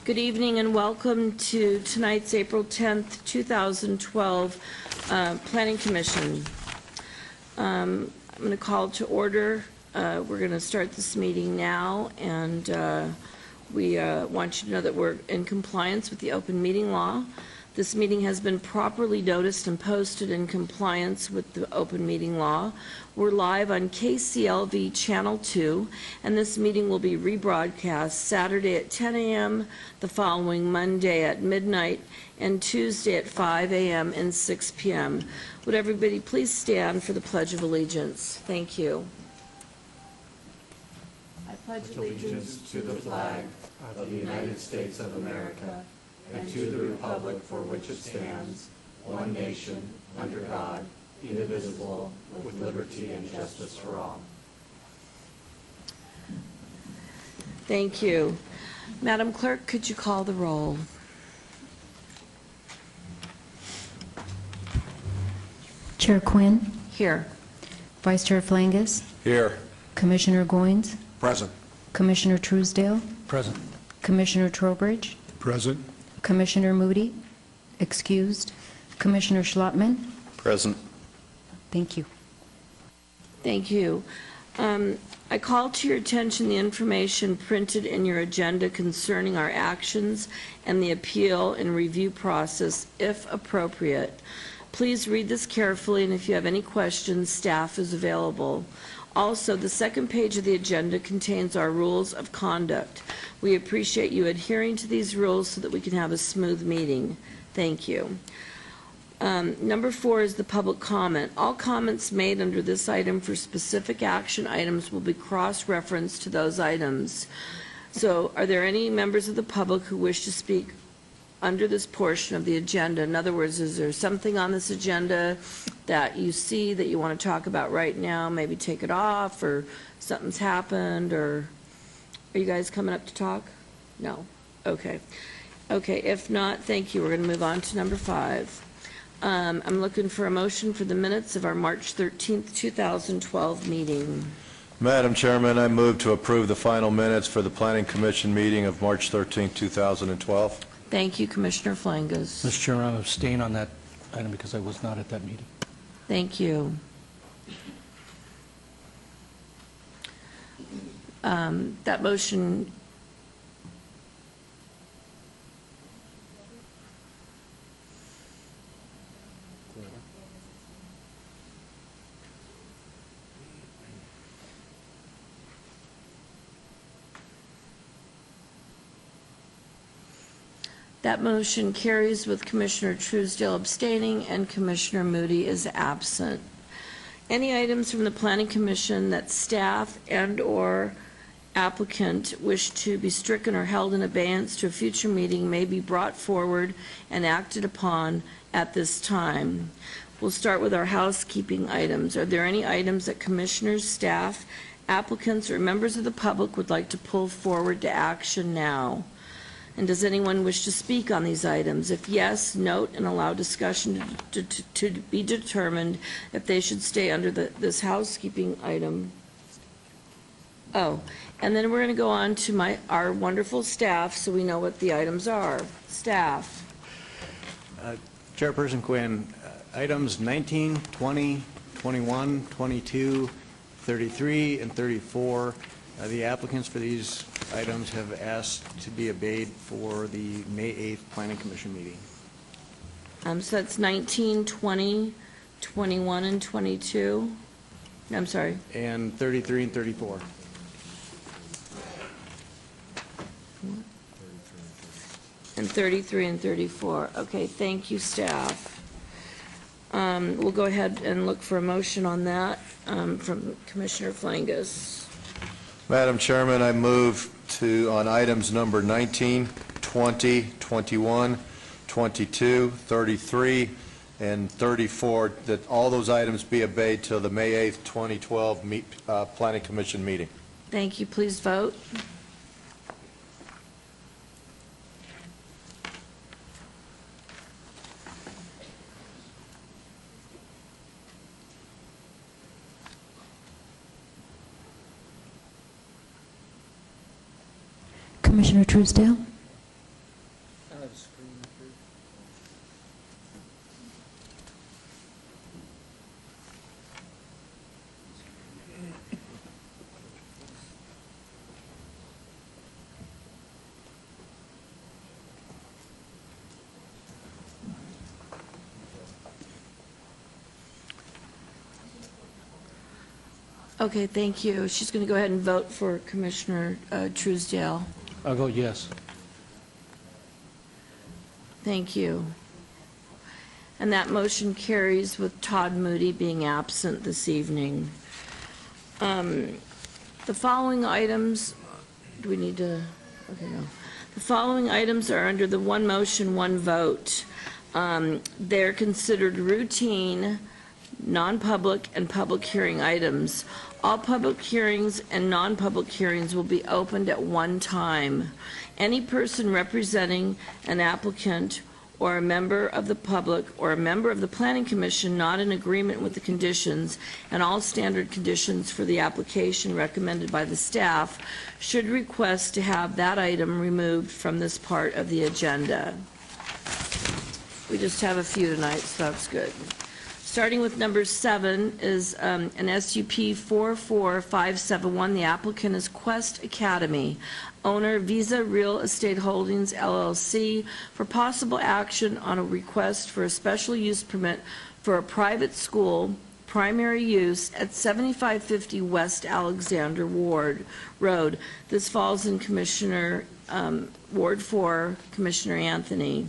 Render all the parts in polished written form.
Good evening and welcome to tonight's April 10th, 2012 Planning Commission. I'm going to call to order. We're going to start this meeting now, and we want you to know that we're in compliance with the open meeting law. This meeting has been properly noticed and posted in compliance with the open meeting law. We're live on KCLV Channel 2, and this meeting will be rebroadcast Saturday at 10 a.m., the following Monday at midnight, and Tuesday at 5 a.m. and 6 p.m. Would everybody please stand for the Pledge of Allegiance? Thank you. I pledge allegiance to the flag of the United States of America and to the republic for which it stands, one nation, under God, indivisible, with liberty and justice for all. Thank you. Madam Clerk, could you call the roll? Chair Quinn. Here. Vice Chair Flangus. Here. Commissioner Goins. Present. Commissioner Truesdale. Present. Commissioner Trowbridge. Present. Commissioner Moody. Excused. Commissioner Schlottman. Present. Thank you. Thank you. I call to your attention the information printed in your agenda concerning our actions and the appeal and review process, if appropriate. Please read this carefully, and if you have any questions, staff is available. Also, the second page of the agenda contains our rules of conduct. We appreciate you adhering to these rules so that we can have a smooth meeting. Thank you. Number 4 is the public comment. All comments made under this item for specific action items will be cross-referenced to those items. So, are there any members of the public who wish to speak under this portion of the agenda? In other words, is there something on this agenda that you see that you want to talk about right now? Maybe take it off, or something's happened, or are you guys coming up to talk? No? Okay. Okay, if not, thank you. We're going to move on to number 5. I'm looking for a motion for the minutes of our March 13th, 2012 meeting. Madam Chairman, I move to approve the final minutes for the Planning Commission meeting of March 13th, 2012. Thank you, Commissioner Flangus. Mr. Chairman, I abstain on that item because I was not at that meeting. Thank you. That motion carries with Commissioner Truesdale abstaining and Commissioner Moody is absent. Any items from the Planning Commission that staff and/or applicant wish to be stricken or held in abeyance to a future meeting may be brought forward and acted upon at this time. We'll start with our housekeeping items. Are there any items that commissioners, staff, applicants, or members of the public would like to pull forward to action now? And does anyone wish to speak on these items? If yes, note and allow discussion to be determined if they should stay under this housekeeping item. Oh, and then we're going to go on to our wonderful staff so we know what the items are. Staff. Chairperson Quinn, items 19, 20, 21, 22, 33, and 34. The applicants for these items have asked to be obeyed for the May 8th Planning Commission meeting. So that's 19, 20, 21, and 22. I'm sorry. And 33 and 34. And 33 and 34. Okay, thank you, staff. We'll go ahead and look for a motion on that from Commissioner Flangus. Madam Chairman, I move on items number 19, 20, 21, 22, 33, and 34, that all those items be obeyed till the May 8th, 2012 Planning Commission meeting. Thank you. Please vote. Commissioner Truesdale? Okay, thank you. She's going to go ahead and vote for Commissioner Truesdale. I'll go yes. Thank you. And that motion carries with Todd Moody being absent this evening. The following items, do we need to, okay, no. The following items are under the one motion, one vote. They're considered routine, non-public, and public hearing items. All public hearings and non-public hearings will be opened at one time. Any person representing an applicant or a member of the public or a member of the Planning Commission not in agreement with the conditions and all standard conditions for the application recommended by the staff should request to have that item removed from this part of the agenda. We just have a few tonight, so that's good. Starting with number 7 is an SUP 44571. The applicant is Quest Academy, owner Visa Real Estate Holdings LLC, for possible action on a request for a special use permit for a private school, primary use at 7550 West Alexander Road. This falls in Commissioner Ward 4, Commissioner Anthony.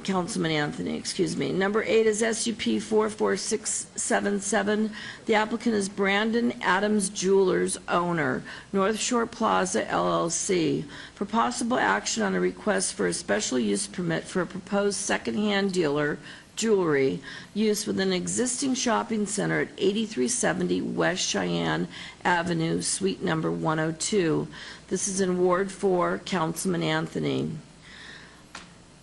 Councilman Anthony, excuse me. Number 8 is SUP 44677. The applicant is Brandon Adams Jewelers, owner, North Shore Plaza LLC, for possible action on a request for a special use permit for a proposed secondhand dealer jewelry use within an existing shopping center at 8370 West Cheyenne Avenue, suite number 102. This is in Ward 4, Councilman Anthony.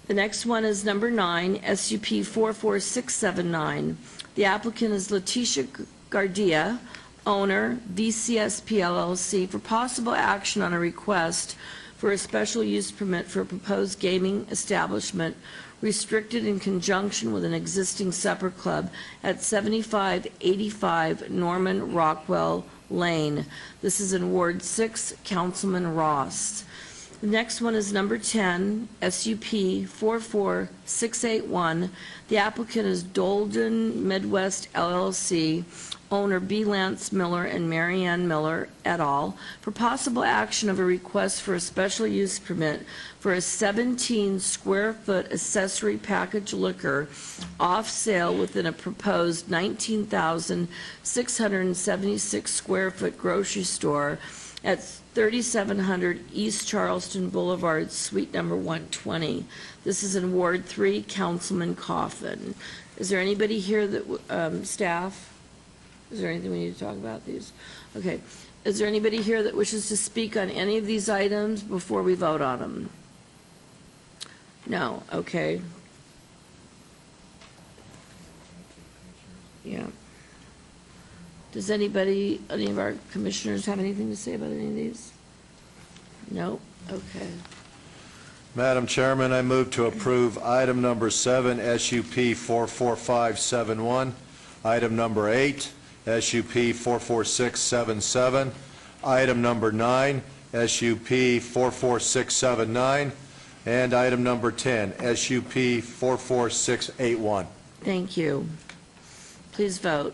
The next one is number 9, SUP 44679. The applicant is Letitia Gardia, owner, VCSP LLC, for possible action on a request for a special use permit for a proposed gaming establishment restricted in conjunction with an existing supper club at 7585 Norman Rockwell Lane. This is in Ward 6, Councilman Ross. The next one is number 10, SUP 44681. The applicant is Dolden Midwest LLC, owner B. Lance Miller and Marianne Miller et al., for possible action of a request for a special use permit for a 17-square-foot accessory package liquor off sale within a proposed 19,676-square-foot grocery store at 3700 East Charleston Boulevard, suite number 120. This is in Ward 3, Councilman Coffin. Is there anybody here that, staff? Is there anything we need to talk about these? Okay. Is there anybody here that wishes to speak on any of these items before we vote on them? No. Okay. Yeah. Does anybody, any of our commissioners have anything to say about any of these? No? Okay. Madam Chairman, I move to approve item number 7, SUP 44571, item number 8, SUP 44677, item number 9, SUP 44679, and item number 10, SUP 44681. Thank you. Please vote.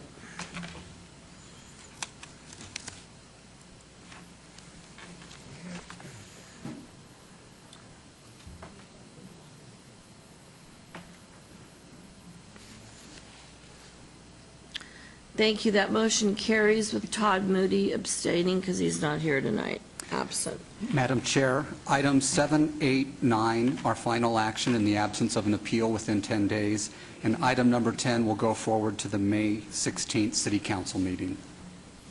Thank you. That motion carries with Todd Moody abstaining because he's not here tonight, absent. Madam Chair, items 7, 8, 9 are final action in the absence of an appeal within 10 days, and item number 10 will go forward to the May 16th City Council meeting.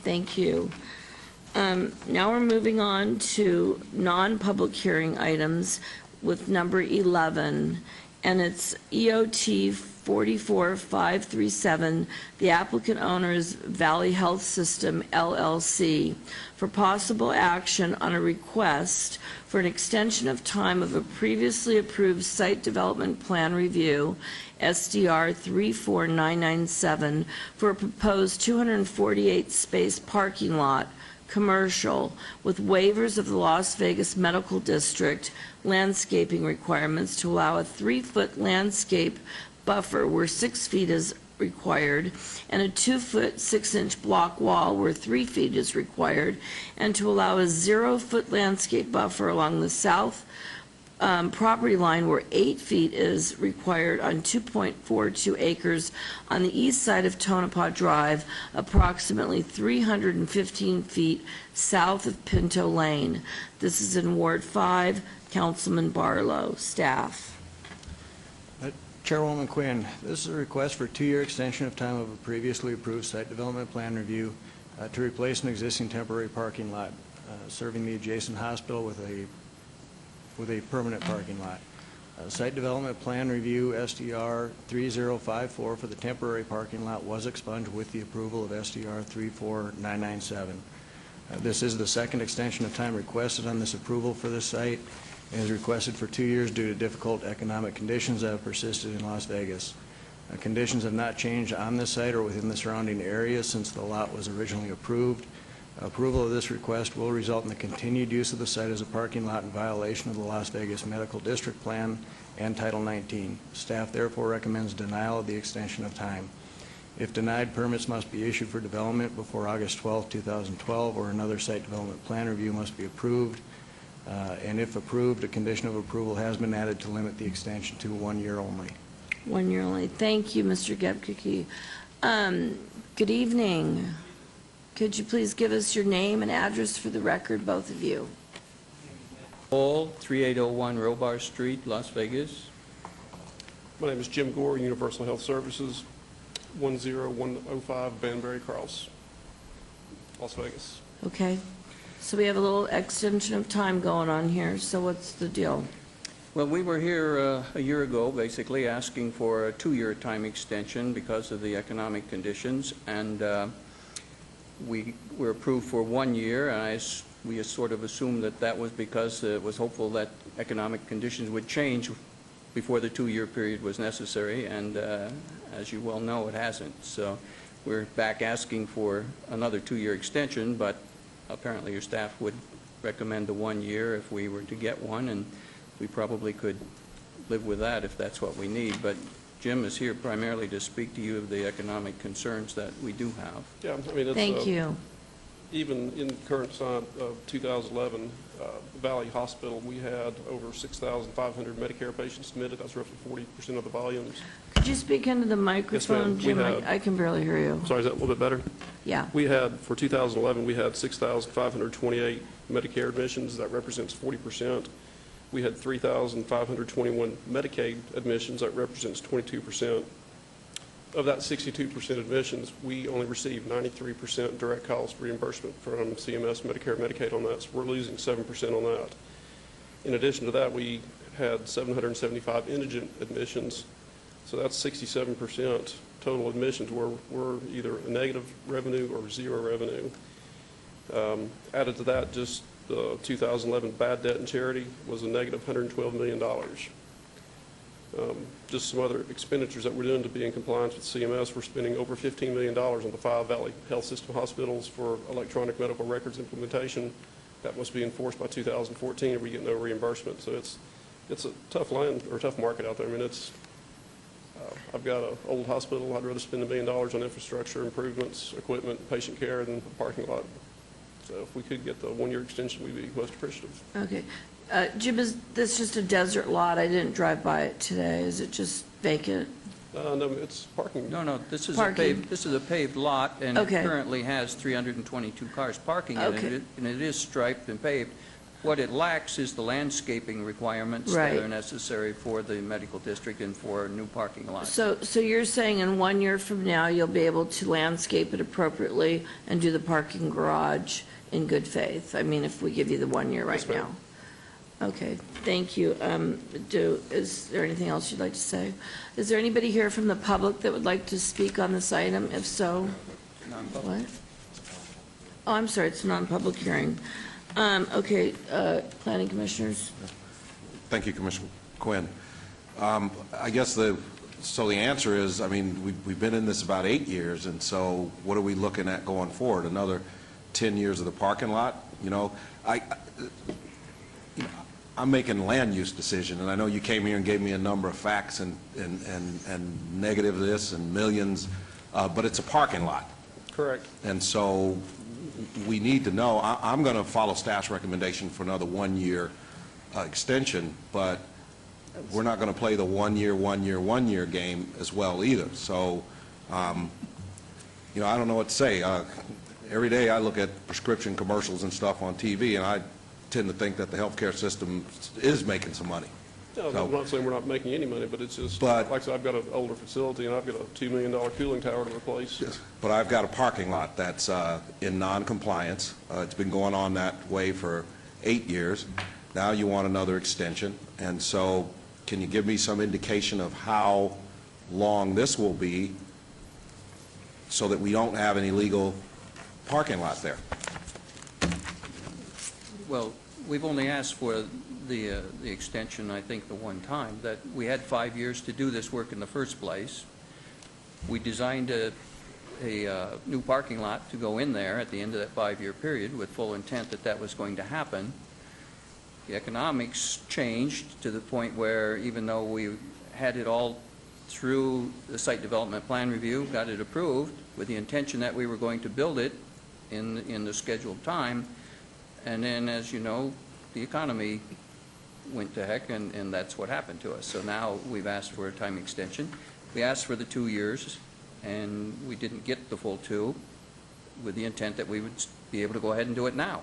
Thank you. Now we're moving on to non-public hearing items with number 11, and it's EOT 44537. The applicant owner is Valley Health System LLC for possible action on a request for an extension of time of a previously approved site development plan review, SDR 34997, for a proposed 248-space parking lot, commercial, with waivers of the Las Vegas Medical District landscaping requirements to allow a 3-foot landscape buffer where 6 feet is required, and a 2-foot 6-inch block wall where 3 feet is required, and to allow a 0-foot landscape buffer along the south property line where 8 feet is required on 2.42 acres on the east side of Tonopah Drive, approximately 315 feet south of Pinto Lane. This is in Ward 5, Councilman Barlow. Staff. Chairwoman Quinn, this is a request for a 2-year extension of time of a previously approved site development plan review to replace an existing temporary parking lot serving the adjacent hospital with a permanent parking lot. Site development plan review SDR 3054 for the temporary parking lot was expunged with the approval of SDR 34997. This is the second extension of time requested on this approval for this site, and is requested for 2 years due to difficult economic conditions that have persisted in Las Vegas. Conditions have not changed on this site or within the surrounding area since the lot was originally approved. Approval of this request will result in the continued use of the site as a parking lot in violation of the Las Vegas Medical District Plan and Title 19. Staff therefore recommends denial of the extension of time. If denied, permits must be issued for development before August 12, 2012, or another site development plan review must be approved. And if approved, a condition of approval has been added to limit the extension to 1 year only. 1 year only. Thank you, Mr. Gebkicki. Good evening. Could you please give us your name and address for the record, both of you? Hall, 3801 Robar Street, Las Vegas. My name is Jim Gore, Universal Health Services, 10105 Banbury Cross, Las Vegas. Okay. So we have a little extension of time going on here, so what's the deal? Well, we were here a year ago, basically, asking for a 2-year time extension because of the economic conditions, and we were approved for 1 year, and we sort of assumed that that was because it was hopeful that economic conditions would change before the 2-year period was necessary, and as you well know, it hasn't. So we're back asking for another 2-year extension, but apparently your staff would recommend the 1 year if we were to get one, and we probably could live with that if that's what we need. But Jim is here primarily to speak to you of the economic concerns that we do have. Yeah, I mean, it's, Thank you. even in the current sign of 2011, Valley Hospital, we had over 6,500 Medicare patients submitted. That's roughly 40% of the volumes. Could you speak into the microphone, We Jim? have- I can barely hear you. Sorry, is that a little bit better? Yeah. We had, for 2011, we had 6,528 Medicare admissions. That represents 40%. We had 3,521 Medicaid admissions. That represents 22%. Of that 62% admissions, we only received 93% direct cost reimbursement from CMS, Medicare, Medicaid on that, so we're losing 7% on that. In addition to that, we had 775 indigent admissions, so that's 67% total admissions where we're either a negative revenue or zero revenue. Added to that, just the 2011 bad debt and charity was a negative $112 million. Just some other expenditures that we're doing to be in compliance with CMS. We're spending over $15 million on the 5 Valley Health System hospitals for electronic medical records implementation. That must be enforced by 2014 if we get no reimbursement. So it's a tough tough market out there. I mean, I've got an old hospital. I'd rather spend $1 million on infrastructure improvements, equipment, patient care than a parking lot. So if we could get the 1-year extension, we'd be most appreciative. Okay. Jim, is this just a desert lot? I didn't drive by it today. Is it just vacant? No, it's parking. No, this is Parking. a paved lot, and it Okay. currently has 322 cars parking in Okay. it, and it is striped and paved. What it lacks is the landscaping requirements that Right. are necessary for the medical district and for new parking lots. So you're saying in 1 year from now, you'll be able to landscape it appropriately and do the parking garage in good faith? I mean, if we give you the 1 year right Yes, ma'am. now? Okay, thank you. Is there anything else you'd like to say? Is there anybody here from the public that would like to speak on this item? If so, what? Oh, I'm sorry, it's a non-public hearing. Okay, planning commissioners? Thank you, Commissioner Quinn. I guess the answer is, I mean, we've been in this about 8 years, and so what are we looking at going forward? Another 10 years of the parking lot? You know, I'm making land use decision, and I know you came here and gave me a number of facts and negative this and millions, but it's a parking lot. Correct. And so we need to know, I'm going to follow staff's recommendation for another 1-year extension, but we're not going to play the 1-year game as well either. So, I don't know what to say. Every day I look at prescription commercials and stuff on TV, and I tend to think that the healthcare system is making some money. No, I'm not saying we're not making any money, but it's just, But- like I said, I've got an older facility, and I've got a $2 million cooling tower to replace. But I've got a parking lot that's in non-compliance. It's been going on that way for 8 years. Now you want another extension. And so can you give me some indication of how long this will be so that we don't have an illegal parking lot there? Well, we've only asked for the extension, I think, the one time, that we had 5 years to do this work in the first place. We designed a new parking lot to go in there at the end of that 5-year period with full intent that that was going to happen. The economics changed to the point where even though we had it all through the site development plan review, got it approved with the intention that we were going to build it in the scheduled time, and then, as you know, the economy went to heck, and that's what happened to us. So now we've asked for a time extension. We asked for the 2 years, and we didn't get the full 2 with the intent that we would be able to go ahead and do it now.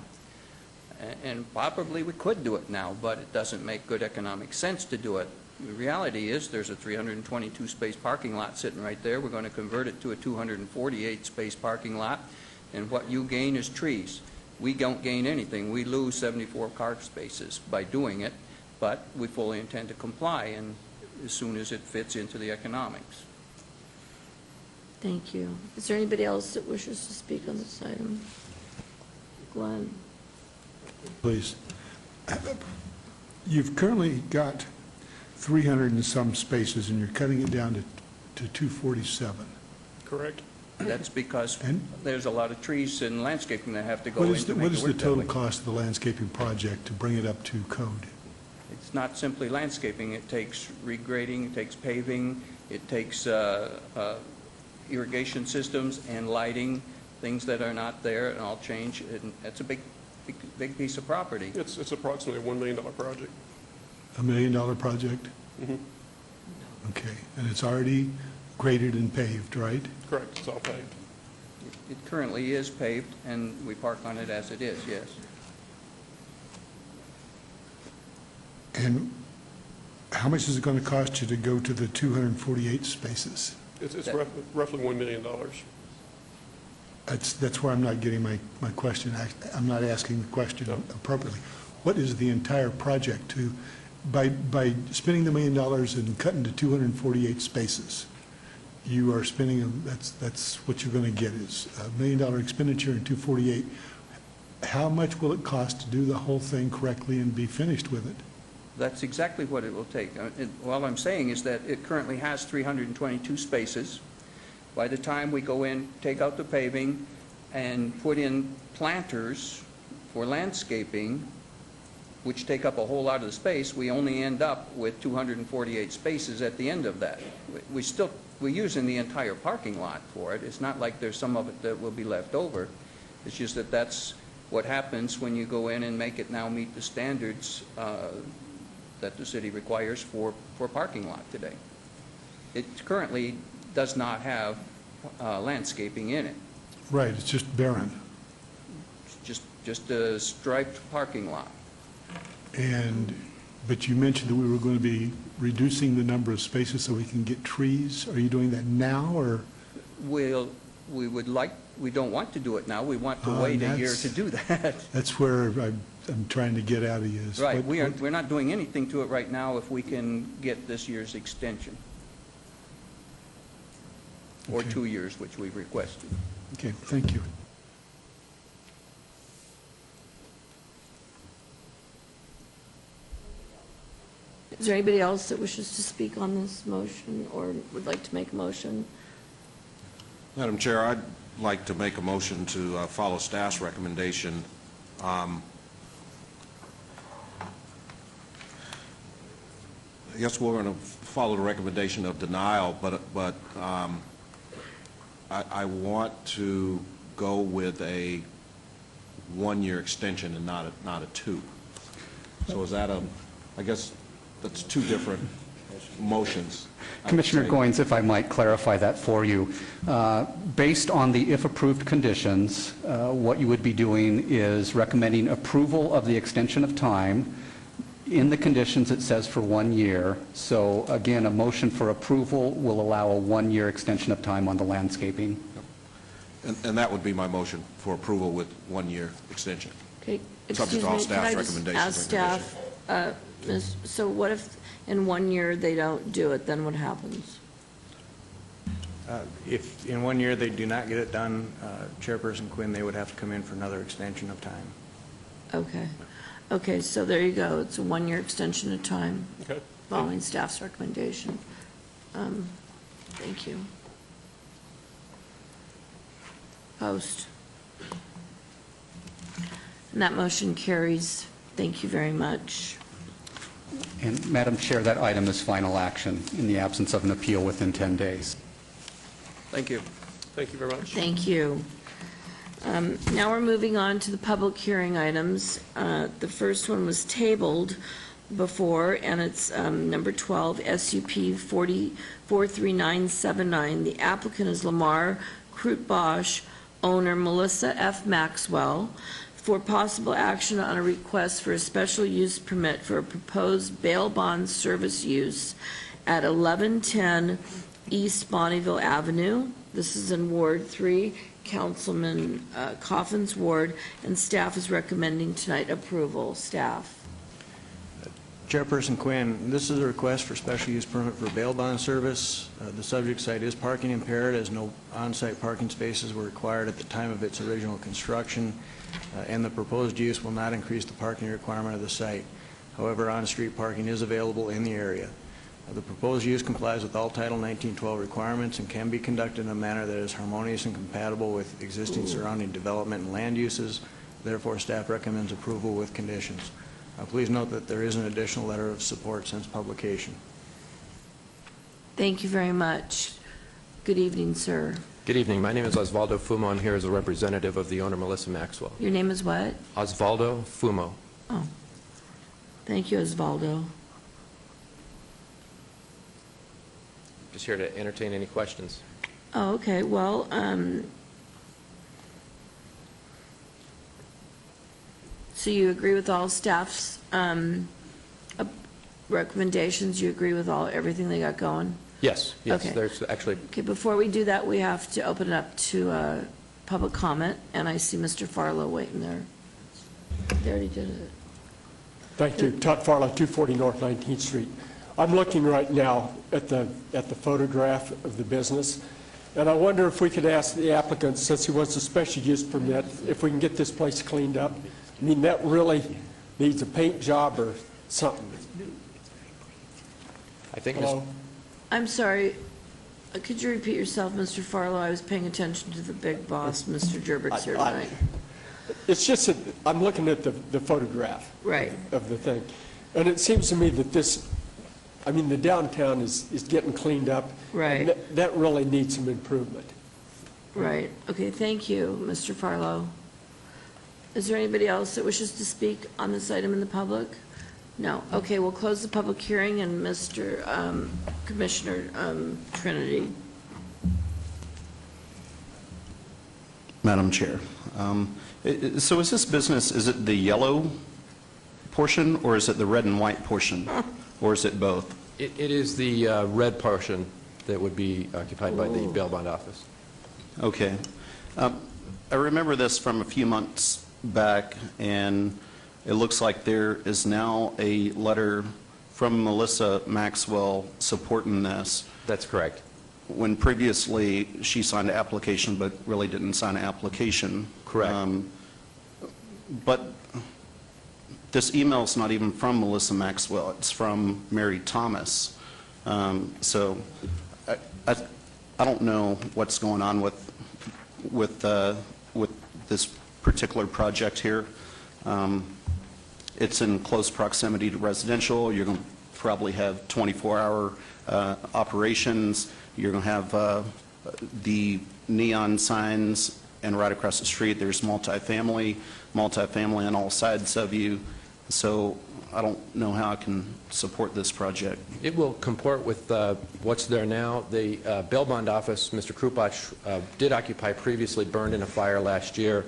And probably we could do it now, but it doesn't make good economic sense to do it. The reality is there's a 322-space parking lot sitting right there. We're going to convert it to a 248-space parking lot, and what you gain is trees. We don't gain anything. We lose 74 car spaces by doing it, but we fully intend to comply, and as soon as it fits into the economics. Thank you. Is there anybody else that wishes to speak on this item? Glenn? Please. You've currently got 300 and some spaces, and you're cutting it down to 247. Correct. That's because And- there's a lot of trees and landscaping that have to go in What is to make what it is the work that total way. cost of the landscaping project to bring it up to code? It's not simply landscaping. It takes regrading, it takes paving, it takes irrigation systems and lighting, things that are not there, and all change. And that's a big piece of property. It's approximately a $1 million project. $1 million project? Mhm. Okay, and it's already graded and paved, right? Correct, it's all paved. It currently is paved, and we park on it as it is, yes. And how much is it going to cost you to go to the 248 spaces? It's That- roughly $1 million. That's where I'm not getting my question. I'm not asking the question appropriately. What is the entire project to, by spending the $1 million and cutting to 248 spaces, you are spending, that's what you're going to get is $1 million expenditure in 248. How much will it cost to do the whole thing correctly and be finished with it? That's exactly what it will take. All I'm saying is that it currently has 322 spaces. By the time we go in, take out the paving, and put in planters for landscaping, which take up a whole lot of the space, we only end up with 248 spaces at the end of that. We're using the entire parking lot for it. It's not like there's some of it that will be left over. It's just that that's what happens when you go in and make it now meet the standards that the city requires for parking lot today. It currently does not have landscaping in it. Right, it's just barren. It's just a striped parking lot. But you mentioned that we were going to be reducing the number of spaces so we can get trees. Are you doing that now, or? We don't want to do it now. We want to wait a year to do that. That's where I'm trying to get out of you. is Right, what- we're not doing anything to it right now if we can get this year's extension. Or Okay. 2 years, which we've requested. Okay, thank you. Is there anybody else that wishes to speak on this motion or would like to make a motion? Madam Chair, I'd like to make a motion to follow staff's recommendation I guess we're going to follow the recommendation of denial, but I want to go with a one-year extension and not a two. So is that I guess that's two different motions. Commissioner Goins, if I might clarify that for you. Based on the if approved conditions, what you would be doing is recommending approval of the extension of time. In the conditions, it says for 1 year. So again, a motion for approval will allow a 1-year extension of time on the landscaping. And that would be my motion for approval with 1-year extension. Okay, Subject excuse to all me, can I staff's just recommendations. ask staff, so what if in 1 year they don't do it, then what happens? If in 1 year they do not get it done, Chairperson Quinn, they would have to come in for another extension of time. Okay. Okay, so there you go. It's a 1-year extension of time, Okay. following staff's recommendation. Thank you. Post. And that motion carries. Thank you very much. And Madam Chair, that item is final action in the absence of an appeal within 10 days. Thank you. Thank you very much. Thank you. Now we're moving on to the public hearing items. The first one was tabled before, and it's number 12, SUP 43979. The applicant is Lamar Krutbosch, owner Melissa F. Maxwell, for possible action on a request for a special use permit for a proposed bail bond service use at 1110 East Bonneville Avenue. This is in Ward 3, Councilman Coffin's ward, and staff is recommending tonight approval. Staff. Chairperson Quinn, this is a request for special use permit for bail bond service. The subject site is parking impaired, as no on-site parking spaces were required at the time of its original construction, and the proposed use will not increase the parking requirement of the site. However, on-street parking is available in the area. The proposed use complies with all Title 1912 requirements and can be conducted in a manner that is harmonious and compatible with existing surrounding development and land uses. Therefore, staff recommends approval with conditions. Please note that there is an additional letter of support since publication. Thank you very much. Good evening, sir. Good evening. My name is Osvaldo Fumo. I'm here as a representative of the owner, Melissa Maxwell. Your name is what? Osvaldo Fumo. Oh, thank you, Osvaldo. Just here to entertain any questions. Oh, okay. Well, so you agree with all staff's recommendations? You agree with everything they got going? Yes, yes. Okay. There's actually, Okay, before we do that, we have to open it up to public comment, and I see Mr. Farlow waiting there. They already did it. Thank you. Todd Farlow, 240 North 19th Street. I'm looking right now at the photograph of the business, and I wonder if we could ask the applicant, since he wants a special use permit, if we can get this place cleaned up. I mean, that really needs a paint job or something. I think, Hello? I'm sorry. Could you repeat yourself, Mr. Farlow? I was paying attention to the big boss, Mr. Gerbert's here tonight. It's just that I'm looking at the photograph Right. of the thing, and it seems to me that this, I mean, the downtown is getting cleaned up. Right. And that really needs some improvement. Right. Okay, thank you, Mr. Farlow. Is there anybody else that wishes to speak on this item in the public? No. Okay, we'll close the public hearing, and Mr. Commissioner Trinity. Madam Chair, so is this business, is it the yellow portion, or is it the red and white portion, or is it both? it is the red portion that would be occupied by the bail bond office. Okay. I remember this from a few months back, and it looks like there is now a letter from Melissa Maxwell supporting this. That's correct. When previously she signed an application but really didn't sign an application. Correct. But this email's not even from Melissa Maxwell. It's from Mary Thomas. So I don't know what's going on with this particular project here. It's in close proximity to residential. You're going to probably have 24-hour operations. You're going to have the neon signs, and right across the street, there's multifamily on all sides of you. So I don't know how I can support this project. It will comport with what's there now. The Belmont office, Mr. Krupach, did occupy previously, burned in a fire last year.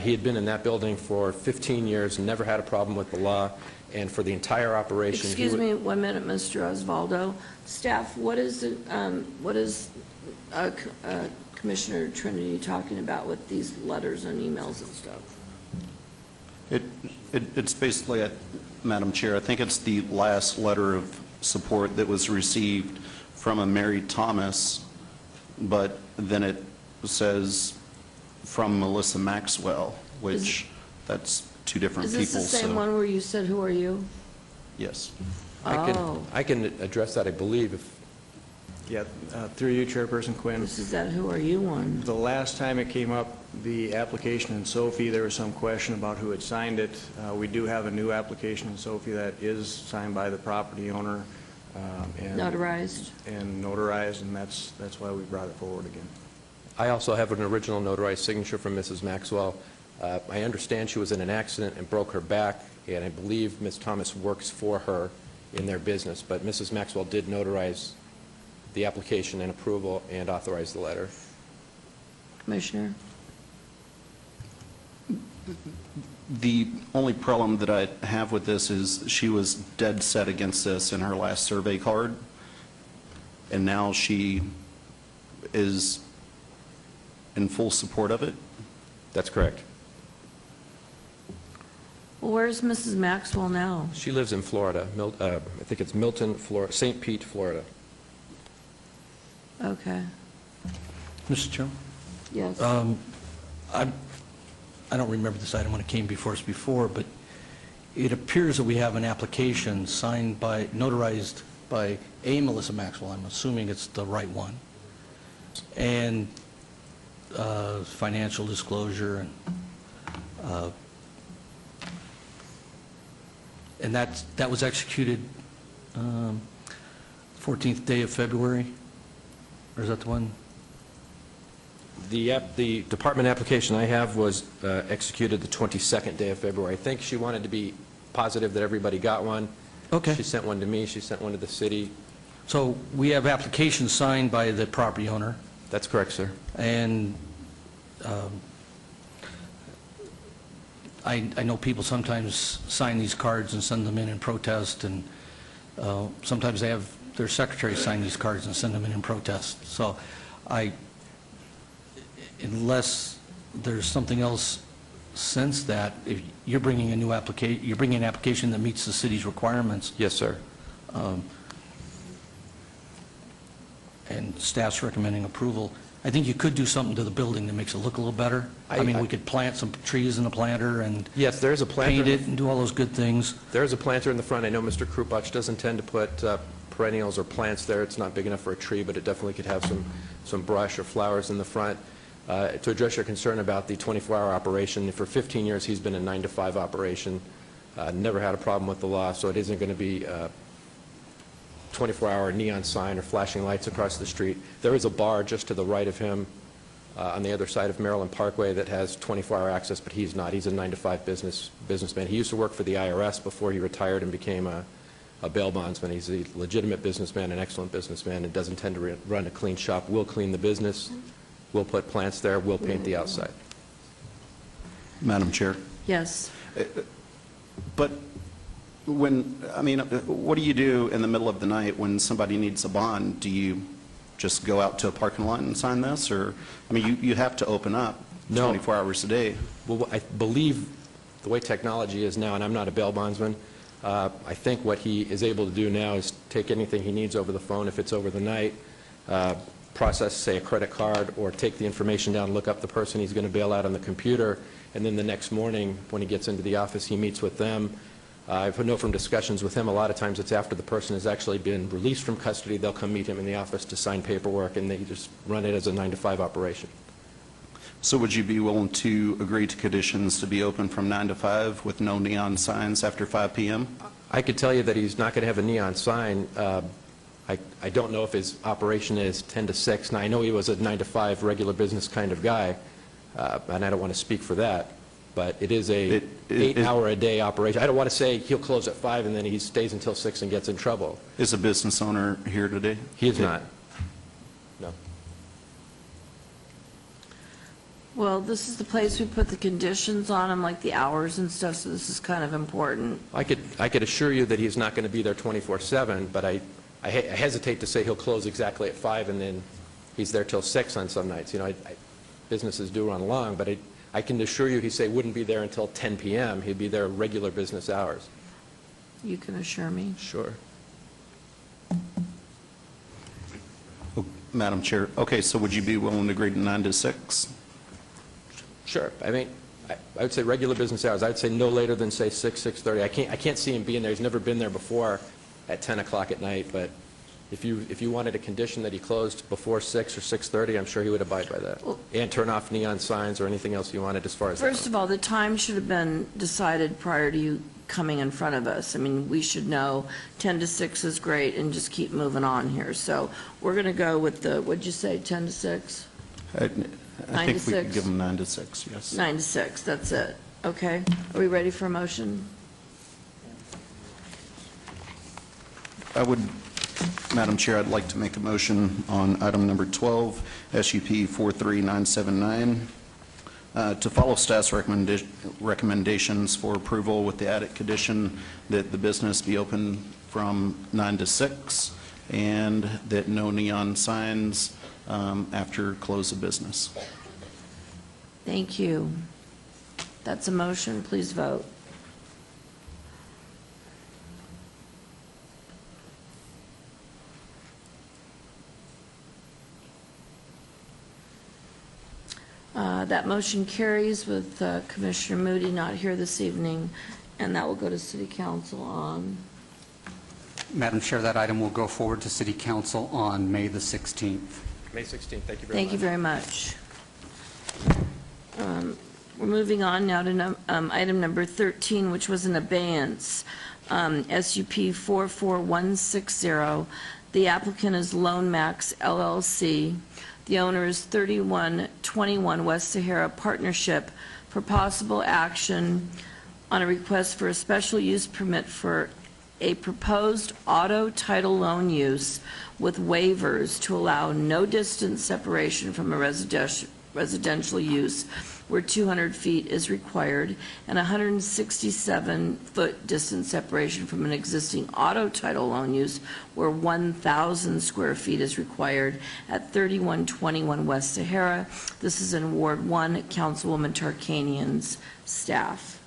He had been in that building for 15 years, never had a problem with the law, and for the entire operation... Excuse me 1 minute, Mr. Osvaldo. Staff, what is Commissioner Trinity talking about with these letters and emails and stuff? It's basically, Madam Chair, I think it's the last letter of support that was received from a Mary Thomas, but then it says from Melissa Maxwell, which that's two different people. Is this the same one where you said, who are you? Yes. I can address that, I believe, if... Yeah, through you, Chairperson Quinn. This is that who are you one. The last time it came up, the application in Sophie, there was some question about who had signed it. We do have a new application in Sophie that is signed by the property owner. And Notarized. And notarized, and that's why we brought it forward again. I also have an original notarized signature from Mrs. Maxwell. I understand she was in an accident and broke her back, and I believe Ms. Thomas works for her in their business, but Mrs. Maxwell did notarize the application and approval and authorize the letter. Commissioner? The only problem that I have with this is she was dead set against this in her last survey card, and now she is in full support of it. That's correct. Well, where's Mrs. Maxwell now? She lives in Florida. I think it's Milton, Florida, St. Pete, Florida. Okay. Mr. Chairman? Yes. I don't remember this item when it came before us before, but it appears that we have an application signed by, notarized by a Melissa Maxwell. I'm assuming it's the right one. And financial disclosure, and that was executed 14th day of February, or is that the one? The department application I have was executed the 22nd day of February. I think she wanted to be positive that everybody got one. Okay. She sent one to me. She sent one to the city. So we have applications signed by the property owner. That's correct, sir. And I know people sometimes sign these cards and send them in protest, and sometimes they have their secretary sign these cards and send them in protest. So unless there's something else since that, if you're bringing a new application, you're bringing an application that meets the city's requirements. Yes, sir. And staff's recommending approval. I think you could do something to the building that makes it look a little better. I mean, we could plant some trees in the planter and yes, there's a planter. Paint it and do all those good things. There's a planter in the front. I know Mr. Krupach does intend to put perennials or plants there. It's not big enough for a tree, but it definitely could have some brush or flowers in the front. To address your concern about the 24-hour operation, for 15 years he's been a 9-to-5 operation, never had a problem with the law, so it isn't going to be 24-hour neon sign or flashing lights across the street. There is a bar just to the right of him on the other side of Maryland Parkway that has 24-hour access, but he's not. He's a 9-to-5 businessman. He used to work for the IRS before he retired and became a bail bondsman. He's a legitimate businessman, an excellent businessman, and does intend to run a clean shop. We'll clean the business. We'll put plants there. We'll paint the outside. Madam Chair? Yes. But what do you do in the middle of the night when somebody needs a bond? Do you just go out to a parking lot and sign this? Or, I mean, you have to open up 24 hours a day. Well, I believe the way technology is now, and I'm not a bail bondsman, I think what he is able to do now is take anything he needs over the phone if it's over the night, process, say, a credit card, or take the information down, look up the person he's going to bail out on the computer, and then the next morning when he gets into the office, he meets with them. I know from discussions with him, a lot of times it's after the person has actually been released from custody, they'll come meet him in the office to sign paperwork, and they just run it as a 9-to-5 operation. So would you be willing to agree to conditions to be open from 9 to 5 with no neon signs after 5 p.m.? I could tell you that he's not going to have a neon sign. I don't know if his operation is 10 to 6. Now, I know he was a 9 to 5 regular business kind of guy, and I don't want to speak for that, but it is a 8-hour-a-day operation. I don't want to say he'll close at 5 and then he stays until 6 and gets in trouble. Is a business owner here today? He is not. No. Well, this is the place we put the conditions on them, like the hours and stuff, so this is kind of important. I could assure you that he's not going to be there 24/7, but I hesitate to say he'll close exactly at 5 and then he's there till 6 on some nights. You know, businesses do run long, but I can assure you he wouldn't be there until 10 p.m. He'd be there regular business hours. You can assure me. Sure. Madam Chair, okay, so would you be willing to agree to 9 to 6? Sure. I mean, I would say regular business hours. I would say no later than, say, 6, 6:30. I can't see him being there. He's never been there before at 10 o'clock at night, but if you wanted a condition that he closed before 6 or 6:30, I'm sure he would abide by that. Well, and turn off neon signs or anything else you wanted as far as that First of all, the time should have been decided prior to you coming in front of us. I mean, we should know 10 to 6 is great and just keep moving on here. So we're going to go with the, what'd you say, 10 to 6? I 9 to think we could 6? give them 9 to 6, yes. 9 to 6, that's it. Okay. Are we ready for a motion? Madam Chair, I'd like to make a motion on item number 12, SUP 43979, to follow staff's recommendations for approval with the added condition that the business be open from 9 to 6 and that no neon signs after close of business. Thank you. That's a motion. Please vote. That motion carries with Commissioner Moody not here this evening, and that will go to City Council on... Madam Chair, that item will go forward to City Council on May the 16th. May 16th. Thank you very much. Thank you very much. We're moving on now to item number 13, which was an abeyance, SUP 44160. The applicant is Lone Max LLC. The owner is 3121 West Sahara Partnership for possible action on a request for a special use permit for a proposed auto title loan use with waivers to allow no distance separation from a residential use where 200 feet is required and 167-foot distance separation from an existing auto title loan use where 1,000 square feet is required at 3121 West Sahara. This is in Ward 1, Councilwoman Tarkanian's staff.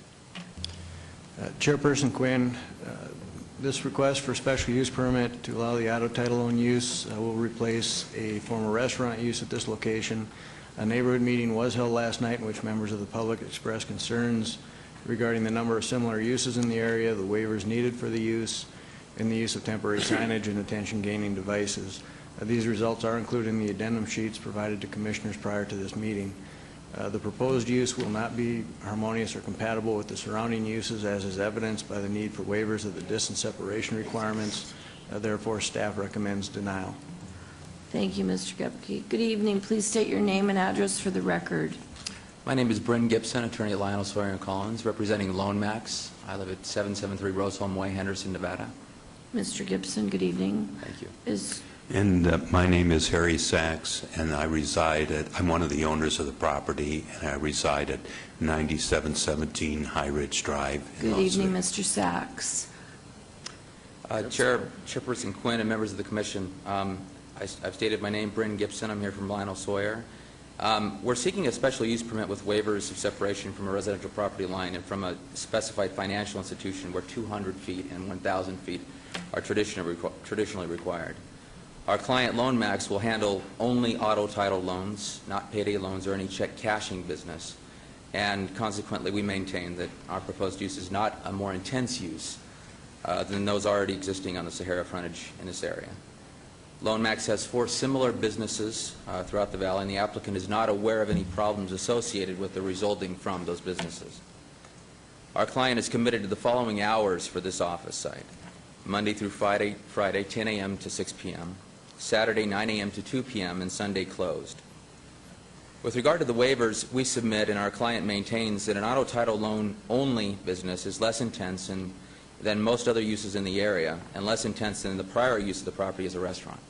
Chairperson Quinn, this request for special use permit to allow the auto title loan use will replace a former restaurant use at this location. A neighborhood meeting was held last night in which members of the public expressed concerns regarding the number of similar uses in the area, the waivers needed for the use, and the use of temporary signage and attention-gaining devices. These results are included in the addendum sheets provided to commissioners prior to this meeting. The proposed use will not be harmonious or compatible with the surrounding uses, as is evidenced by the need for waivers of the distance separation requirements. Therefore, staff recommends denial. Thank you, Mr. Gepke. Good evening. Please state your name and address for the record. My name is Bryn Gibson, attorney at Lionel Sawyer & Collins, representing Lone Max. I live at 773 Roseholm Way, Henderson, Nevada. Mr. Gibson, good evening. Thank you. My name is Harry Sachs, and I'm one of the owners of the property, and I reside at 9717 High Ridge Drive. Good evening, Mr. Sachs. Chairperson Quinn and members of the commission, I've stated my name, Bryn Gibson. I'm here from Lionel Sawyer. We're seeking a special use permit with waivers of separation from a residential property line and from a specified financial institution where 200 feet and 1,000 feet are traditionally required. Our client, Lone Max, will handle only auto title loans, not payday loans or any check cashing business, and consequently we maintain that our proposed use is not a more intense use than those already existing on the Sahara frontage in this area. Lone Max has 4 similar businesses throughout the valley, and the applicant is not aware of any problems associated with the resulting from those businesses. Our client is committed to the following hours for this office site: Monday through Friday, 10 a.m. to 6 p.m., Saturday, 9 a.m. to 2 p.m., and Sunday closed. With regard to the waivers we submit, and our client maintains that an auto title loan only business is less intense than most other uses in the area and less intense than the prior use of the property as a restaurant.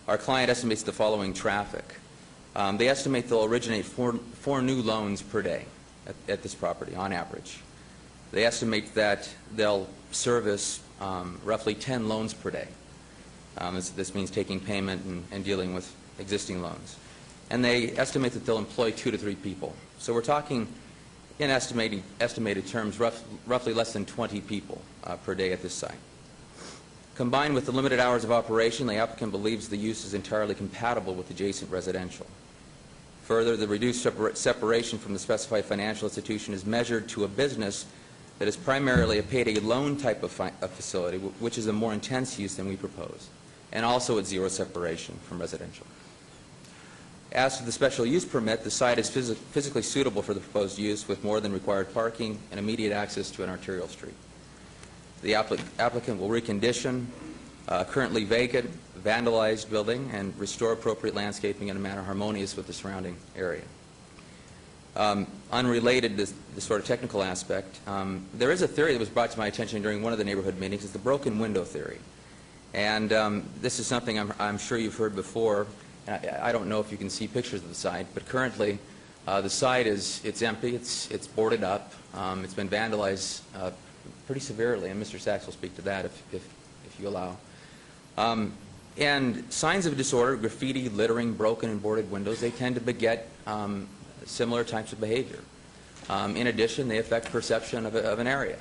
Our client estimates the following traffic. They estimate they'll originate four new loans per day at this property on average. They estimate that they'll service roughly 10 loans per day. This means taking payment and dealing with existing loans. And they estimate that they'll employ 2 to 3 people. So we're talking, in estimated terms, roughly less than 20 people per day at this site. Combined with the limited hours of operation, the applicant believes the use is entirely compatible with adjacent residential. Further, the reduced separation from the specified financial institution is measured to a business that is primarily a payday loan type of facility, which is a more intense use than we propose, and also at zero separation from residential. As to the special use permit, the site is physically suitable for the proposed use with more than required parking and immediate access to an arterial street. The applicant will recondition currently vacant, vandalized building and restore appropriate landscaping in a manner harmonious with the surrounding area. Unrelated to the sort of technical aspect, there is a theory that was brought to my attention during one of the neighborhood meetings. It's the broken window theory. And this is something I'm sure you've heard before. I don't know if you can see pictures of the site, but currently the site it's empty, it's boarded up, it's been vandalized pretty severely, and Mr. Sachs will speak to that if you allow. And signs of disorder, graffiti, littering, broken and boarded windows, they tend to beget similar types of behavior. In addition, they affect perception of an area.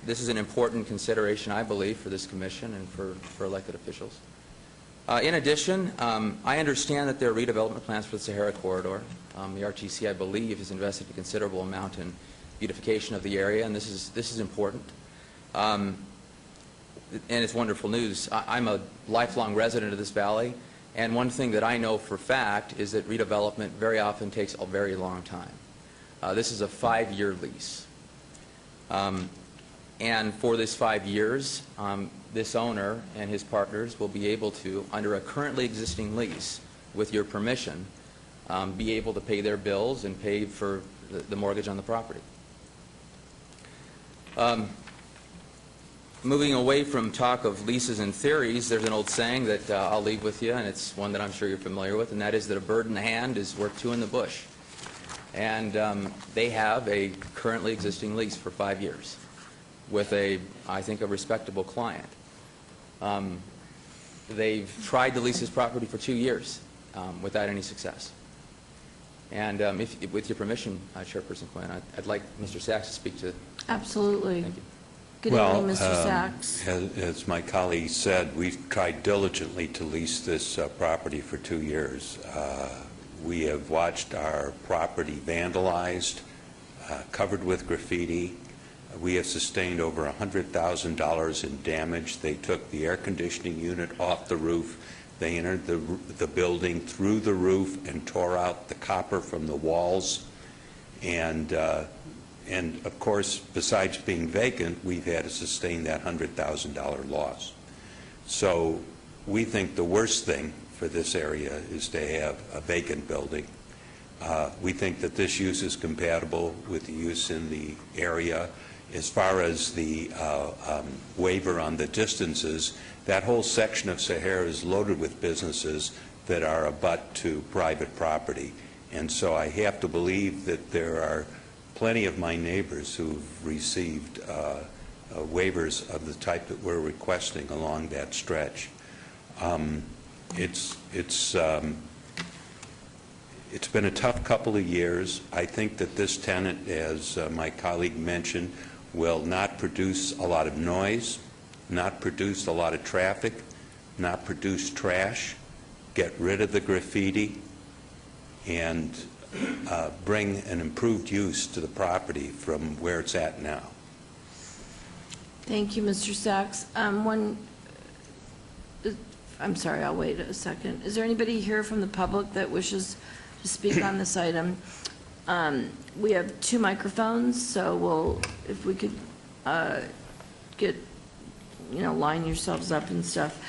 This is an important consideration, I believe, for this commission and for elected officials. In addition, I understand that there are redevelopment plans for the Sahara Corridor. The RTC, I believe, has invested a considerable amount in beautification of the area, and this is important. And it's wonderful news. I'm a lifelong resident of this valley, and one thing that I know for a fact is that redevelopment very often takes a very long time. This is a 5-year lease. And for this 5 years, this owner and his partners will be able to, under a currently existing lease, with your permission, be able to pay their bills and pay for the mortgage on the property. Moving away from talk of leases and theories, there's an old saying that I'll leave with you, and it's one that I'm sure you're familiar with, and that is that a bird in the hand is worth 2 in the bush. And they have a currently existing lease for 5 years with I think, a respectable client. They've tried to lease this property for 2 years without any success. And with your permission, Chairperson Quinn, I'd like Mr. Sachs to speak to. Absolutely. Thank you. Good evening, Mr. Sachs. As my colleague said, we've tried diligently to lease this property for 2 years. We have watched our property vandalized, covered with graffiti. We have sustained over $100,000 in damage. They took the air conditioning unit off the roof. They entered the building through the roof and tore out the copper from the walls. And of course, besides being vacant, we've had to sustain that $100,000 loss. So we think the worst thing for this area is to have a vacant building. We think that this use is compatible with the use in the area. As far as the waiver on the distances, that whole section of Sahara is loaded with businesses that are abut to private property. And so I have to believe that there are plenty of my neighbors who've received waivers of the type that we're requesting along that stretch. It's been a tough couple of years. I think that this tenant, as my colleague mentioned, will not produce a lot of noise, not produce a lot of traffic, not produce trash, get rid of the graffiti, and bring an improved use to the property from where it's at now. Thank you, Mr. Sachs. I'm sorry, I'll wait a second. Is there anybody here from the public that wishes to speak on this item? We have 2 microphones, so if we could get, line yourselves up and stuff.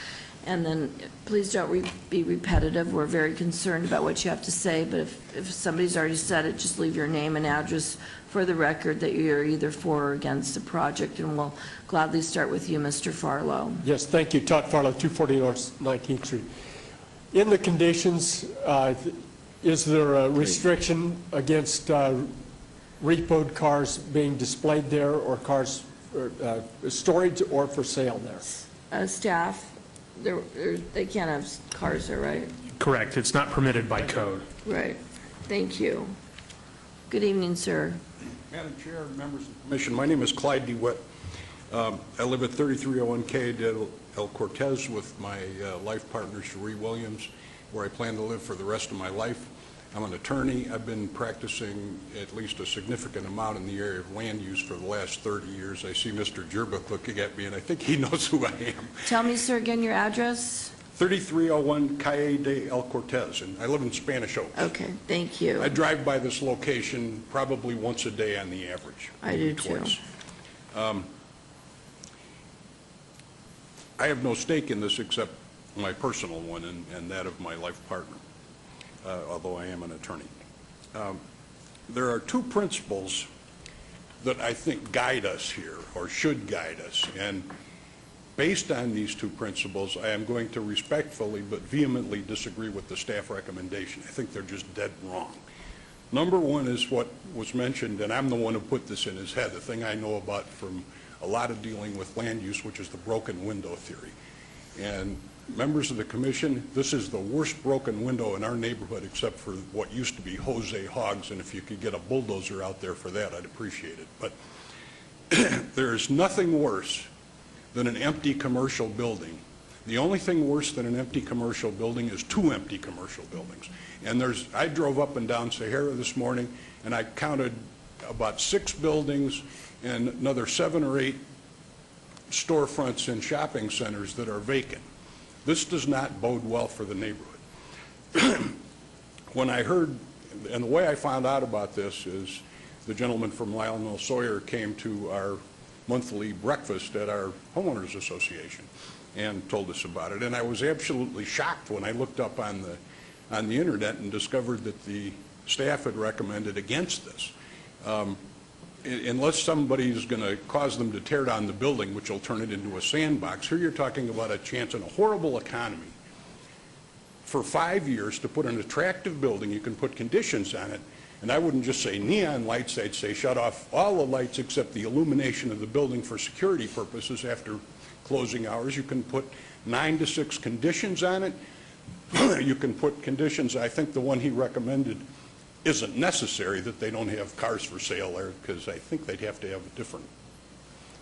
And then please don't be repetitive. We're very concerned about what you have to say, but if somebody's already said it, just leave your name and address for the record that you're either for or against the project, and we'll gladly start with you, Mr. Farlow. Yes, thank you. Todd Farlow, 240 North 19th Street. In the conditions, is there a restriction against repoed cars being displayed there, or cars storage or for sale there? Staff, they can't have cars there, right? Correct. It's not permitted by code. Right. Thank you. Good evening, sir. Madam Chair, members of the Commission, my name is Clyde DeWitt. I live at 3301 Calle de El Cortez with my life partner, Cherie Williams, where I plan to live for the rest of my life. I'm an attorney. I've been practicing at least a significant amount in the area of land use for the last 30 years. I see Mr. Jerbuck looking at me, and I think he knows who I am. Tell me, sir, again, your address? 3301 Calle de El Cortez, and I live in Spanish Oaks. Okay, thank you. I drive by this location probably once a day on the average. I do twice. I have no stake in this except my personal one and that of my life partner, although I am an attorney. There are 2 principles that I think guide us here, or should guide us, and based on these 2 principles, I am going to respectfully but vehemently disagree with the staff recommendation. I think they're just dead wrong. Number 1 is what was mentioned, and I'm the one who put this in his head, the thing I know about from a lot of dealing with land use, which is the broken window theory. And members of the Commission, this is the worst broken window in our neighborhood except for what used to be Jose Hogs, and if you could get a bulldozer out there for that, I'd appreciate it. But there's nothing worse than an empty commercial building. The only thing worse than an empty commercial building is 2 empty commercial buildings. And I drove up and down Sahara this morning, and I counted about 6 buildings and another 7 or 8 storefronts in shopping centers that are vacant. This does not bode well for the neighborhood. When I heard, and the way I found out about this is the gentleman from Lionel Sawyer came to our monthly breakfast at our homeowners association and told us about it. And I was absolutely shocked when I looked up on the internet and discovered that the staff had recommended against this. Unless somebody is going to cause them to tear down the building, which will turn it into a sandbox, here you're talking about a chance in a horrible economy for 5 years to put an attractive building. You can put conditions on it, and I wouldn't just say neon lights, I'd say shut off all the lights except the illumination of the building for security purposes after closing hours. You can put 9 to 6 conditions on it. You can put conditions, I think the one he recommended isn't necessary, that they don't have cars for sale there, because I think they'd have to have a different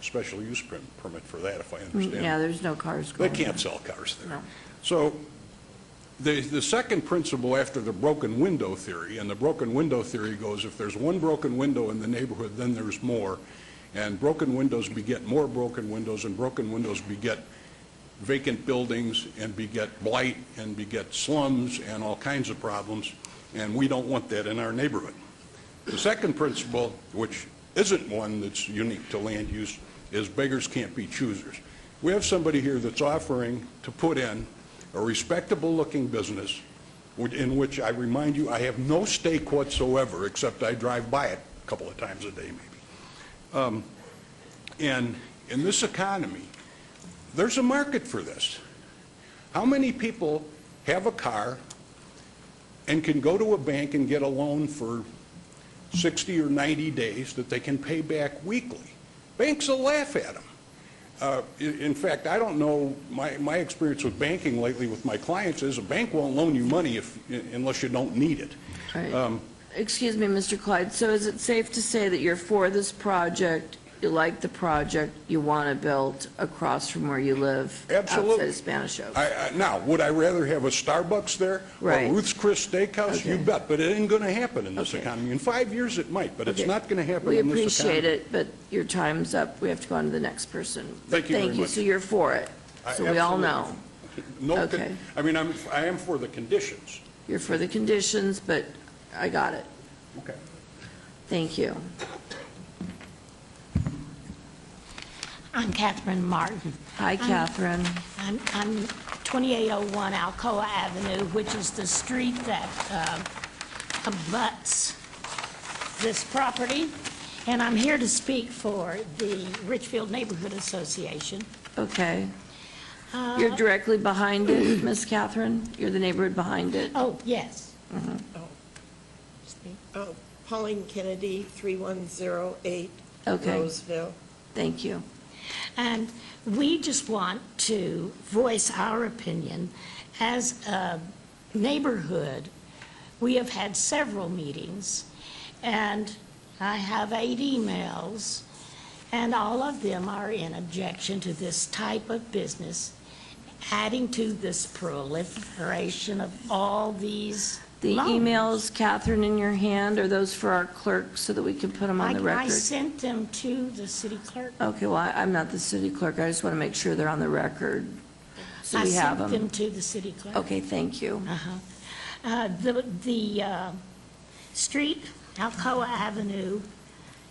special use permit for that, if I understand. Yeah, there's no cars going They can't there. sell cars there. No. So the second principle after the broken window theory, and the broken window theory goes, if there's 1 broken window in the neighborhood, then there's more, and broken windows beget more broken windows, and broken windows beget vacant buildings, and beget blight, and beget slums, and all kinds of problems. And we don't want that in our neighborhood. The second principle, which isn't one that's unique to land use, is beggars can't be choosers. We have somebody here that's offering to put in a respectable-looking business in which, I remind you, I have no stake whatsoever, except I drive by it a couple of times a day, maybe. And in this economy, there's a market for this. How many people have a car and can go to a bank and get a loan for 60 or 90 days that they can pay back weekly? Banks will laugh at them. In fact, I don't know, my experience with banking lately with my clients is a bank won't loan you money unless you don't need it. Right. Excuse me, Mr. Clyde, so is it safe to say that you're for this project, you like the project, you want it built across from where you live? Absolutely. Outside of Spanish Oaks? Now, would I rather have a Starbucks there? Right. Or Ruth's Chris Steakhouse? Okay. You bet, but it ain't going to happen in this Okay. economy. In 5 years it might, but it's Okay. not going to happen We in this economy. appreciate it, but your time's up. We have to go on to the next person. Thank you very much. So you're for it, so we all know. Okay. I mean, I am for the conditions. You're for the conditions, but I got it. Okay. Thank you. I'm Catherine Martin. Hi, Catherine. I'm 2801 Alcoa Avenue, which is the street that abuts this property. And I'm here to speak for the Richfield Neighborhood Association. Okay. You're directly behind it, Miss Catherine? You're the neighborhood behind it? Oh, yes. Oh, Pauline Kennedy, 3108 Okay. Roseville. Thank you. And we just want to voice our opinion. As a neighborhood, we have had several meetings, and I have 8 emails, and all of them are in objection to this type of business, adding to this proliferation of all these The loans. emails, Catherine, in your hand, are those for our clerk so that we can put them on the I record? sent them to the city clerk. Okay, well, I'm not the city clerk. I just want to make sure they're on the record, so we have I them. sent them to the city clerk. Okay, thank you. The street, Alcoa Avenue,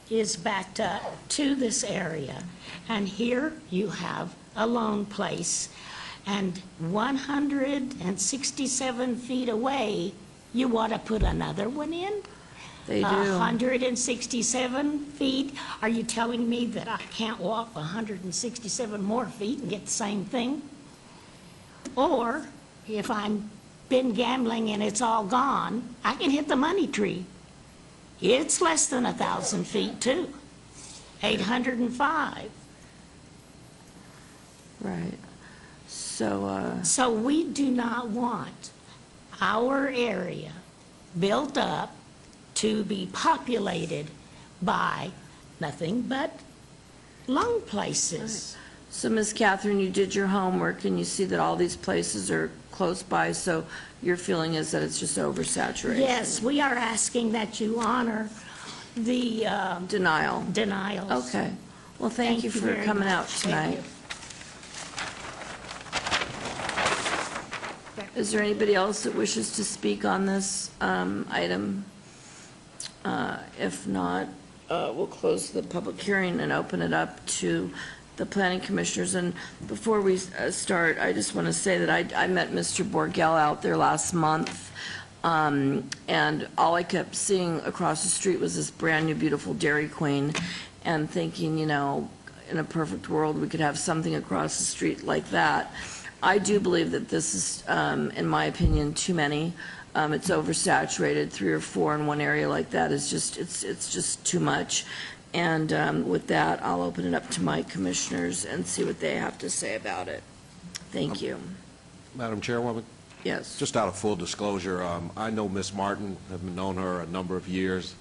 is backed up to this area. And here you have a loan place. And 167 feet away, you want to put another one in? They do. 167 feet? Are you telling me that I can't walk 167 more feet and get the same thing? Or if I've been gambling and it's all gone, I can hit the money tree. It's less than 1,000 feet too, 805. Right. So, So we do not want our area built up to be populated by nothing but loan places. So, Ms. Catherine, you did your homework, and you see that all these places are close by, so your feeling is that it's just oversaturation? Yes, we are asking that you honor the Denials. Okay. Well, thank you for very coming out much. Thank tonight. Is there anybody else that wishes to speak on this item? If not, we'll close the public hearing and open it up to the planning commissioners. And before we start, I just want to say that I met Mr. Borgell out there last month, and all I kept seeing across the street was this brand-new, beautiful Dairy Queen, and thinking, you know, in a perfect world, we could have something across the street like that. I do believe that this is, in my opinion, too many. It's oversaturated. 3 or 4 in one area like that is just, it's just too much. And with that, I'll open it up to my commissioners and see what they have to say about it. Thank you. Madam Chairwoman? Yes. Just out of full disclosure, I know Miss Martin, have known her a number of years.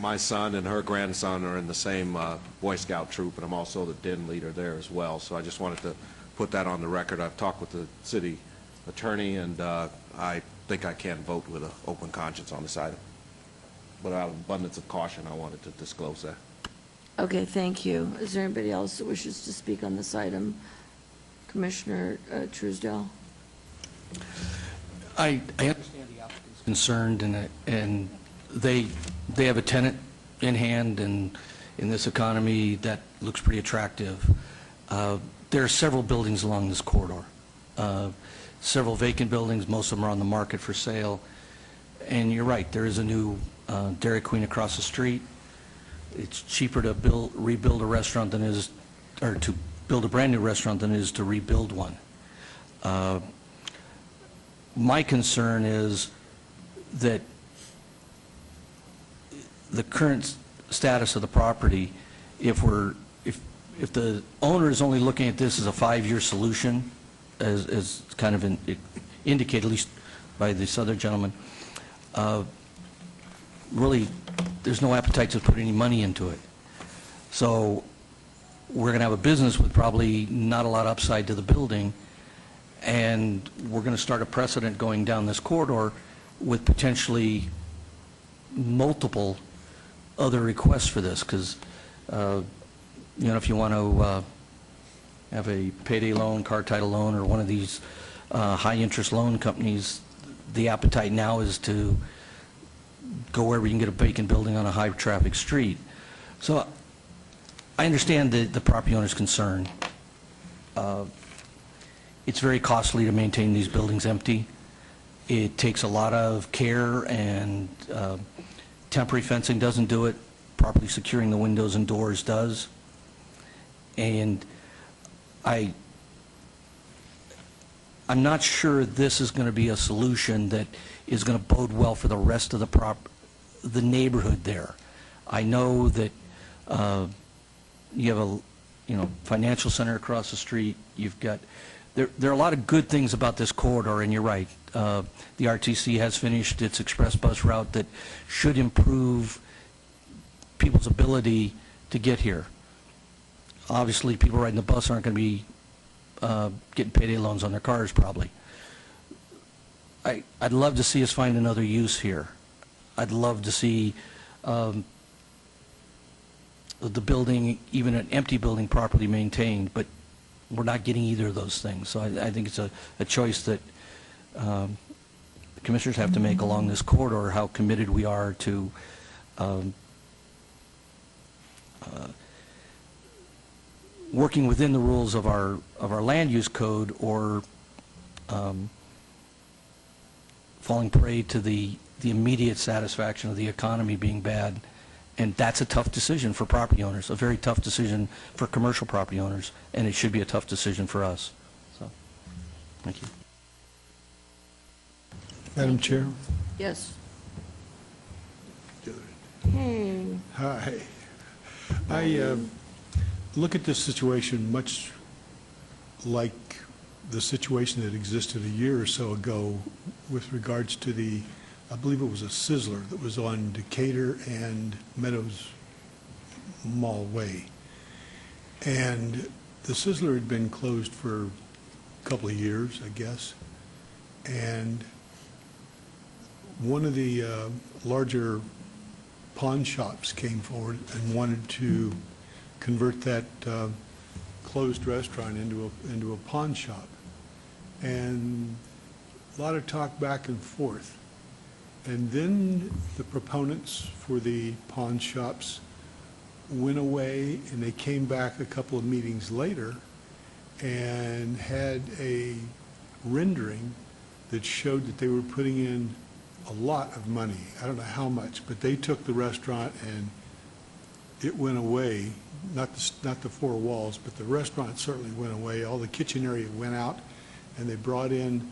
My son and her grandson are in the same Boy Scout troop, and I'm also the den leader there as well. So I just wanted to put that on the record. I've talked with the city attorney, and I think I can vote with an open conscience on this item. But out of abundance of caution, I wanted to disclose that. Okay, thank you. Is there anybody else that wishes to speak on this item? Commissioner Truesdale? I understand the applicant's concerned, and they have a tenant in hand, and in this economy, that looks pretty attractive. There are several buildings along this corridor, several vacant buildings. Most of them are on the market for sale. And you're right, there is a new Dairy Queen across the street. It's cheaper to rebuild a restaurant than it is, or to build a brand-new restaurant than it is to rebuild one. My concern is that the current status of the property, if the owner is only looking at this as a 5-year solution, as kind of indicated, at least by this other gentleman, really, there's no appetite to put any money into it. So we're going to have a business with probably not a lot of upside to the building, and we're going to start a precedent going down this corridor with potentially multiple other requests for this, because, if you want to have a payday loan, car title loan, or one of these high-interest loan companies, the appetite now is to go wherever you can get a vacant building on a high-traffic street. So I understand the property owner's concern. It's very costly to maintain these buildings empty. It takes a lot of care, and temporary fencing doesn't do it. Properly securing the windows and doors does. And I'm not sure this is going to be a solution that is going to bode well for the rest of the neighborhood there. I know that you have a financial center across the street. You've got there are a lot of good things about this corridor, and you're right. The RTC has finished its express bus route that should improve people's ability to get here. Obviously, people riding the bus aren't going to be getting payday loans on their cars, probably. I'd love to see us find another use here. I'd love to see the building, even an empty building, properly maintained, but we're not getting either of those things. So I think it's a choice that the commissioners have to make along this corridor, how committed we are to working within the rules of our land use code, or falling prey to the immediate satisfaction of the economy being bad. And that's a tough decision for property owners, a very tough decision for commercial property owners, and it should be a tough decision for us. So, thank you. Madam Chair? Yes. Hey. Hi. I look at this situation much like the situation that existed a year or so ago with regards to the, I believe it was a Sizzler that was on Decatur and Meadows Mall Way. And the Sizzler had been closed for a couple of years, I guess. And one of the larger pawn shops came forward and wanted to convert that closed restaurant into a pawn shop. And a lot of talk back and forth. And then the proponents for the pawn shops went away, and they came back a couple of meetings later and had a rendering that showed that they were putting in a lot of money. I don't know how much, but they took the restaurant and it went away. Not the four walls, but the restaurant certainly went away. All the kitchen area went out, and they brought in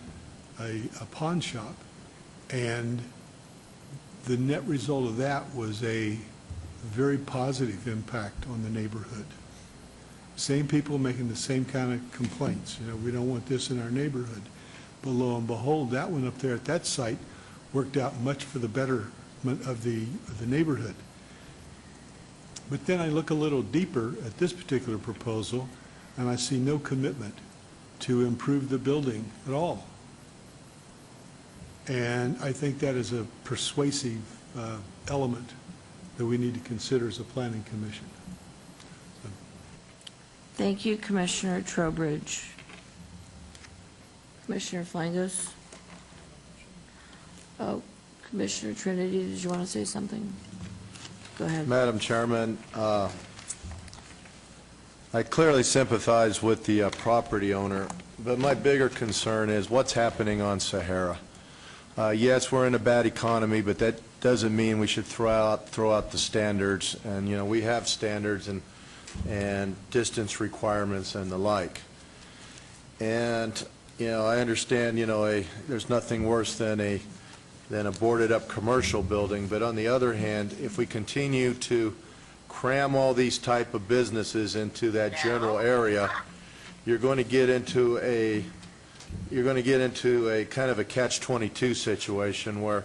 a pawn shop. And the net result of that was a very positive impact on the neighborhood. Same people making the same kind of complaints. You know, we don't want this in our neighborhood. But lo and behold, that one up there at that site worked out much for the betterment of the neighborhood. But then I look a little deeper at this particular proposal, and I see no commitment to improve the building at all. And I think that is a persuasive element that we need to consider as a planning commission. Thank you, Commissioner Trowbridge. Commissioner Flangos? Oh, Commissioner Trinity, did you want to say something? Go ahead. Madam Chairman, I clearly sympathize with the property owner, but my bigger concern is what's happening on Sahara. Yes, we're in a bad economy, but that doesn't mean we should throw out the standards. And, you know, we have standards and distance requirements and the like. And, you know, I understand, you know, there's nothing worse than a boarded up commercial building, but on the other hand, if we continue to cram all these type of businesses into that general area, you're going to get into a kind of a catch-22 situation where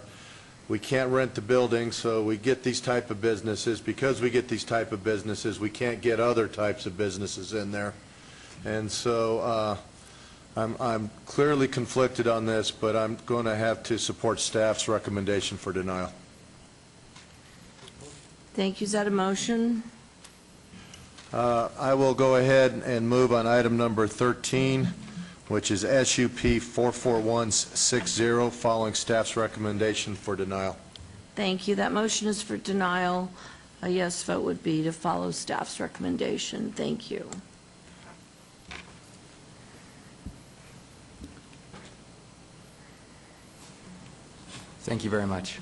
we can't rent the building, so we get these type of businesses. Because we get these type of businesses, we can't get other types of businesses in there. And so I'm clearly conflicted on this, but I'm going to have to support staff's recommendation for denial. Thank you. Is that a motion? I will go ahead and move on item number 13, which is SUP 44160, following staff's recommendation for denial. Thank you. That motion is for denial. A yes vote would be to follow staff's recommendation. Thank you. Thank you very much.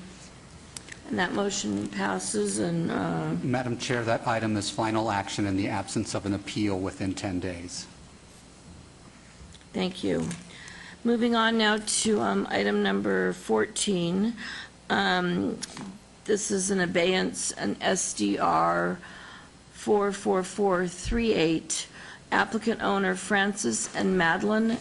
And that motion passes, and Madam Chair, that item is final action in the absence of an appeal within 10 days. thank you. Moving on now to item number 14. This is an abeyance, an SDR 44438, applicant owner Francis and Madeline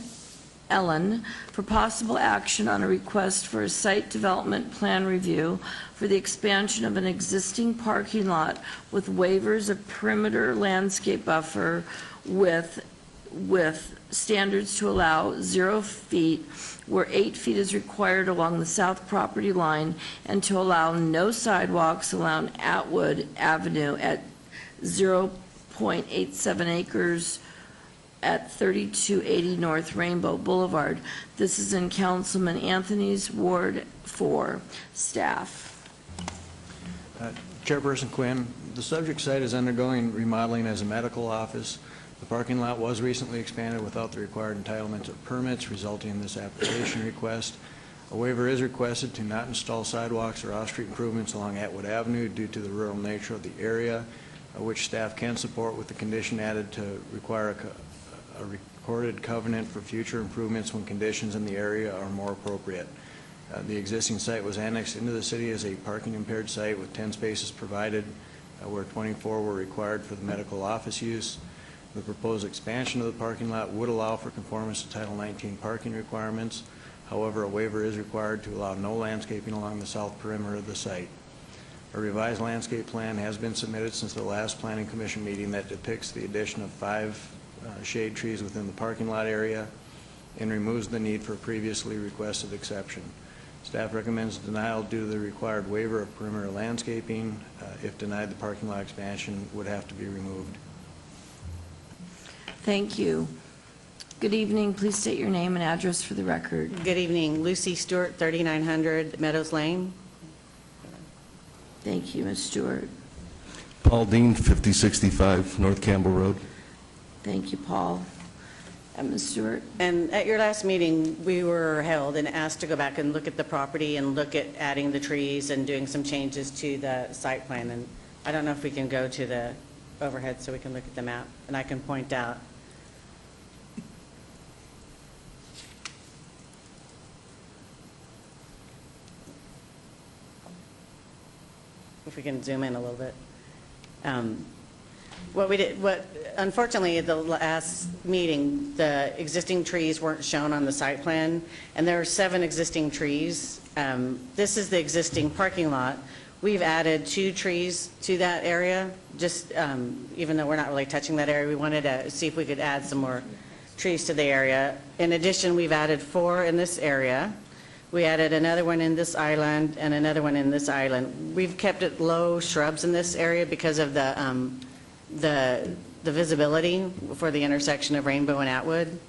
Ellen, for possible action on a request for a site development plan review for the expansion of an existing parking lot with waivers of perimeter landscape buffer with standards to allow 0 feet where 8 feet is required along the south property line, and to allow no sidewalks along Atwood Avenue at 0.87 acres at 3280 North Rainbow Boulevard. This is in Councilman Anthony's Ward 4. Staff. Chairperson Quinn, the subject site is undergoing remodeling as a medical office. The parking lot was recently expanded without the required entitlement of permits, resulting in this application request. A waiver is requested to not install sidewalks or off-street improvements along Atwood Avenue due to the rural nature of the area, which staff can support with the condition added to require a recorded covenant for future improvements when conditions in the area are more appropriate. The existing site was annexed into the city as a parking impaired site with 10 spaces provided, where 24 were required for the medical office use. The proposed expansion of the parking lot would allow for conformance to Title 19 parking requirements. However, a waiver is required to allow no landscaping along the south perimeter of the site. A revised landscape plan has been submitted since the last Planning Commission meeting that depicts the addition of 5 shade trees within the parking lot area and removes the need for a previously requested exception. Staff recommends denial due to the required waiver of perimeter landscaping. If denied, the parking lot expansion would have to be removed. Thank you. Good evening. Please state your name and address for the record. Good evening. Lucy Stewart, 3900 Meadows Lane. Thank you, Ms. Stewart. Paul Dean, 5065 North Campbell Road. Thank you, Paul. And Ms. Stewart? And at your last meeting, we were held and asked to go back and look at the property and look at adding the trees and doing some changes to the site plan. And I don't know if we can go to the overhead so we can look at the map and I can point out. If we can zoom in a little bit. Unfortunately, at the last meeting, the existing trees weren't shown on the site plan, and there are 7 existing trees. This is the existing parking lot. We've added 2 trees to that area, just even though we're not really touching that area, we wanted to see if we could add some more trees to the area. In addition, we've added 4 in this area. We added another one in this island and another one in this island. We've kept it low shrubs in this area because of the visibility for the intersection of Rainbow and Atwood.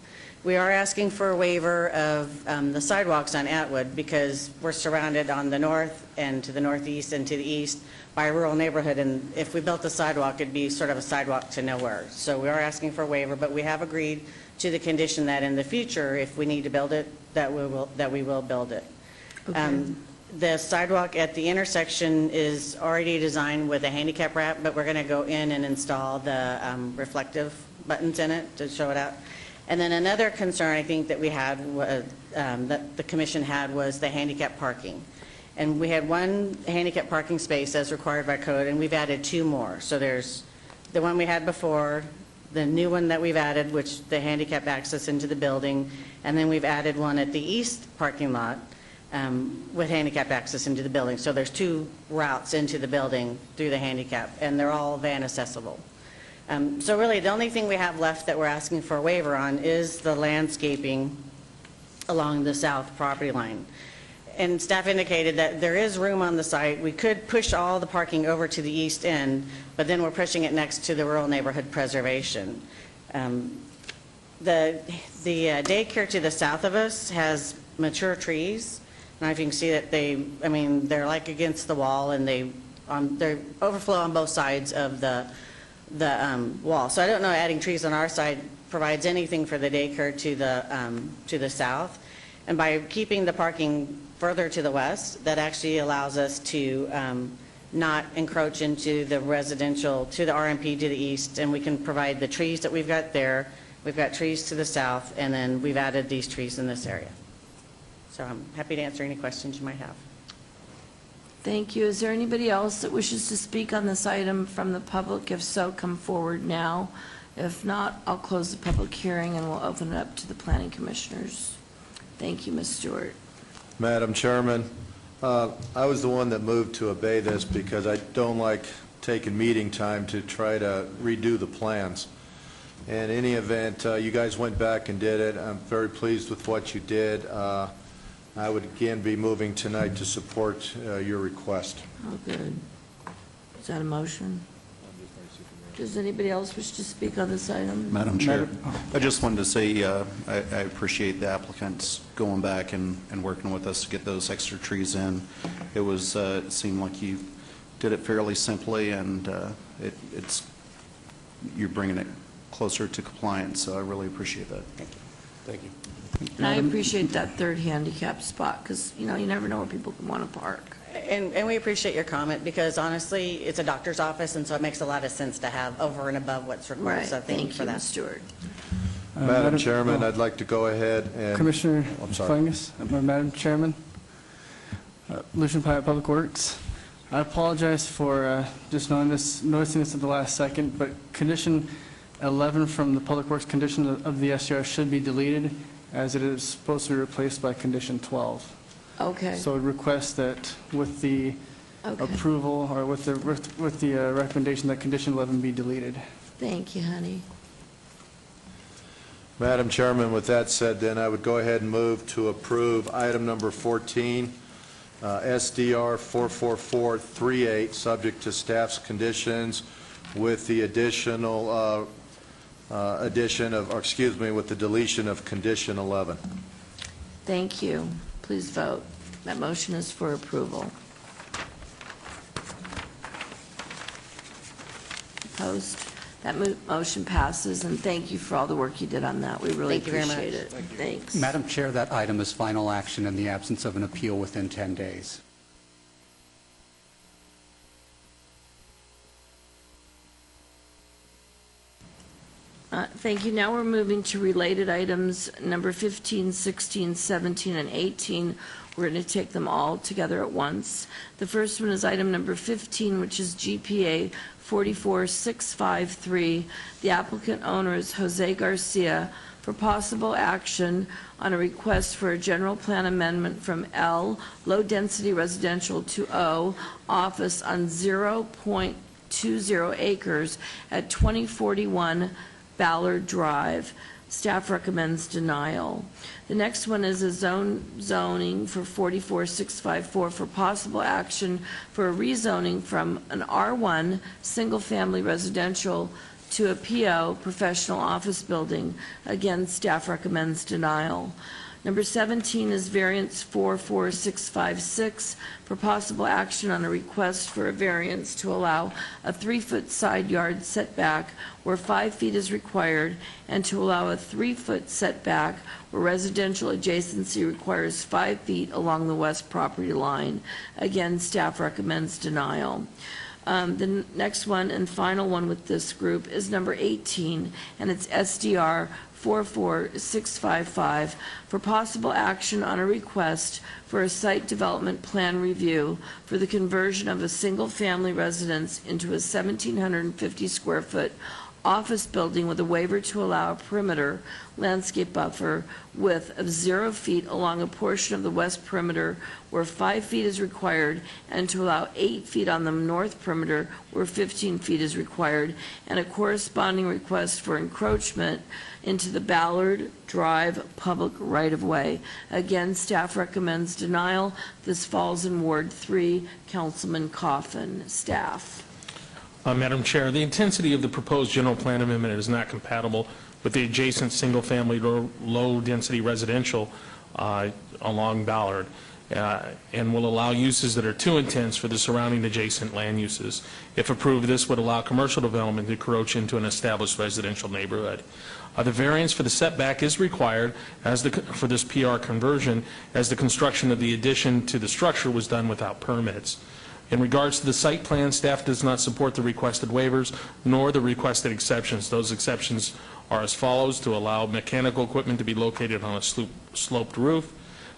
We are asking for a waiver of the sidewalks on Atwood because we're surrounded on the north and to the northeast and to the east by a rural neighborhood, and if we built a sidewalk, it'd be sort of a sidewalk to nowhere. So we are asking for a waiver, but we have agreed to the condition that in the future, if we need to build it, that we will build it. Okay. The sidewalk at the intersection is already designed with a handicap ramp, but we're going to go in and install the reflective buttons in it to show it out. And then another concern I think that we had, that the commission had, was the handicap parking. And we had 1 handicap parking space as required by code, and we've added 2 more. So there's the one we had before, the new one that we've added, which the handicap access into the building, and then we've added one at the east parking lot with handicap access into the building. So there's 2 routes into the building through the handicap, and they're all van accessible. So really, the only thing we have left that we're asking for a waiver on is the landscaping along the south property line. And staff indicated that there is room on the site. We could push all the parking over to the east end, but then we're pushing it next to the rural neighborhood preservation. The daycare to the south of us has mature trees, Now, if you can see that they're like against the wall, and they're overflow on both sides of the wall. So I don't know adding trees on our side provides anything for the daycare to the south. And by keeping the parking further to the west, that actually allows us to not encroach into the residential, to the RMP to the east, and we can provide the trees that we've got there. We've got trees to the south, and then we've added these trees in this area. So I'm happy to answer any questions you might have. Thank you. Is there anybody else that wishes to speak on this item from the public? If so, come forward now. If not, I'll close the public hearing and we'll open it up to the planning commissioners. Thank you, Ms. Stewart. Madam Chairman, I was the one that moved to obey this because I don't like taking meeting time to try to redo the plans. In any event, you guys went back and did it. I'm very pleased with what you did. I would again be moving tonight to support your request. Oh, good. Is that a motion? Does anybody else wish to speak on this item? Madam Chair, I just wanted to say I appreciate the applicants going back and working with us to get those extra trees in. It seemed like you did it fairly simply, and you're bringing it closer to compliance, so I really appreciate that. Thank you. Thank you. And I appreciate that third handicap spot because, you never know where people can want to park. And we appreciate your comment because honestly, it's a doctor's office, and so it makes a lot of sense to have over and above what's required. Right. So thank you for that. Ms. Stewart. Madam Chairman, I'd like to go ahead and... Commissioner I'm sorry. Fungus, Madam Chairman, Lucian Pyatt, Public Works. I apologize for just noticing this at the last second, but condition 11 from the Public Works condition of the SDR should be deleted, as it is supposed to be replaced by condition 12. Okay. So I would request that with the approval, or with the recommendation that condition 11 be deleted. Thank you, honey. Madam Chairman, with that said, then I would go ahead and move to approve item number 14, SDR 44438, subject to staff's conditions, with the with the deletion of condition 11. Thank you. Please vote. That motion is for approval. Opposed? That motion passes, and thank you for all the work you did on that. We really appreciate it. Thanks. Madam Chair, that item is final action in the absence of an appeal within 10 days. Thank you. Now we're moving to related items, number 15, 16, 17, and 18. We're going to take them all together at once. The first one is item number 15, which is GPA 44653. The applicant owner is Jose Garcia, for possible action on a request for a general plan amendment from L, low-density residential, to O, office on 0.20 acres at 2041 Ballard Drive. Staff recommends denial. The next one is a zoning for 44654 for possible action for a rezoning from an R1 single-family residential to a PO professional office building. Again, staff recommends denial. Number 17 is variance 44656 for possible action on a request for a variance to allow a 3-foot side yard setback where 5 feet is required, and to allow a 3-foot setback where residential adjacency requires 5 feet along the west property line. Again, staff recommends denial. The next one and final one with this group is number 18, and it's SDR 44655 for possible action on a request for a site development plan review for the conversion of a single-family residence into a 1,750 square foot office building with a waiver to allow a perimeter landscape buffer width of 0 feet along a portion of the west perimeter where 5 feet is required, and to allow 8 feet on the north perimeter where 15 feet is required, and a corresponding request for encroachment into the Ballard Drive public right-of-way. Again, staff recommends denial. This falls in Ward 3. Councilman Coffin. Staff. Madam Chair, the intensity of the proposed general plan amendment is not compatible with the adjacent single-family low-density residential along Ballard. and will allow uses that are too intense for the surrounding adjacent land uses. If approved, this would allow commercial development to encroach into an established residential neighborhood. The variance for the setback is required for this PR conversion, as the construction of the addition to the structure was done without permits. In regards to the site plan, staff does not support the requested waivers nor the requested exceptions. Those exceptions are as follows: to allow mechanical equipment to be located on a sloped roof,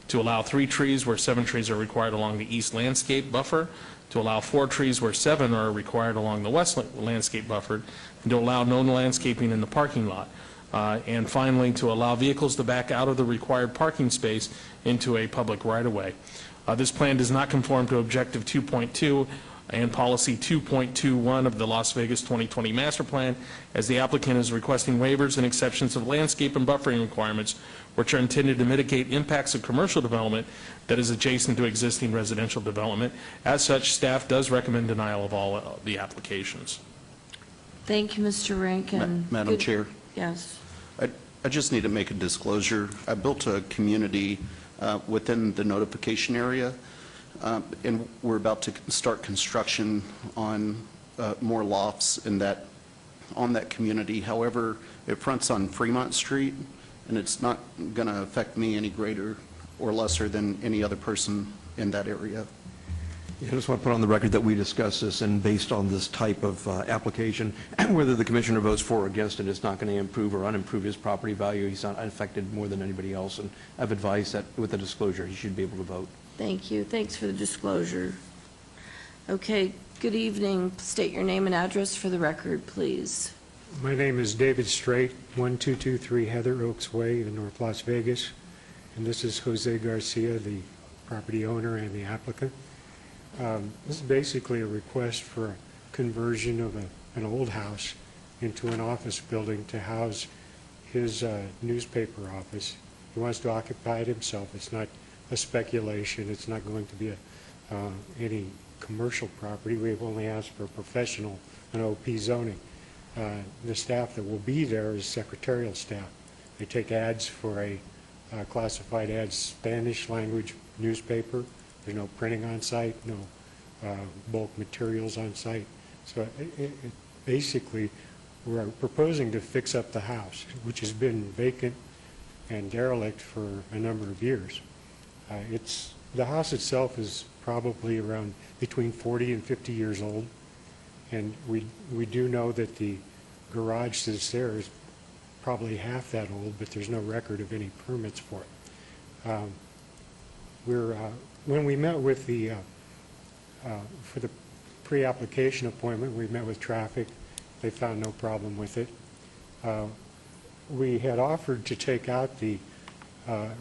to allow 3 trees where 7 trees are required along the east landscape buffer, to allow 4 trees where 7 are required along the west landscape buffer, and to allow no landscaping in the parking lot. And finally, to allow vehicles to back out of the required parking space into a public right-of-way. This plan does not conform to Objective 2.2 and Policy 2.21 of the Las Vegas 2020 Master Plan, as the applicant is requesting waivers and exceptions of landscape and buffering requirements, which are intended to mitigate impacts of commercial development that is adjacent to existing residential development. As such, staff does recommend denial of all the applications. Thank you, Mr. Rankin. Madam Chair? Yes. I just need to make a disclosure. I built a community within the notification area, and we're about to start construction on more lofts on that community. However, it fronts on Fremont Street, and it's not going to affect me any greater or lesser than any other person in that area. I just want to put on the record that we discussed this, and based on this type of application, whether the commissioner votes for or against it, it's not going to improve or unimprove his property value. He's not affected more than anybody else, and I've advised that with the disclosure, he should be able to vote. Thank you. Thanks for the disclosure. Okay, good evening. State your name and address for the record, please. My name is David Strait, 1223 Heather Oaks Way in North Las Vegas, and this is Jose Garcia, the property owner and the applicant. This is basically a request for a conversion of an old house into an office building to house his newspaper office. He wants to occupy it himself. It's not a speculation. It's not going to be any commercial property. We've only asked for professional and OP zoning. The staff that will be there is secretarial staff. They take ads for a classified ads Spanish language newspaper. There's no printing on site, no bulk materials on site. So basically, we're proposing to fix up the house, which has been vacant and derelict for a number of years. The house itself is probably around between 40 and 50 years old, and we do know that the garage that's there is probably half that old, but there's no record of any permits for it. When we met with for the pre-application appointment, we met with traffic. They found no problem with it. We had offered to take out the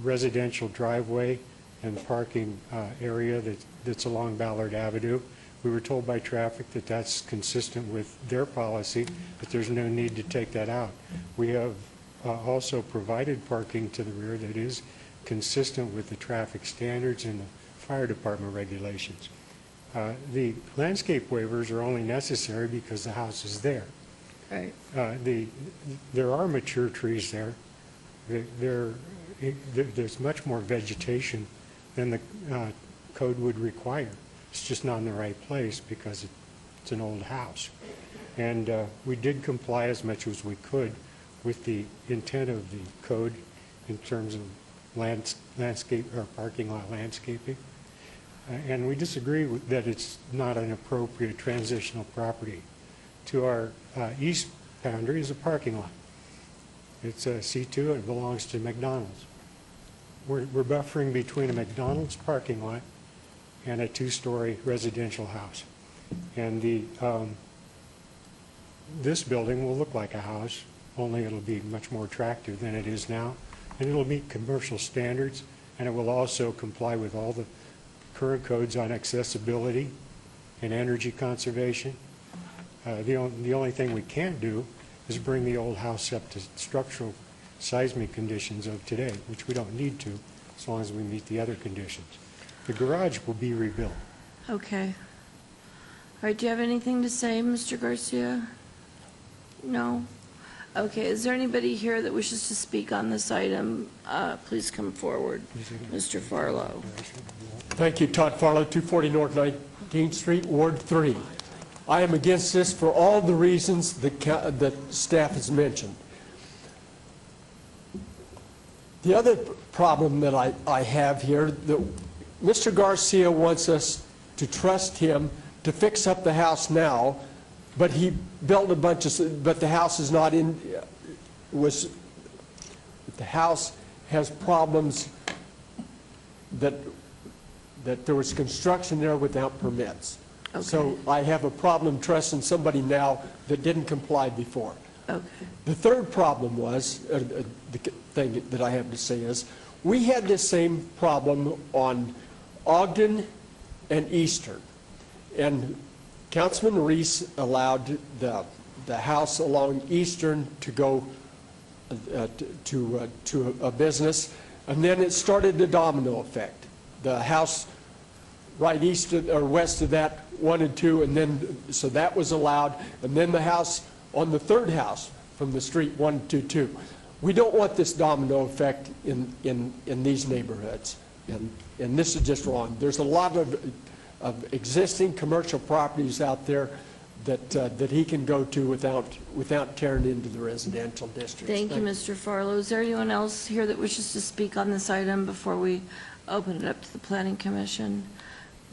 residential driveway and the parking area that's along Ballard Avenue. We were told by traffic that that's consistent with their policy, that there's no need to take that out. We have also provided parking to the rear that is consistent with the traffic standards and the fire department regulations. The landscape waivers are only necessary because the house is there. Right. There are mature trees there. There's much more vegetation than the code would require. It's just not in the right place because it's an old house. And we did comply as much as we could with the intent of the code in terms of landscape or parking lot landscaping. And we disagree that it's not an appropriate transitional property. To our east boundary is a parking lot. It's a C2 and it belongs to McDonald's. We're buffering between a McDonald's parking lot and a 2-story residential house. And this building will look like a house, only it'll be much more attractive than it is now. And it'll meet commercial standards, and it will also comply with all the current codes on accessibility and energy conservation. The only thing we can't do is bring the old house up to structural seismic conditions of today, which we don't need to as long as we meet the other conditions. The garage will be rebuilt. Okay. All right, do you have anything to say, Mr. Garcia? No? Okay, is there anybody here that wishes to speak on this item? Please come forward. Mr. Farlow. Thank you, Todd Farlow, 240 North 19th Street, Ward 3. I am against this for all the reasons that staff has mentioned. The other problem that I have here, that Mr. Garcia wants us to trust him to fix up the house now, but he built a bunch of, but the house is not in, the house has problems that there was construction there without permits. Okay. So I have a problem trusting somebody now that didn't comply before. Okay. The third problem was, the thing that I have to say is, we had this same problem on Ogden and Eastern. And Councilman Reese allowed the house along Eastern to go to a business, and then it started the domino effect. The house right east of, or west of that wanted to, and then, so that was allowed, and then the house on the third house from the street wanted to too. We don't want this domino effect in these neighborhoods, and this is just wrong. There's a lot of existing commercial properties out there that he can go to without tearing into the residential districts. Thank you, Mr. Farlow. Is there anyone else here that wishes to speak on this item before we open it up to the Planning Commission?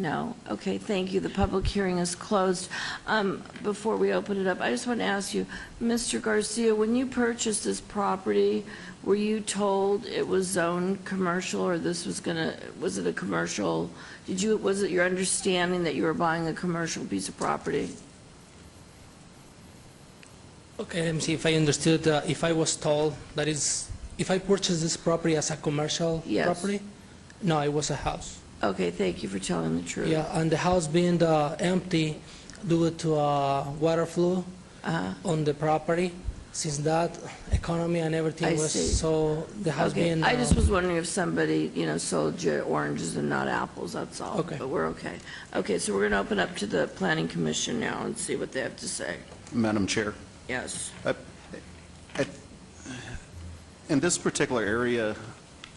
No? Okay, thank you. The public hearing is closed. Before we open it up, I just want to ask you, Mr. Garcia, when you purchased this property, were you told it was zoned commercial, or this was was it a commercial? Was it your understanding that you were buying a commercial piece of property? Okay, let me see if I understood. If I was told that is, if I purchased this property as a commercial property? No, it was a house. Okay, thank you for telling the truth. Yeah, and the house being empty due to water flow on the property. Since that economy and everything was so, the house being... I just was wondering if somebody, sold you oranges and not apples, that's all. Okay. But we're okay. Okay, so we're going to open up to the Planning Commission now and see what they have to say. Madam Chair. Yes. In this particular area,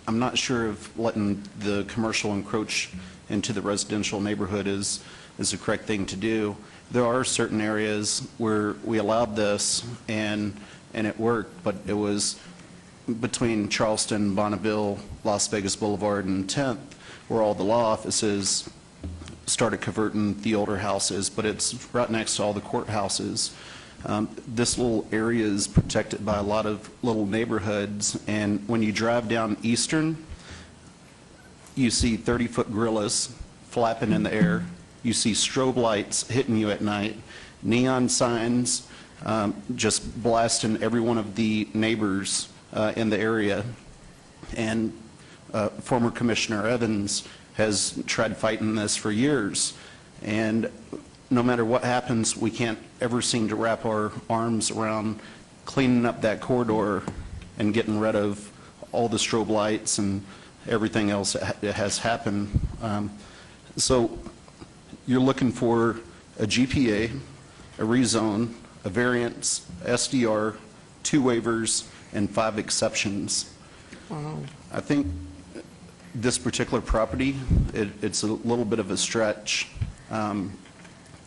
I'm not sure if letting the commercial encroach into the residential neighborhood is the correct thing to do. There are certain areas where we allowed this and it worked, but it was between Charleston, Bonneville, Las Vegas Boulevard, and 10th, where all the law offices started converting the older houses, but it's right next to all the courthouses. This little area is protected by a lot of little neighborhoods, and when you drive down Eastern, you see 30-foot gorillas flapping in the air. You see strobe lights hitting you at night, neon signs just blasting every one of the neighbors in the area. And former Commissioner Evans has tried fighting this for years. And no matter what happens, we can't ever seem to wrap our arms around cleaning up that corridor and getting rid of all the strobe lights and everything else that has happened. So you're looking for a GPA, a rezone, a variance, SDR, 2 waivers, and 5 exceptions. Wow. I think this particular property, it's a little bit of a stretch.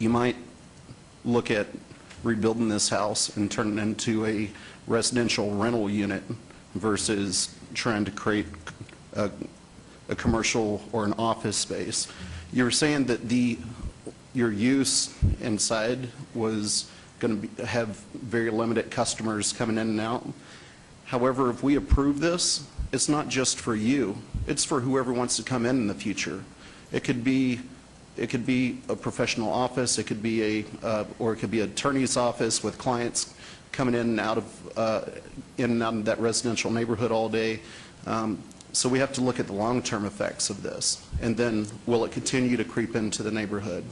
You might look at rebuilding this house and turning it into a residential rental unit versus trying to create a commercial or an office space. You were saying that your use inside was going to have very limited customers coming in and out. However, if we approve this, it's not just for you. It's for whoever wants to come in the future. It could be a professional office. It could be or it could be an attorney's office with clients coming in and out of that residential neighborhood all day. So we have to look at the long-term effects of this, and then will it continue to creep into the neighborhood?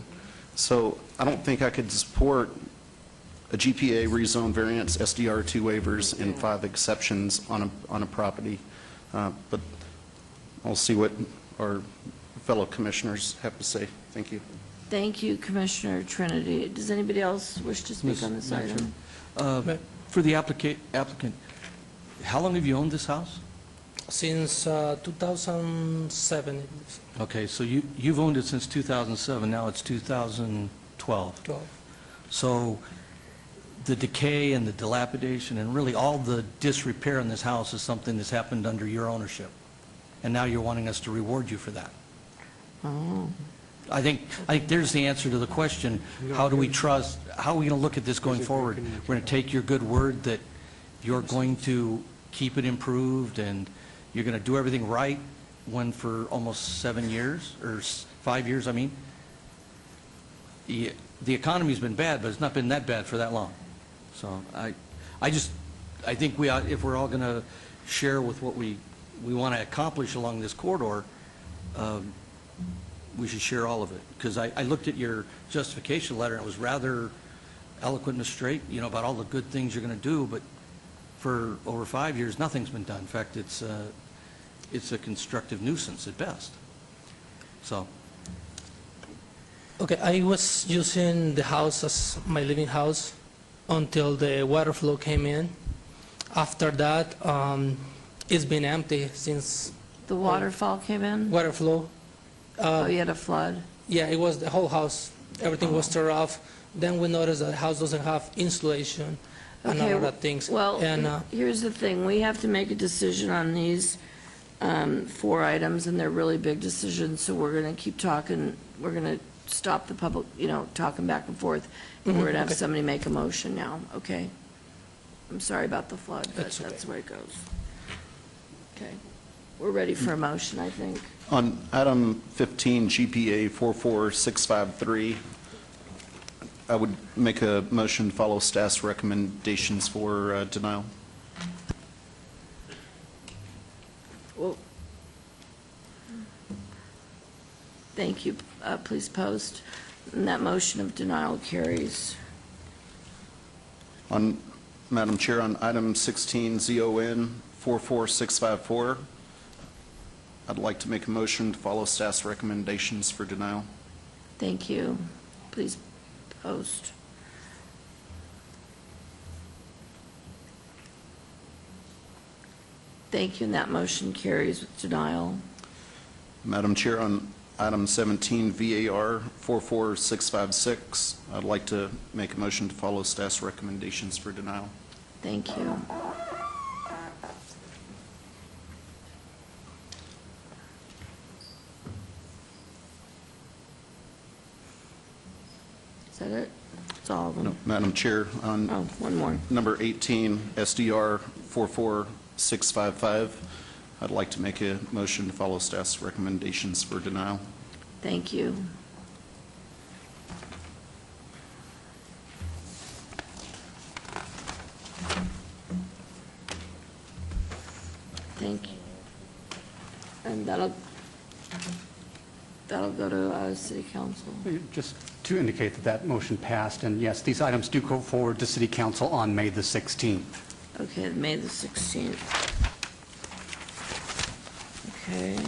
So I don't think I could support a GPA rezone variance, SDR 2 waivers, and 5 exceptions on a property. But I'll see what our fellow commissioners have to say. Thank you. Thank you, Commissioner Trinity. Does anybody else wish to speak on this item? For the applicant, how long have you owned this house? Since 2007. Okay, so you've owned it since 2007, now it's 2012. 12. So the decay and the dilapidation and really all the disrepair in this house is something that's happened under your ownership. And now you're wanting us to reward you for that. Oh. I think there's the answer to the question, how do we trust, how are we going to look at this going forward? We're going to take your good word that you're going to keep it improved and you're going to do everything right when for almost 7 years, or 5 years, I mean. The economy's been bad, but it's not been that bad for that long. So I think we ought, if we're all going to share with what we want to accomplish along this corridor, we should share all of it. Because I looked at your justification letter, and it was rather eloquent and straight, about all the good things you're going to do, but for over 5 years, nothing's been done. In fact, it's a constructive nuisance at best. So. Okay, I was using the house as my living house until the water flow came in. After that, it's been empty since... The waterfall came in? Water flow. Oh, you had a flood? Yeah, it was the whole house. Everything was tore off. Then we noticed that the house doesn't have insulation and all of that things. Well, and, here's the thing. We have to make a decision on these 4 items, and they're really big decisions, so we're going to keep talking. We're going to stop the public, talking back and forth. And we're going to have somebody make a motion now, okay? I'm sorry about the flood, but that's where it goes. Okay. We're ready for a motion, I think. On item 15, GPA 44653, I would make a motion to follow staff's recommendations for denial. Well, thank you. Please post. And that motion of denial carries. Madam Chair, on item 16, ZON 44654, I'd like to make a motion to follow staff's recommendations for denial. Thank you. Please post. Thank you, and that motion carries with denial. Madam Chair, on item 17, VAR 44656, I'd like to make a motion to follow staff's recommendations for denial. Thank you. Is that it? It's all of them? No, Madam Chair, on one more. Number 18, SDR 44655, I'd like to make a motion to follow staff's recommendations for denial. Thank you. Thank you. And that'll go to City Council. Just to indicate that that motion passed, and yes, these items do go forward to City Council on May the 16th. Okay, May the 16th. Okay.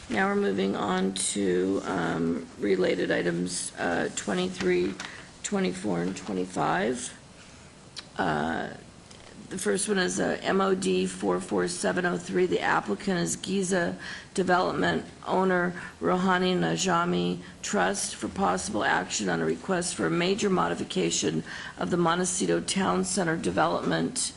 Now we're moving on to related items 23, 24, and 25. The first one is MOD 44703. The applicant is Giza Development owner Rohani Najami Trust for possible action on a request for a major modification of the Montecito Town Center Development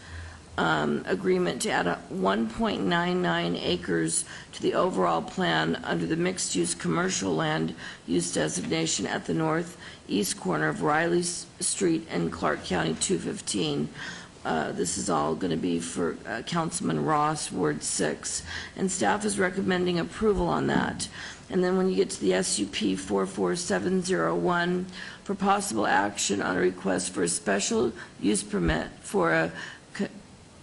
agreement to add 1.99 acres to the overall plan under the mixed-use commercial land use designation at the northeast corner of Riley Street and Clark County 215. This is all going to be for Councilman Ross, Ward 6, and staff is recommending approval on that. And then when you get to the SUP 44701, for possible action on a request for a special use permit for a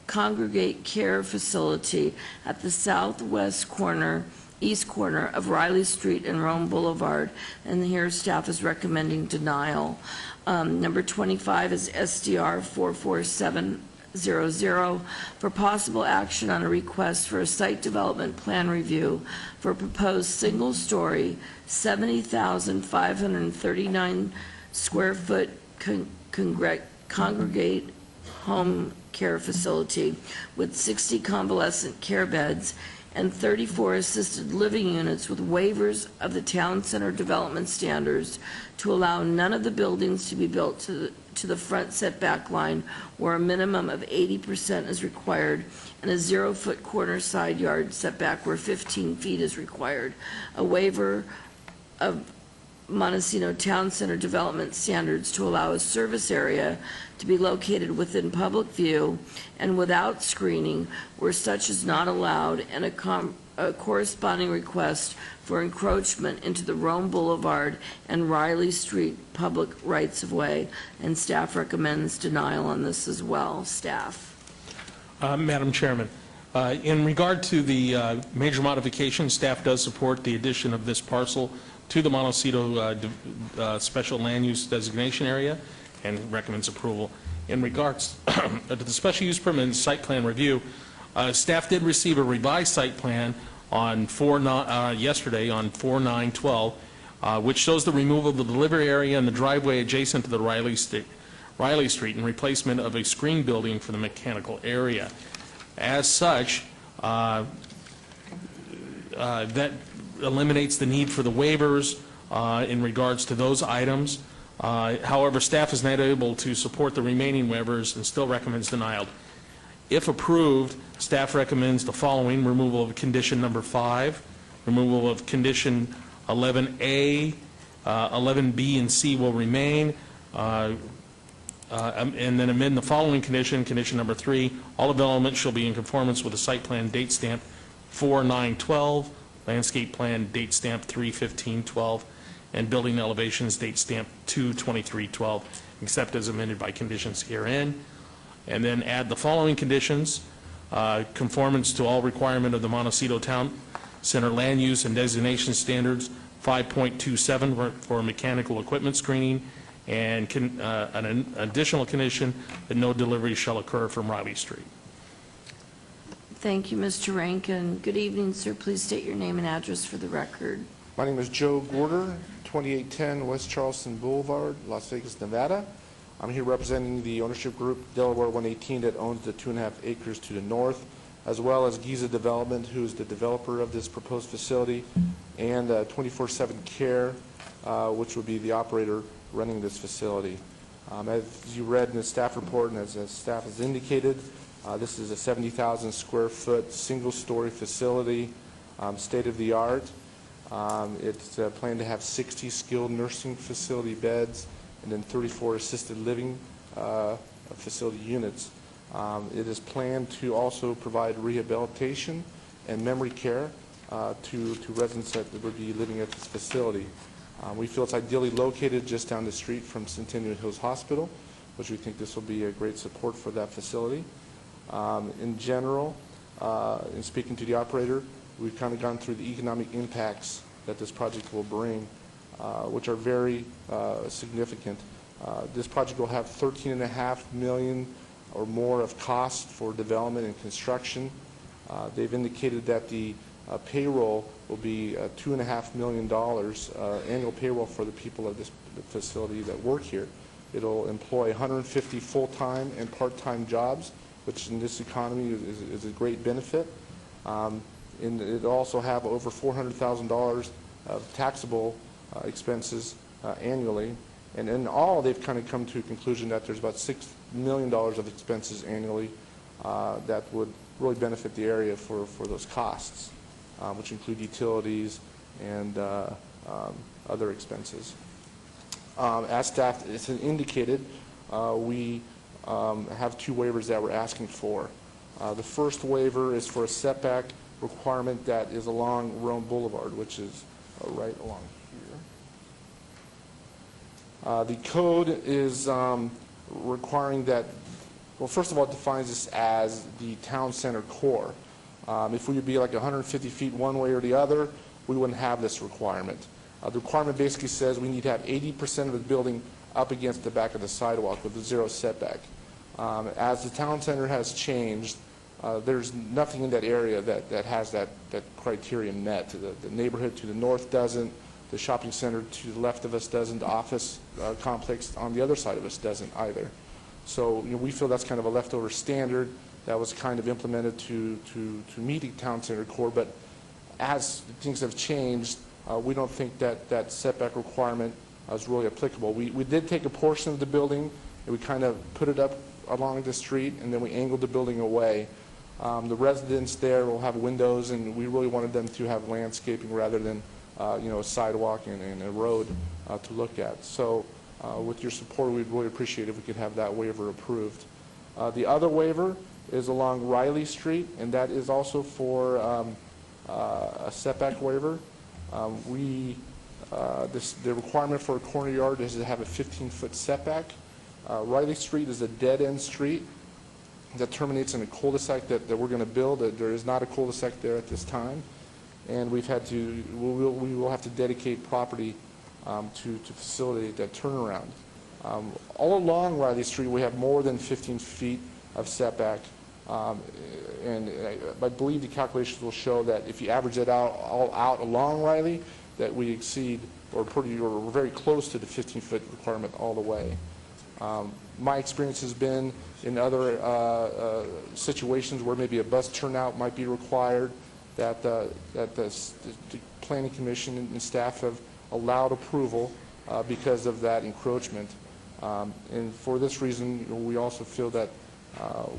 congregate care facility at the southwest corner, east corner of Riley Street and Rome Boulevard, and here staff is recommending denial. Number 25 is SDR 44700 for possible action on a request for a site development plan review for a proposed single-story, 70,539 square foot congregate home care facility with 60 convalescent care beds and 34 assisted living units with waivers of the town center development standards to allow none of the buildings to be built to the front setback line where a minimum of 80% is required and a 0-foot corner side yard setback where 15 feet is required. A waiver of Montecito Town Center development standards to allow a service area to be located within public view and without screening where such is not allowed, and a corresponding request for encroachment into the Rome Boulevard and Riley Street public rights-of-way, and staff recommends denial on this as well. Staff. Madam Chairman, in regard to the major modification, staff does support the addition of this parcel to the Montecito Special Land Use Designation Area and recommends approval. In regards to the special use permit and site plan review, staff did receive a revised site plan on yesterday on 4/9/12, which shows the removal of the delivery area and the driveway adjacent to the Riley Street and replacement of a screen building for the mechanical area. As such, that eliminates the need for the waivers in regards to those items. However, staff is not able to support the remaining waivers and still recommends denial. If approved, staff recommends the following: removal of condition number 5, removal of condition 11A, 11B and C will remain, and then amend the following condition, condition number 3, all development shall be in conformance with the site plan date stamp 4/9/12, landscape plan date stamp 3/15/12, and building elevations date stamp 2/23/12, except as amended by conditions herein. And then add the following conditions: conformance to all requirement of the Montecito Town Center land use and designation standards 5.27 for mechanical equipment screening, and an additional condition that no delivery shall occur from Riley Street. Thank you, Mr. Rankin. Good evening, sir. Please state your name and address for the record. My name is Joe Gorder, 2810 West Charleston Boulevard, Las Vegas, Nevada. I'm here representing the ownership group Delaware 118 that owns the 2.5 acres to the north, as well as Giza Development, who is the developer of this proposed facility, and 24/7 Care, which would be the operator running this facility. As you read in the staff report and as staff has indicated, this is a 70,000 square foot single-story facility, state-of-the-art. It's planned to have 60 skilled nursing facility beds and then 34 assisted living facility units. It is planned to also provide rehabilitation and memory care to residents that would be living at this facility. We feel it's ideally located just down the street from Centennial Hills Hospital, which we think this will be a great support for that facility. In general, in speaking to the operator, we've kind of gone through the economic impacts that this project will bring, which are very significant. This project will have $13.5 million or more of cost for development and construction. They've indicated that the payroll will be $2.5 million annual payroll for the people of this facility that work here. It'll employ 150 full-time and part-time jobs, which in this economy is a great benefit. And it'll also have over $400,000 of taxable expenses annually. And in all, they've kind of come to a conclusion that there's about $6 million of expenses annually that would really benefit the area for those costs, which include utilities and other expenses. As staff has indicated, we have two waivers that we're asking for. The first waiver is for a setback requirement that is along Rome Boulevard, which is right along here. The code is requiring that, well, first of all, it defines this as the town center core. If we would be like 150 feet one way or the other, we wouldn't have this requirement. The requirement basically says we need to have 80% of the building up against the back of the sidewalk with a zero setback. As the town center has changed, there's nothing in that area that has that criterion met. The neighborhood to the north doesn't, the shopping center to the left of us doesn't, the office complex on the other side of us doesn't either. So we feel that's kind of a leftover standard that was kind of implemented to meet the town center core, but as things have changed, we don't think that setback requirement is really applicable. We did take a portion of the building and we kind of put it up along the street, and then we angled the building away. The residents there will have windows, and we really wanted them to have landscaping rather than a sidewalk and a road to look at. So with your support, we'd really appreciate if we could have that waiver approved. The other waiver is along Riley Street, and that is also for a setback waiver. The requirement for a corner yard is to have a 15-foot setback. Riley Street is a dead-end street that terminates in a cul-de-sac that we're going to build. There is not a cul-de-sac there at this time, and we will have to dedicate property to facilitate that turnaround. All along Riley Street, we have more than 15 feet of setback, and I believe the calculations will show that if you average it all out along Riley, that we exceed or very close to the 15-foot requirement all the way. My experience has been in other situations where maybe a bus turnout might be required, that the Planning Commission and staff have allowed approval because of that encroachment. And for this reason, we also feel that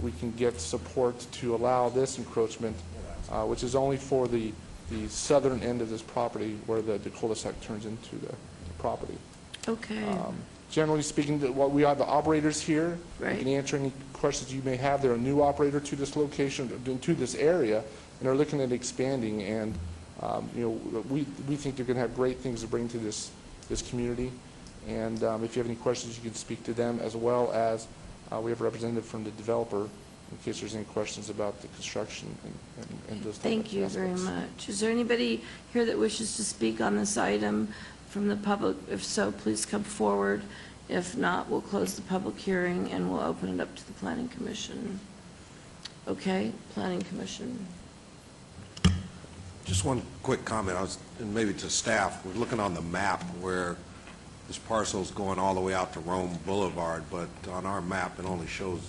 we can get support to allow this encroachment, which is only for the southern end of this property where the cul-de-sac turns into the property. Okay. Generally speaking, we have the operators here. Right. We can answer any questions you may have. They're a new operator to this location, to this area, and are looking at expanding. And we think they're going to have great things to bring to this community. And if you have any questions, you can speak to them, as well as we have a representative from the developer in case there's any questions about the construction and those. Thank you very much. Is there anybody here that wishes to speak on this item from the public? If so, please come forward. If not, we'll close the public hearing and we'll open it up to the Planning Commission. Okay, Planning Commission. Just one quick comment, and maybe to staff. We're looking on the map where this parcel is going all the way out to Rome Boulevard, but on our map, it only shows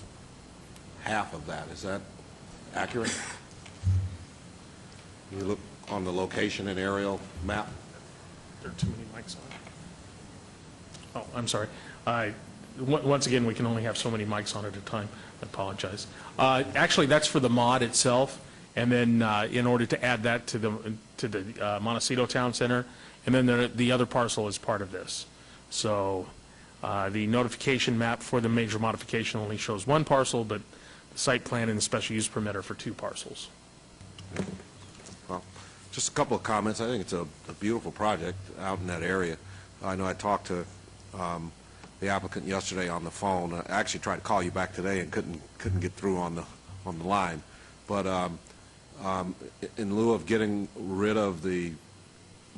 half of that. Is that accurate? You look on the location and aerial map? There are too many mics on. Oh, I'm sorry. Once again, we can only have so many mics on at a time. I apologize. Actually, that's for the mod itself, and then in order to add that to the Montecito Town Center, and then the other parcel is part of this. So the notification map for the major modification only shows one parcel, but the site plan and the special use permit are for two parcels. Well, just a couple of comments. I think it's a beautiful project out in that area. I know I talked to the applicant yesterday on the phone. I actually tried to call you back today and couldn't get through on the line. But in lieu of getting rid of the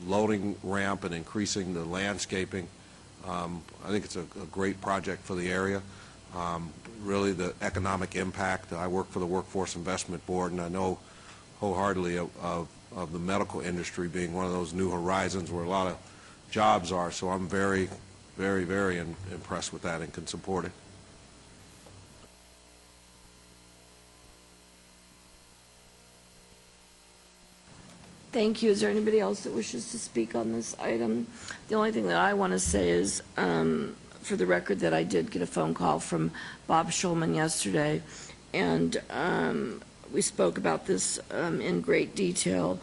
loading ramp and increasing the landscaping, I think it's a great project for the area. Really, the economic impact. I work for the Workforce Investment Board, and I know wholeheartedly of the medical industry being one of those new horizons where a lot of jobs are. So I'm very, very, very impressed with that and can support it. Thank you. Is there anybody else that wishes to speak on this item? The only thing that I want to say is, for the record, that I did get a phone call from Bob Schulman yesterday, and we spoke about this in great detail.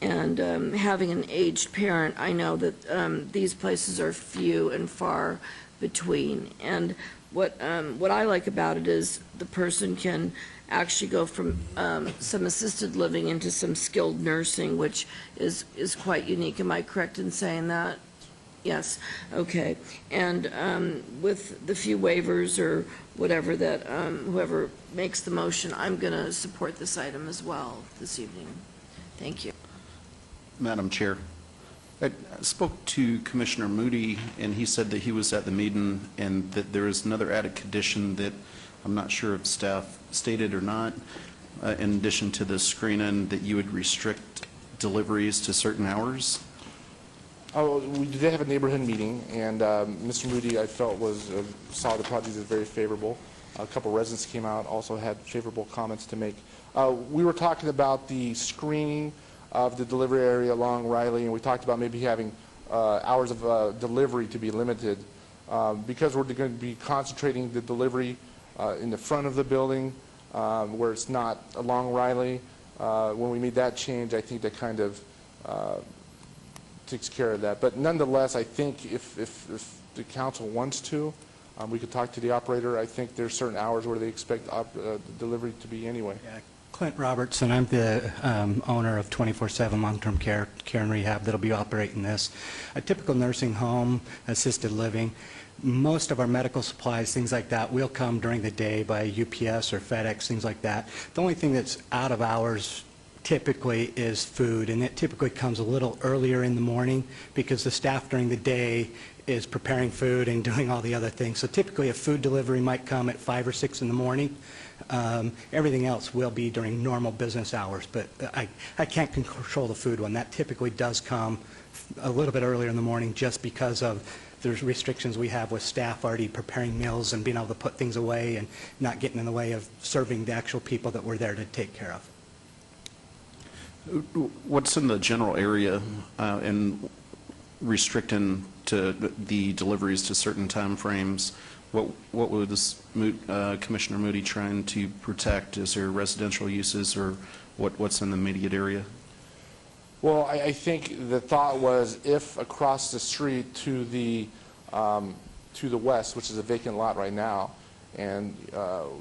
And having an aged parent, I know that these places are few and far between. And what I like about it is the person can actually go from some assisted living into some skilled nursing, which is quite unique. Am I correct in saying that? Yes. Okay. And with the few waivers or whatever that whoever makes the motion, I'm going to support this item as well this evening. Thank you. Madam Chair, I spoke to Commissioner Moody, and he said that he was at the meeting and that there is another added condition that I'm not sure if staff stated or not, in addition to the screening, that you would restrict deliveries to certain hours. Oh, we did have a neighborhood meeting, and Mr. Moody, I felt, saw the project as very favorable. A couple residents came out, also had favorable comments to make. We were talking about the screening of the delivery area along Riley, and we talked about maybe having hours of delivery to be limited. Because we're going to be concentrating the delivery in the front of the building, where it's not along Riley, when we made that change, I think that kind of takes care of that. But nonetheless, I think if the council wants to, we could talk to the operator. I think there's certain hours where they expect the delivery to be anyway. Yeah. Clint Robertson, I'm the owner of 24/7 Long-Term Care and Rehab that'll be operating this. A typical nursing home, assisted living, most of our medical supplies, things like that, will come during the day by UPS or FedEx, things like that. The only thing that's out of hours typically is food, and it typically comes a little earlier in the morning because the staff during the day is preparing food and doing all the other things. So typically a food delivery might come at 5 or 6 in the morning. Everything else will be during normal business hours, but I can't control the food one. That typically does come a little bit earlier in the morning just because of there's restrictions we have with staff already preparing meals and being able to put things away and not getting in the way of serving the actual people that we're there to take care of. What's in the general area and restricting to the deliveries to certain time frames? What was Commissioner Moody trying to protect? Is there residential uses, or what's in the immediate area? Well, I think the thought was if across the street to the west, which is a vacant lot right now, and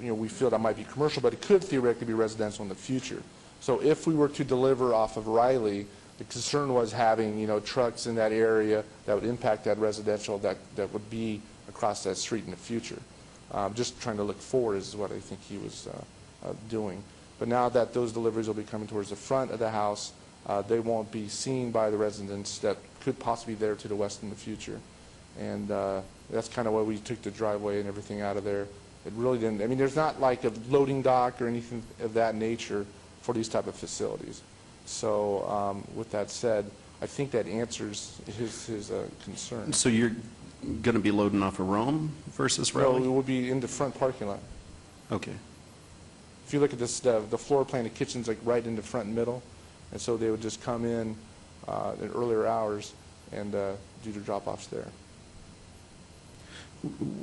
we feel that might be commercial, but it could theoretically be residential in the future. So if we were to deliver off of Riley, the concern was having trucks in that area that would impact that residential that would be across that street in the future. Just trying to look forward is what I think he was doing. But now that those deliveries will be coming towards the front of the house, they won't be seen by the residents that could possibly be there to the west in the future. And that's kind of why we took the driveway and everything out of there. It really didn't, I mean, there's not like a loading dock or anything of that nature for these type of facilities. So with that said, I think that answers his concern. So you're going to be loading off of Rome versus Riley? No, it will be in the front parking lot. Okay. If you look at this, the floor plan, the kitchen's like right in the front and middle, and so they would just come in at earlier hours and do the drop-offs there.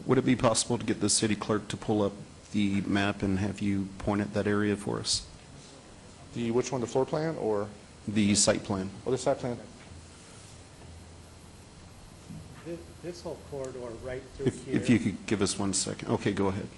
Would it be possible to get the city clerk to pull up the map and have you point at that area for us? Which one, the floor plan or? The site plan. Oh, the site plan. This whole corridor right through here. If you could give us 1 second. Okay, go ahead.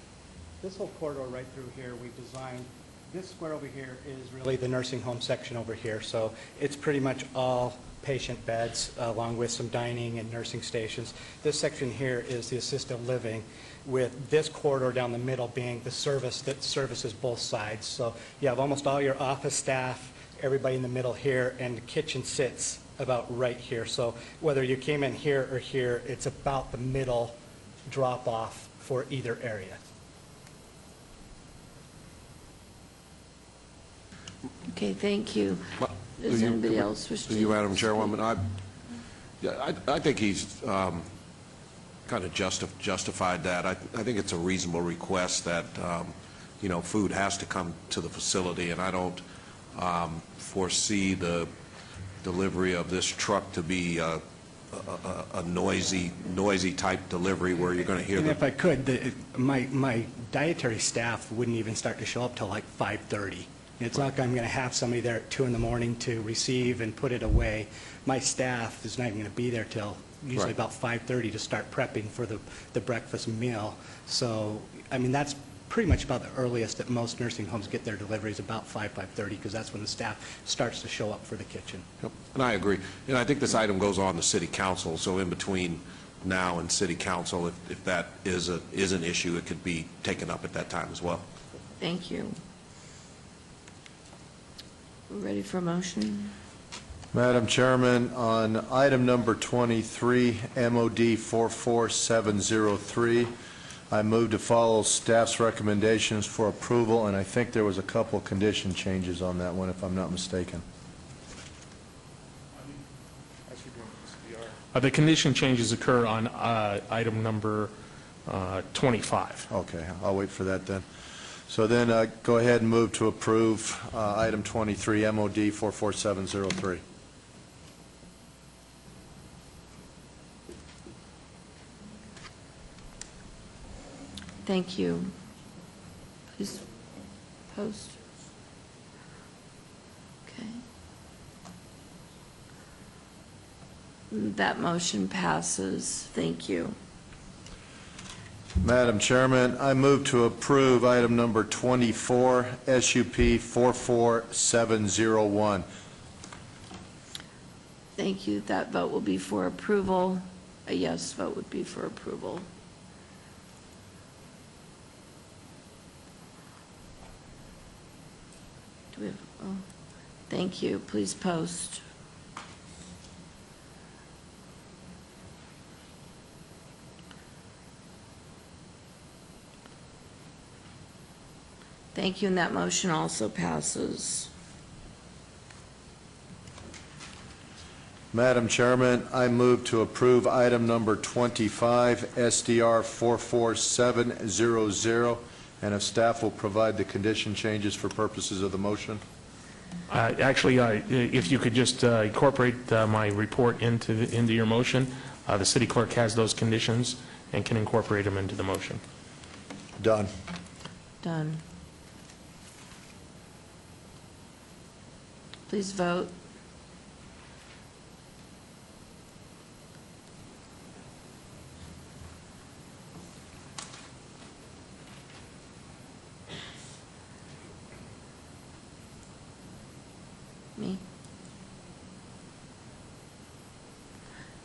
This whole corridor right through here, we designed, this square over here is really the nursing home section over here. So it's pretty much all patient beds along with some dining and nursing stations. This section here is the assisted living, with this corridor down the middle being the service that services both sides. So you have almost all your office staff, everybody in the middle here, and the kitchen sits about right here. So whether you came in here or here, it's about the middle drop-off for either area. Okay, thank you. Does anybody else wish to? You, Madam Chairwoman, I think he's kind of justified that. I think it's a reasonable request that, food has to come to the facility, and I don't foresee the delivery of this truck to be a noisy type delivery where you're going to hear and if I could, my dietary staff wouldn't even start to show up till like 5:30. It's not like I'm going to have somebody there at 2 in the morning to receive and put it away. My staff is not even going to be there till usually about 5:30 to start prepping for the breakfast meal. So, I mean, that's pretty much about the earliest that most nursing homes get their deliveries, about 5:30, because that's when the staff starts to show up for the kitchen. Yep. And I agree. And I think this item goes on to City Council, so in between now and City Council, if that is an issue, it could be taken up at that time as well. Thank you. We're ready for a motion. Madam Chairman, on item number 23, MOD 44703, I move to follow staff's recommendations for approval, and I think there was a couple condition changes on that one, if I'm not mistaken. The condition changes occur on item number 25. Okay, I'll wait for that then. So then go ahead and move to approve item 23, MOD 44703. Thank you. Please post. Okay. That motion passes. Thank you. Madam Chairman, I move to approve item number 24, SUP 44701. Thank you. That vote will be for approval. A yes vote would be for approval. Do we have, oh, thank you. Please post. Thank you, and that motion also passes. Madam Chairman, I move to approve item number 25, SDR 44700, and if staff will provide the condition changes for purposes of the motion. Actually, if you could just incorporate my report into your motion, the city clerk has those conditions and can incorporate them into the motion. Done. Done. Please vote. Me.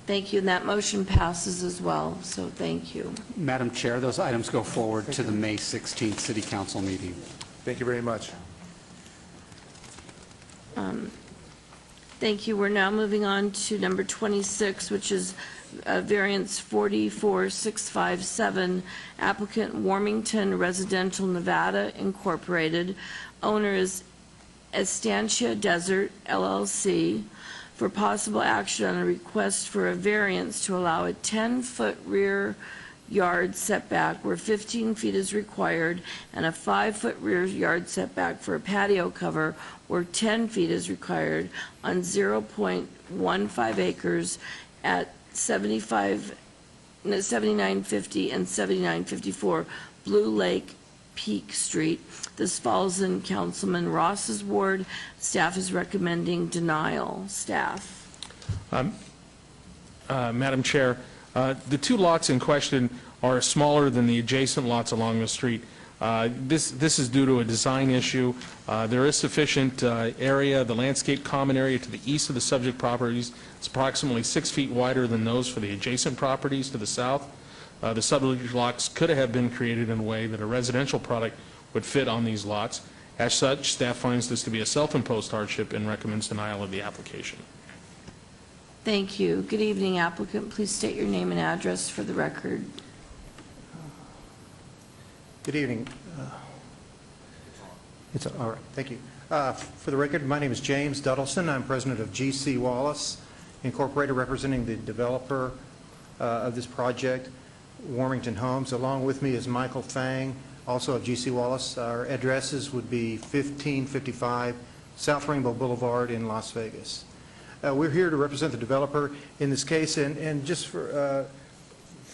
Thank you, and that motion passes as well, so thank you. Madam Chair, those items go forward to the May 16th City Council meeting. Thank you very much. Thank you. We're now moving on to number 26, which is variance 44657, applicant Warmington Residential Nevada Incorporated. Owner is Estancia Desert LLC, for possible action on a request for a variance to allow a 10-foot rear yard setback where 15 feet is required, and a 5-foot rear yard setback for a patio cover where 10 feet is required on 0.15 acres at 7950 and 7954 Blue Lake Peak Street. This falls in Councilman Ross's ward. Staff is recommending denial. Staff. Madam Chair, the two lots in question are smaller than the adjacent lots along the street. This is due to a design issue. There is sufficient area, the landscape common area to the east of the subject properties. It's approximately 6 feet wider than those for the adjacent properties to the south. The subdivision lots could have been created in a way that a residential product would fit on these lots. As such, staff finds this to be a self-imposed hardship and recommends denial of the application. Thank you. Good evening, applicant. Please state your name and address for the record. Good evening. It's all right. Thank you. For the record, my name is James Duddleson. I'm president of GC Wallace Incorporated, representing the developer of this project, Warmington Homes. Along with me is Michael Fang, also of GC Wallace. Our addresses would be 1555 South Rainbow Boulevard in Las Vegas. We're here to represent the developer in this case, and just for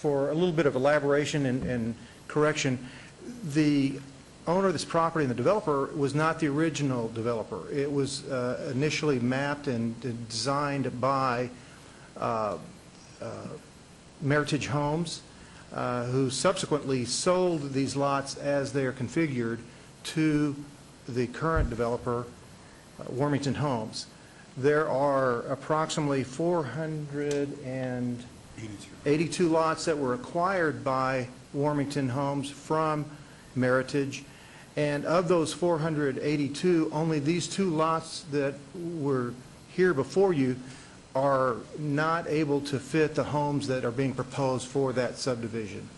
a little bit of elaboration and correction, the owner of this property and the developer was not the original developer. It was initially mapped and designed by Meritage Homes, who subsequently sold these lots as they are configured to the current developer, Warmington Homes. There are approximately 482 lots that were acquired by Warmington Homes from Meritage, and of those 482, only these two lots that were here before you are not able to fit the homes that are being proposed for that subdivision.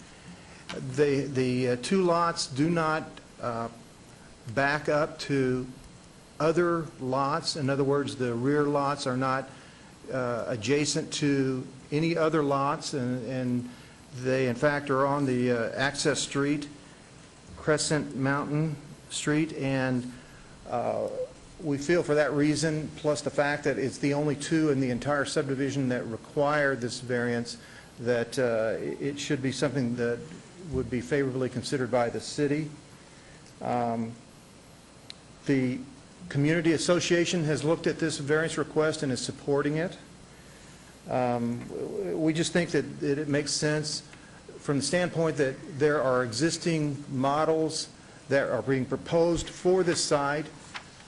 The two lots do not back up to other lots. In other words, the rear lots are not adjacent to any other lots, and They, in fact, are on the access street, Crescent Mountain Street, and we feel for that reason, plus the fact that it's the only two in the entire subdivision that require this variance, that it should be something that would be favorably considered by the city. The Community Association has looked at this variance request and is supporting it. We just think that it makes sense from the standpoint that there are existing models that are being proposed for this site,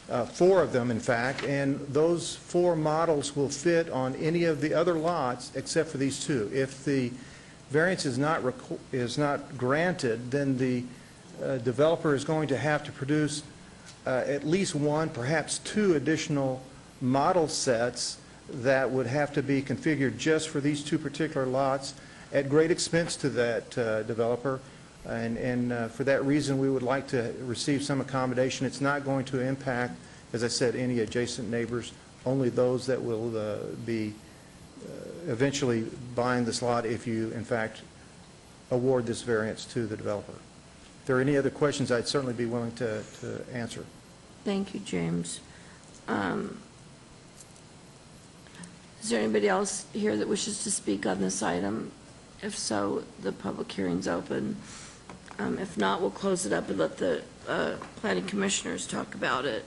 4 of them, in fact, and those 4 models will fit on any of the other lots except for these 2. If the variance is not granted, then the developer is going to have to produce at least 1, perhaps 2 additional model sets that would have to be configured just for these 2 particular lots at great expense to that developer. And for that reason, we would like to receive some accommodation. It's not going to impact, as I said, any adjacent neighbors, only those that will be eventually buying this lot if you, in fact, award this variance to the developer. If there are any other questions, I'd certainly be willing to answer. Thank you, James. Is there anybody else here that wishes to speak on this item? If so, the public hearing's open. If not, we'll close it up and let the planning commissioners talk about it.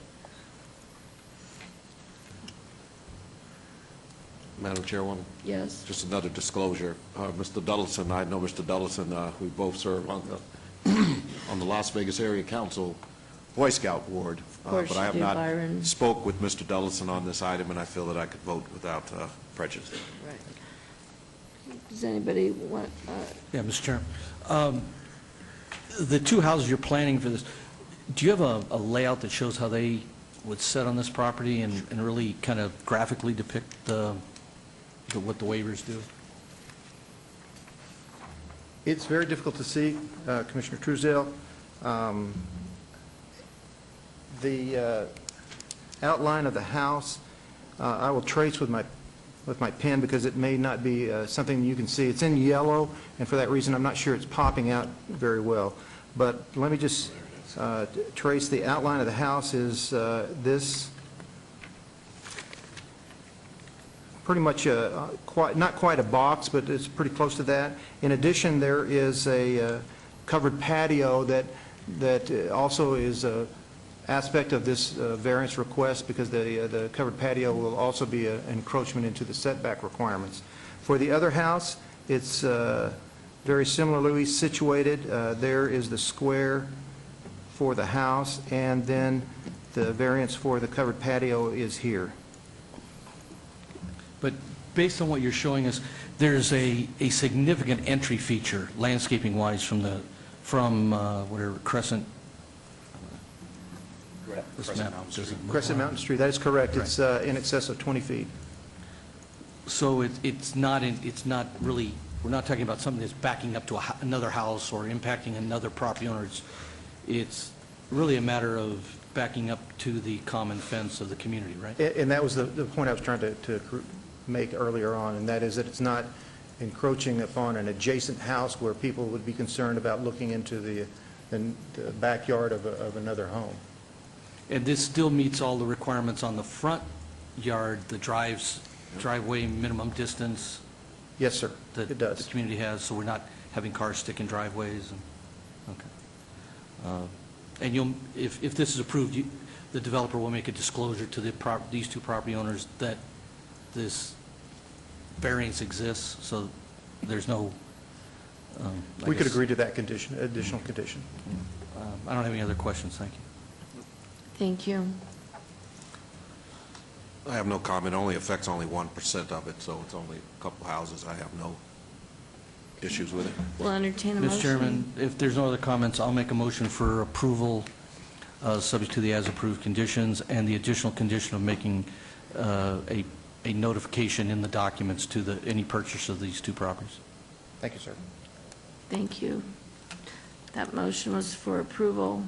Madam Chairwoman? Yes. Just another disclosure. Mr. Duddleson, I know Mr. Duddleson, we both serve on the on the Las Vegas Area Council Boy Scout Board. But I have not spoke with Mr. Duddleson on this item, and I feel that I could vote without prejudice. Right. Does anybody want? Yeah, Mr. Chairman. The 2 houses you're planning for this, do you have a layout that shows how they would set on this property and really kind of graphically depict what the waivers do? It's very difficult to see, Commissioner Truesdale. The outline of the house, I will trace with my pen because it may not be something you can see. It's in yellow, and for that reason, I'm not sure it's popping out very well. But let me just trace the outline of the house is this. Pretty much not quite a box, but it's pretty close to that. In addition, there is a covered patio that also is a aspect of this variance request because the covered patio will also be an encroachment into the setback requirements. For the other house, it's very similarly situated. There is the square for the house, and then the variance for the covered patio is here. But based on what you're showing us, there's a significant entry feature, landscaping-wise, from whatever, Crescent... Crescent Mountain Street, that is correct. It's in excess of 20 feet. So it's not really, we're not talking about something that's backing up to another house or impacting another property owner. It's really a matter of backing up to the common fence of the community, right? And that was the point I was trying to make earlier on, and that is that it's not encroaching upon an adjacent house where people would be concerned about looking into the backyard of another home. And this still meets all the requirements on the front yard, the driveway minimum distance? Yes, sir, it does. The community has, so we're not having cars stick in driveways? Okay. And if this is approved, the developer will make a disclosure to these 2 property owners that this variance exists, so there's no... we could agree to that condition, additional condition. I don't have any other questions. Thank you. Thank you. I have no comment. It only affects only 1% of it, so it's only a couple houses. I have no issues with it. We'll entertain a motion. Mr. Chairman, if there's no other comments, I'll make a motion for approval subject to the as-approved conditions and the additional condition of making a notification in the documents to any purchase of these 2 properties. Thank you, sir. Thank you. That motion was for approval.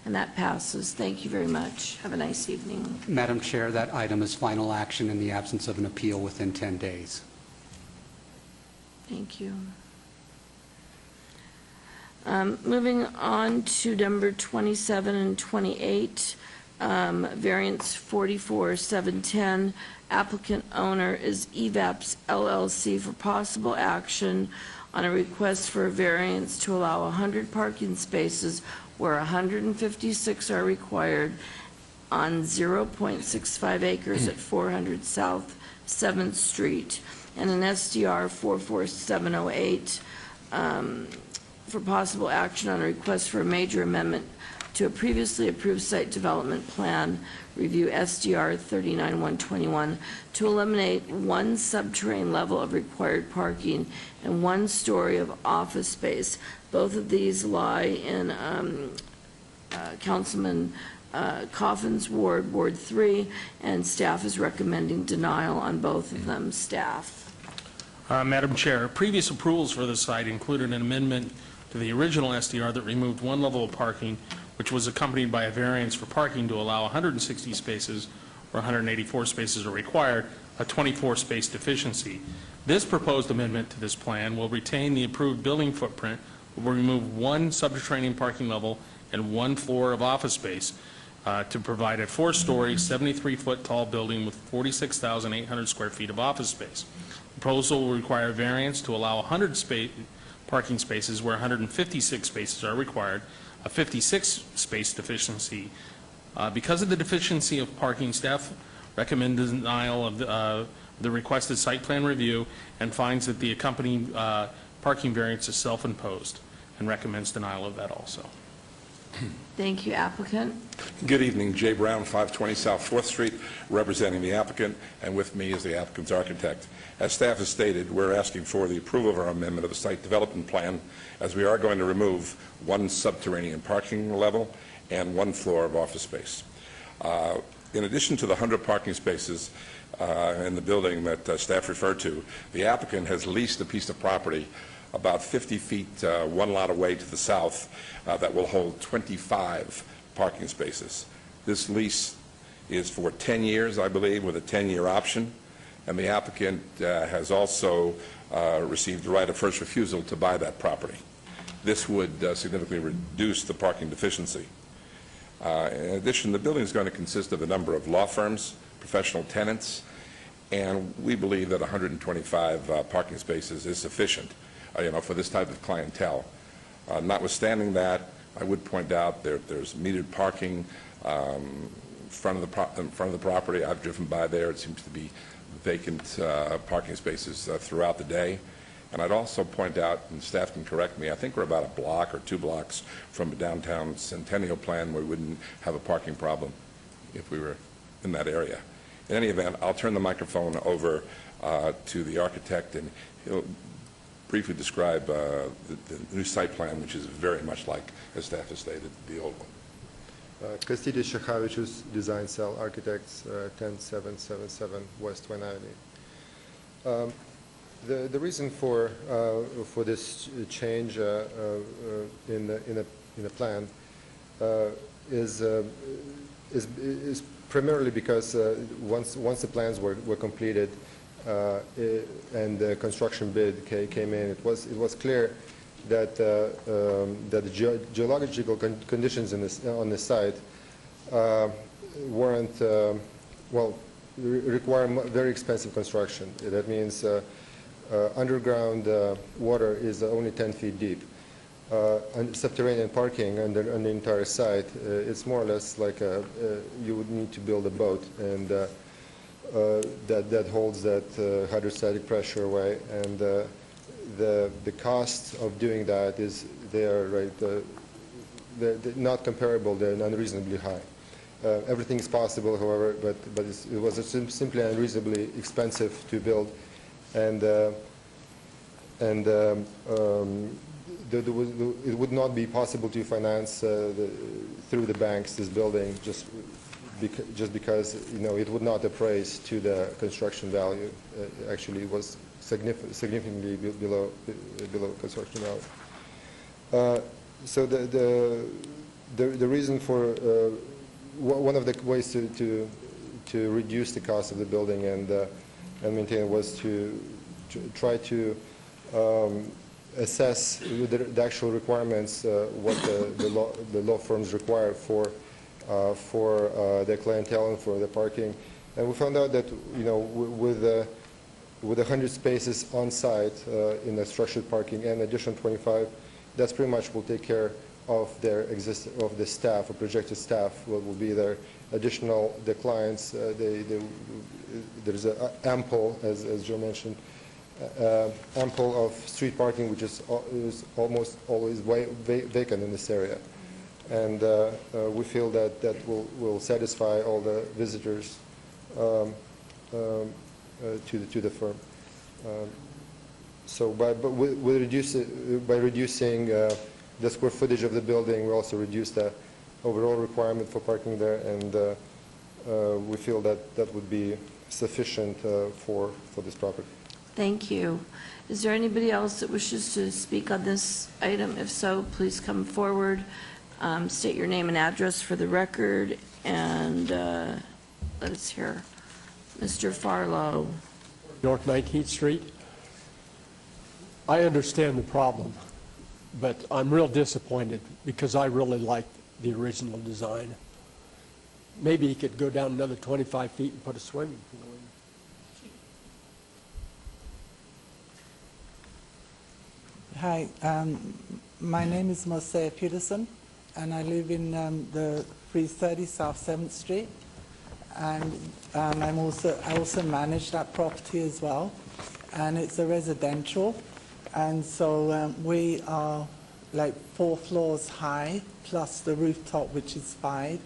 And that passes. Thank you very much. Have a nice evening. Madam Chair, that item is final action in the absence of an appeal within 10 days. Thank you. Moving on to number 27 and 28, variance 44-710. Applicant owner is EVAPS LLC for possible action on a request for a variance to allow 100 parking spaces where 156 are required on 0.65 acres at 400 South 7th Street, and an SDR 44708 for possible action on a request for a major amendment to a previously approved site development plan review SDR 39121 to eliminate one subterranean level of required parking and 1 story of office space. Both of these lie in Councilman Coffin's ward, Ward 3, and staff is recommending denial on both of them. Staff. Madam Chair, previous approvals for the site included an amendment to the original SDR that removed 1 level of parking, which was accompanied by a variance for parking to allow 160 spaces where 184 spaces are required, a 24-space deficiency. This proposed amendment to this plan will retain the approved building footprint, but will remove 1 subterranean parking level and 1 floor of office space to provide a 4-story, 73-foot-tall building with 46,800 square feet of office space. The proposal will require a variance to allow 100 parking spaces where 156 spaces are required, a 56-space deficiency. Because of the deficiency of parking, staff recommend denial of the requested site plan review and finds that the accompanying parking variance is self-imposed and recommends denial of that also. Thank you. Applicant. Good evening. Jay Brown, 520 South 4th Street, representing the applicant, and with me is the applicant's architect. As staff has stated, we're asking for the approval of our amendment of the site development plan, as we are going to remove 1 subterranean parking level and 1 floor of office space. In addition to the 100 parking spaces in the building that staff referred to, the applicant has leased a piece of property about 50 feet, 1 lot away to the south, that will hold 25 parking spaces. This lease is for 10 years, I believe, with a 10-year option, and the applicant has also received the right of first refusal to buy that property. This would significantly reduce the parking deficiency. In addition, the building is going to consist of a number of law firms, professional tenants, and we believe that 125 parking spaces is sufficient for this type of clientele. Notwithstanding that, I would point out there's metered parking in front of the property. I've driven by there. It seems to be vacant parking spaces throughout the day. And I'd also point out, and staff can correct me, I think we're about a block or 2 blocks from a downtown Centennial plan where we wouldn't have a parking problem if we were in that area. In any event, I'll turn the microphone over to the architect, and he'll briefly describe the new site plan, which is very much like, as staff has stated, the old one. Kastidis Shekhavicius, Design Cell Architects, 10777 West 1 Avenue. The reason for this change in the plan is primarily because once the plans were completed and the construction bid came in, it was clear that the geological conditions on this site weren't require very expensive construction. That means underground water is only 10 feet deep. And subterranean parking on the entire site, it's more or less like you would need to build a boat, and that holds that hydrostatic pressure away. And the cost of doing that is they're not comparable. They're unreasonably high. Everything is possible, however, but it was simply unreasonably expensive to build, and it would not be possible to finance through the banks this building just because it would not appraise to the construction value. Actually, it was significantly below construction value. So the the reason for, one of the ways to reduce the cost of the building and maintain it was to try to assess the actual requirements, what the law firms require for their clientele and for the parking. And we found out that, with 100 spaces on site in the structured parking and additional 25, that's pretty much will take care of of the staff, or projected staff, what will be there. Additional, the clients, there's ample, as Joe mentioned, ample of street parking, which is almost always vacant in this area. And we feel that will satisfy all the visitors to the firm. So by reducing the square footage of the building, we also reduce the overall requirement for parking there, and we feel that would be sufficient for this property. Thank you. Is there anybody else that wishes to speak on this item? If so, please come forward, state your name and address for the record, and let us hear Mr. Farlow. North 19th Street. I understand the problem, but I'm real disappointed because I really liked the original design. Maybe he could go down another 25 feet and put a swimming pool in. Hi, my name is Marcia Peterson, and I live in the 330 South 7th Street, and I also manage that property as well, and it's a residential, and so we are like 4 floors high, plus the rooftop, which is 5,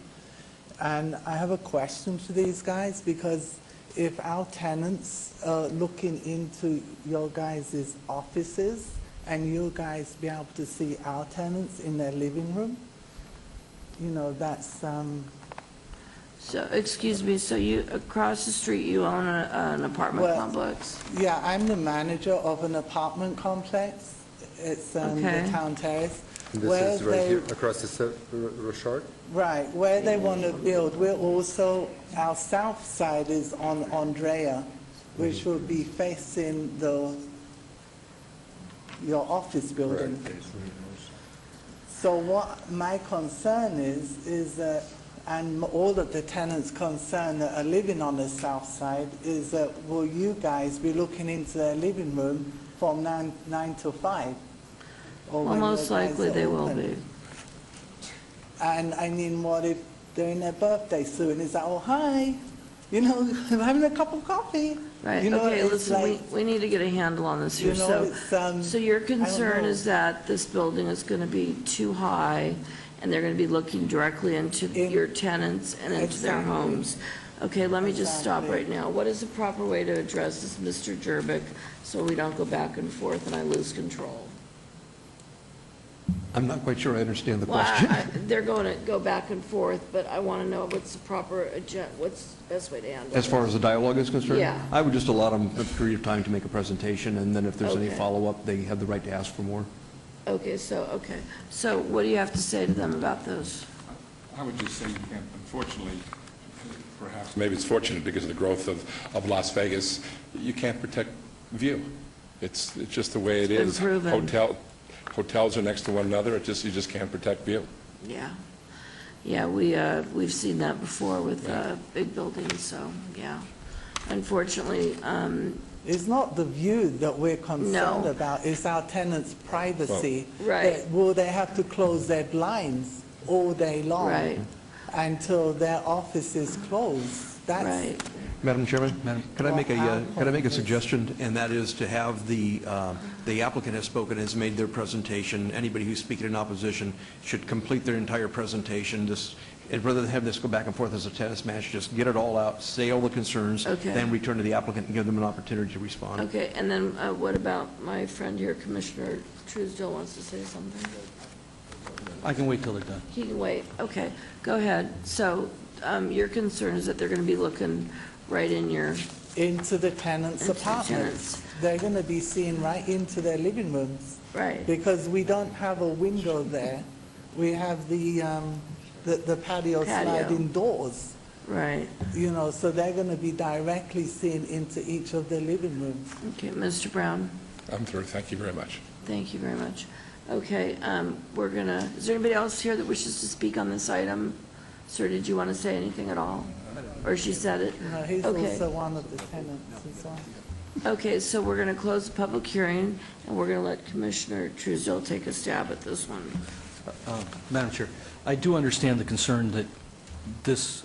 and I have a question to these guys, because if our tenants are looking into your guys' offices, and you guys be able to see our tenants in their living room, that's... So, excuse me, so you, across the street, you own an apartment complex? Yeah, I'm the manager of an apartment complex. It's the Town Terrace. This is right here, across the Rochard? Right, where they want to build. We're also, our south side is on Andrea, which will be facing your office building. Right. So what my concern is that, and all of the tenants concerned that are living on the south side, is that will you guys be looking into their living room from 9 to 5? Well, most likely they will be. And I mean, what if they're in their birthday suit and it's like, oh, hi, I'm having a cup of coffee. Right, okay, listen, we need to get a handle on this here. So your concern is that this building is going to be too high, and they're going to be looking directly into your tenants and into their homes. Okay, let me just stop right now. What is the proper way to address this, Mr. Jerbick, so we don't go back and forth and I lose control? I'm not quite sure I understand the question. They're going to go back and forth, but I want to know what's the proper what's the best way to handle it. As far as the dialogue is concerned? Yeah. I would just allow them a period of time to make a presentation, and then if there's any follow-up, they have the right to ask for more. Okay, so what do you have to say to them about those? I would just say, unfortunately, perhaps maybe it's fortunate because of the growth of Las Vegas, you can't protect view. It's just the way it is. Hotels are next to one another. You just can't protect view. Yeah, we've seen that before with big buildings. So yeah, unfortunately. It's not the view that we're concerned about. It's our tenants' privacy. Well, right. Will they have to close their blinds all day long until their office is closed? That's right. Madam Chairman, could I make a suggestion, and that is to have the applicant has spoken, has made their presentation. Anybody who's speaking in opposition should complete their entire presentation. And rather than have this go back and forth as a tennis match, just get it all out, say all the concerns, then return to the applicant and give them an opportunity to respond. Okay, and then what about my friend here, Commissioner Truesdale wants to say something? I can wait till they're done. He can wait. Okay, go ahead. So your concern is that they're going to be looking right into the tenants' apartments. They're going to be seeing right into their living rooms. Right. Because we don't have a window there we have the patio sliding doors. Right. You know, so they're going to be directly seen into each of the living rooms. Okay, Mr. Brown? I'm through. Thank you very much. Thank you very much. Okay, we're gonna, is there anybody else here that wishes to speak on this item? Sir, did you want to say anything at all? Or she said it? No, he's Okay. also one of the tenants as well. Okay, so we're going to close the public hearing, and we're going to let Commissioner Truesdale take a stab at this one. Madam Chair, I do understand the concern that this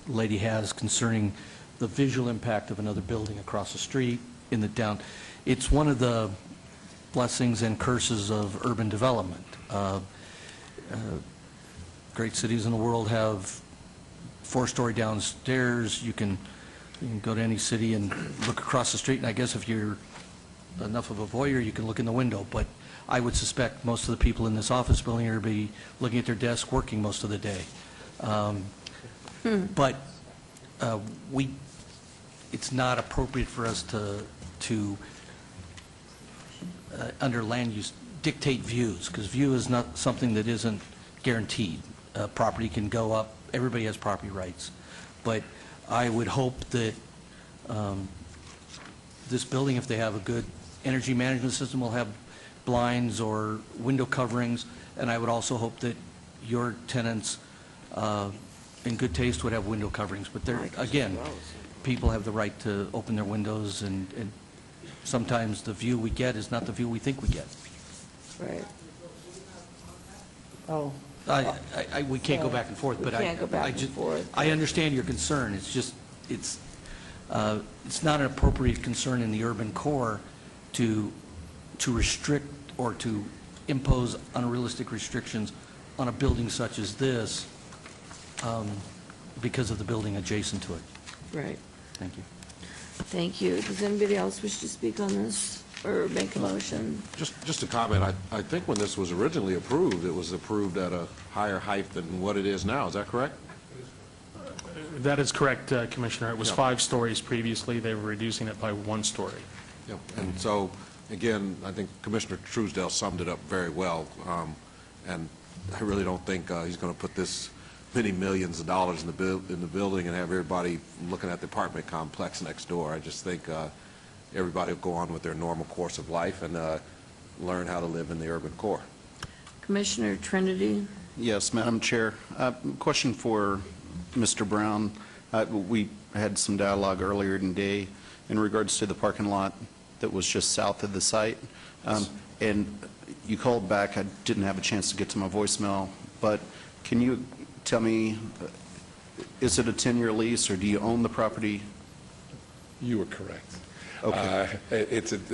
lady has concerning the visual impact of another building across the street in the down. It's one of the blessings and curses of urban development. Great cities in the world have 4-story downstairs. You can go to any city and look across the street, and I guess if you're enough of a voyeur, you can look in the window. But I would suspect most of the people in this office building are be looking at their desk, working most of the day. But it's not appropriate for us to under land use, dictate views, because view is not something that isn't guaranteed. Property can go up, everybody has property rights. But I would hope that this building, if they have a good energy management system, will have blinds or window coverings, and I would also hope that your tenants, in good taste, would have window coverings. But there, again, people have the right to open their windows, and sometimes the view we get is not the view we think we get. Right. Oh. We can't go back and forth, but I understand your concern. It's just, it's not an appropriate concern in the urban core to restrict or to impose unrealistic restrictions on a building such as this because of the building adjacent to it. Right. Thank you. Thank you. Does anybody else wish to speak on this or make a motion? Just a comment. I think when this was originally approved, it was approved at a higher height than what it is now. Is that correct? That is correct, Commissioner. It was 5 stories previously. They were reducing it by 1 story. Yeah. And so, again, I think Commissioner Truesdale summed it up very well. And I really don't think he's going to put this many millions of dollars in the building and have everybody looking at the apartment complex next door. I just think everybody will go on with their normal course of life and learn how to live in the urban core. Commissioner Trinity? Yes, Madam Chair. Question for Mr. Brown. We had some dialogue earlier today in regards to the parking lot that was just south of the site. And you called back. I didn't have a chance to get to my voicemail, but can you tell me, is it a 10-year lease or do you own the property? You are correct. Okay.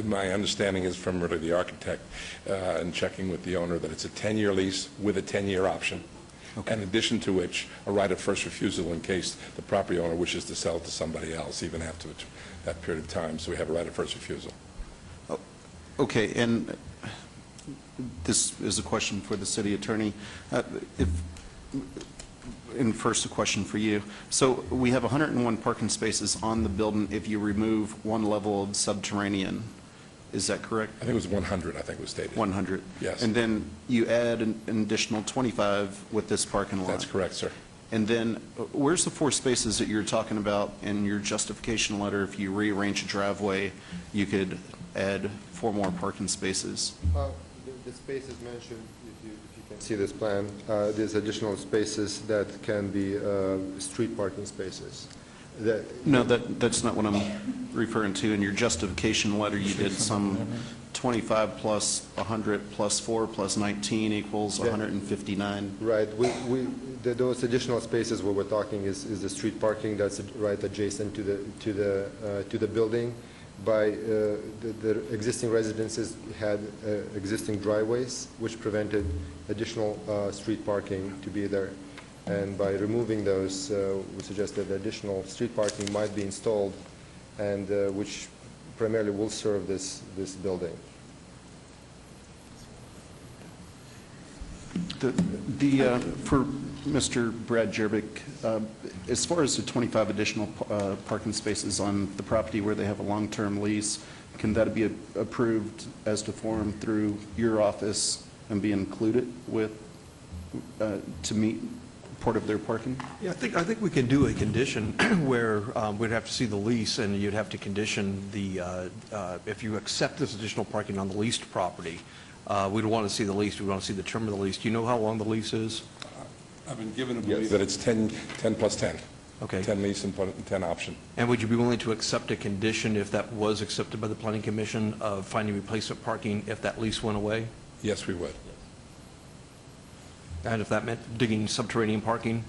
My understanding is from really the architect and checking with the owner that it's a 10-year lease with a 10-year option. Okay. In addition to which, a right of first refusal in case the property owner wishes to sell it to somebody else, even after that period of time. So we have a right of first refusal. Okay, and this is a question for the city attorney. And first, a question for you. So we have 101 parking spaces on the building if you remove one level of subterranean. Is that correct? I think it was 100, I think it was stated. 100? Yes. And then you add an additional 25 with this parking lot? That's correct, sir. And then where's the 4 spaces that you're talking about in your justification letter? If you rearrange a driveway, you could add 4 more parking spaces? The spaces mentioned, if you can see this plan, there's additional spaces that can be street parking spaces. No, that's not what I'm referring to. In your justification letter, you did some 25 plus 100 plus 4 plus 19 equals 159. Right. Those additional spaces where we're talking is the street parking that's right adjacent to the building. By the existing residences had existing driveways, which prevented additional street parking to be there. And by removing those, we suggest that additional street parking might be installed, and which primarily will serve this building. For Mr. Brad Jerbick, as far as the 25 additional parking spaces on the property where they have a long-term lease, can that be approved as to form through your office and be included with, to meet part of their parking? Yeah, I think we can do a condition where we'd have to see the lease, and you'd have to condition the, if you accept this additional parking on the leased property, we'd want to see the lease, we'd want to see the term of the lease. Do you know how long the lease is? I've been given a belief that it's 10 plus 10. Okay. 10 lease and 10 option. And would you be willing to accept a condition if that was accepted by the Planning Commission of finding replacement parking if that lease went away? Yes, we would. And if that meant digging subterranean parking,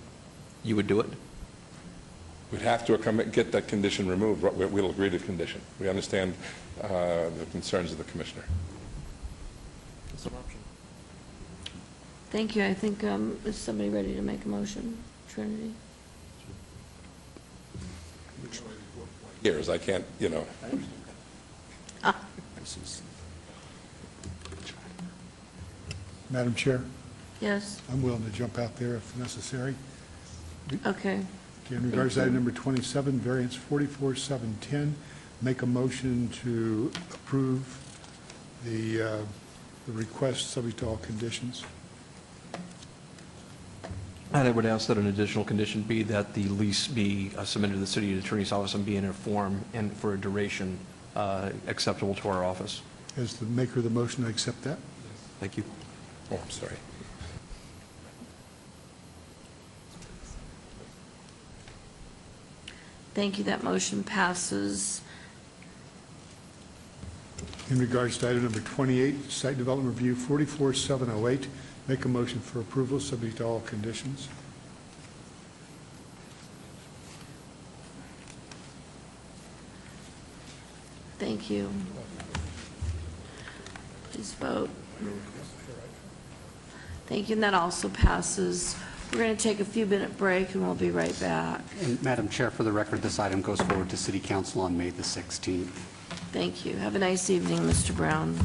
you would do it? We'd have to get that condition removed. We'll agree to condition. We understand the concerns of the commissioner. That's an option. Thank you. I think, is somebody ready to make a motion? Trinity? Years, I can't, you know. Madam Chair, Yes? I'm willing to jump out there if necessary. Okay. Okay, in regards to item number 27, variance 44710, make a motion to approve the request subject to all conditions. And I would ask that an additional condition be that the lease be submitted to the city attorney's office and be in a form and for a duration acceptable to our office. As the maker of the motion, I accept that. Thank you. Oh, I'm sorry. Thank you. That motion passes. In regards to item number 28, site development review 44708, make a motion for approval subject to all conditions. Thank you. Please vote. Thank you, and that also passes. We're going to take a few-minute break, and we'll be right back. And Madam Chair, for the record, this item goes forward to City Council on May the 16th. Thank you. Have a nice evening, Mr. Brown.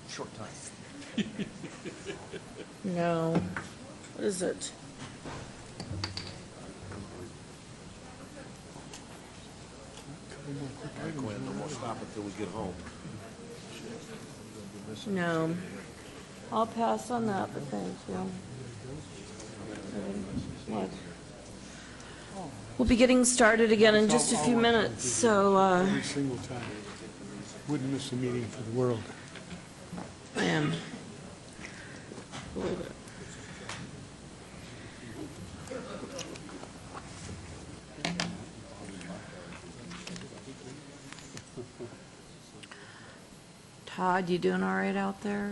Short time. No. What is it? Gwen, no more stop until we get home. No. I'll pass on that, but thank you. What? We'll be getting started again in just a few minutes, so, Every single time. Wouldn't miss a meeting for the world. I am. Believe it. Todd, you doing all right out there?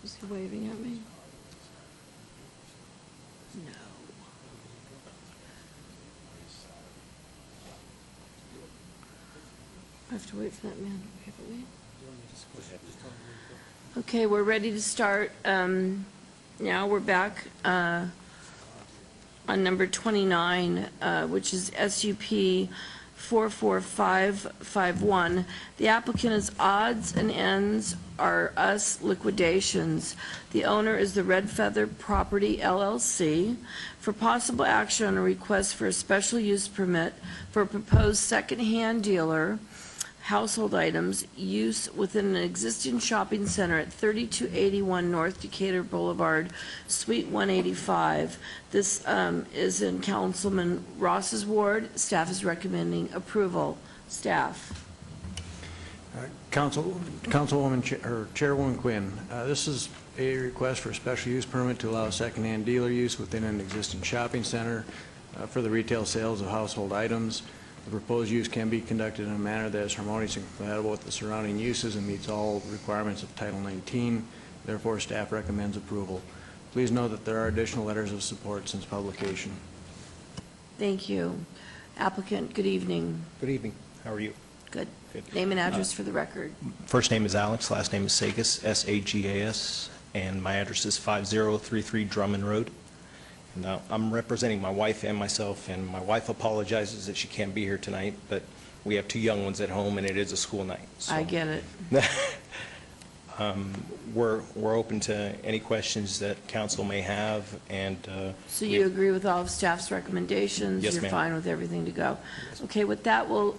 Is he waving at me? No. I have to wait for that man to wave at me. Okay, we're ready to start. Now we're back on number 29, which is SUP 44551. The applicant is Odds and Ends Are Us Liquidations. The owner is the Red Feather Property LLC. For possible action on a request for a special use permit for a proposed second-hand dealer, household items, use within an existing shopping center at 3281 North Decatur Boulevard, Suite 185. This is in Councilman Ross's ward. Staff is recommending approval. Staff. Chairwoman Quinn, this is a request for a special use permit to allow secondhand dealer use within an existing shopping center for the retail sales of household items. The proposed use can be conducted in a manner that is harmonious and compatible with the surrounding uses and meets all requirements of Title 19. Therefore, staff recommends approval. Please note that there are additional letters of support since publication. Thank you. Applicant, good evening. Good evening. How are you? Good. Name and address for the record. First name is Alex, last name is Sagas, S-A-G-A-S, and my address is 5033 Drummond Road. Now, I'm representing my wife and myself, and my wife apologizes that she can't be here tonight, but we have two young ones at home, and it is a school night. So I get it. We're open to any questions that council may have, and... So you agree with all of staff's recommendations? Yes, You're ma'am. fine with everything to go? Okay, with that, we'll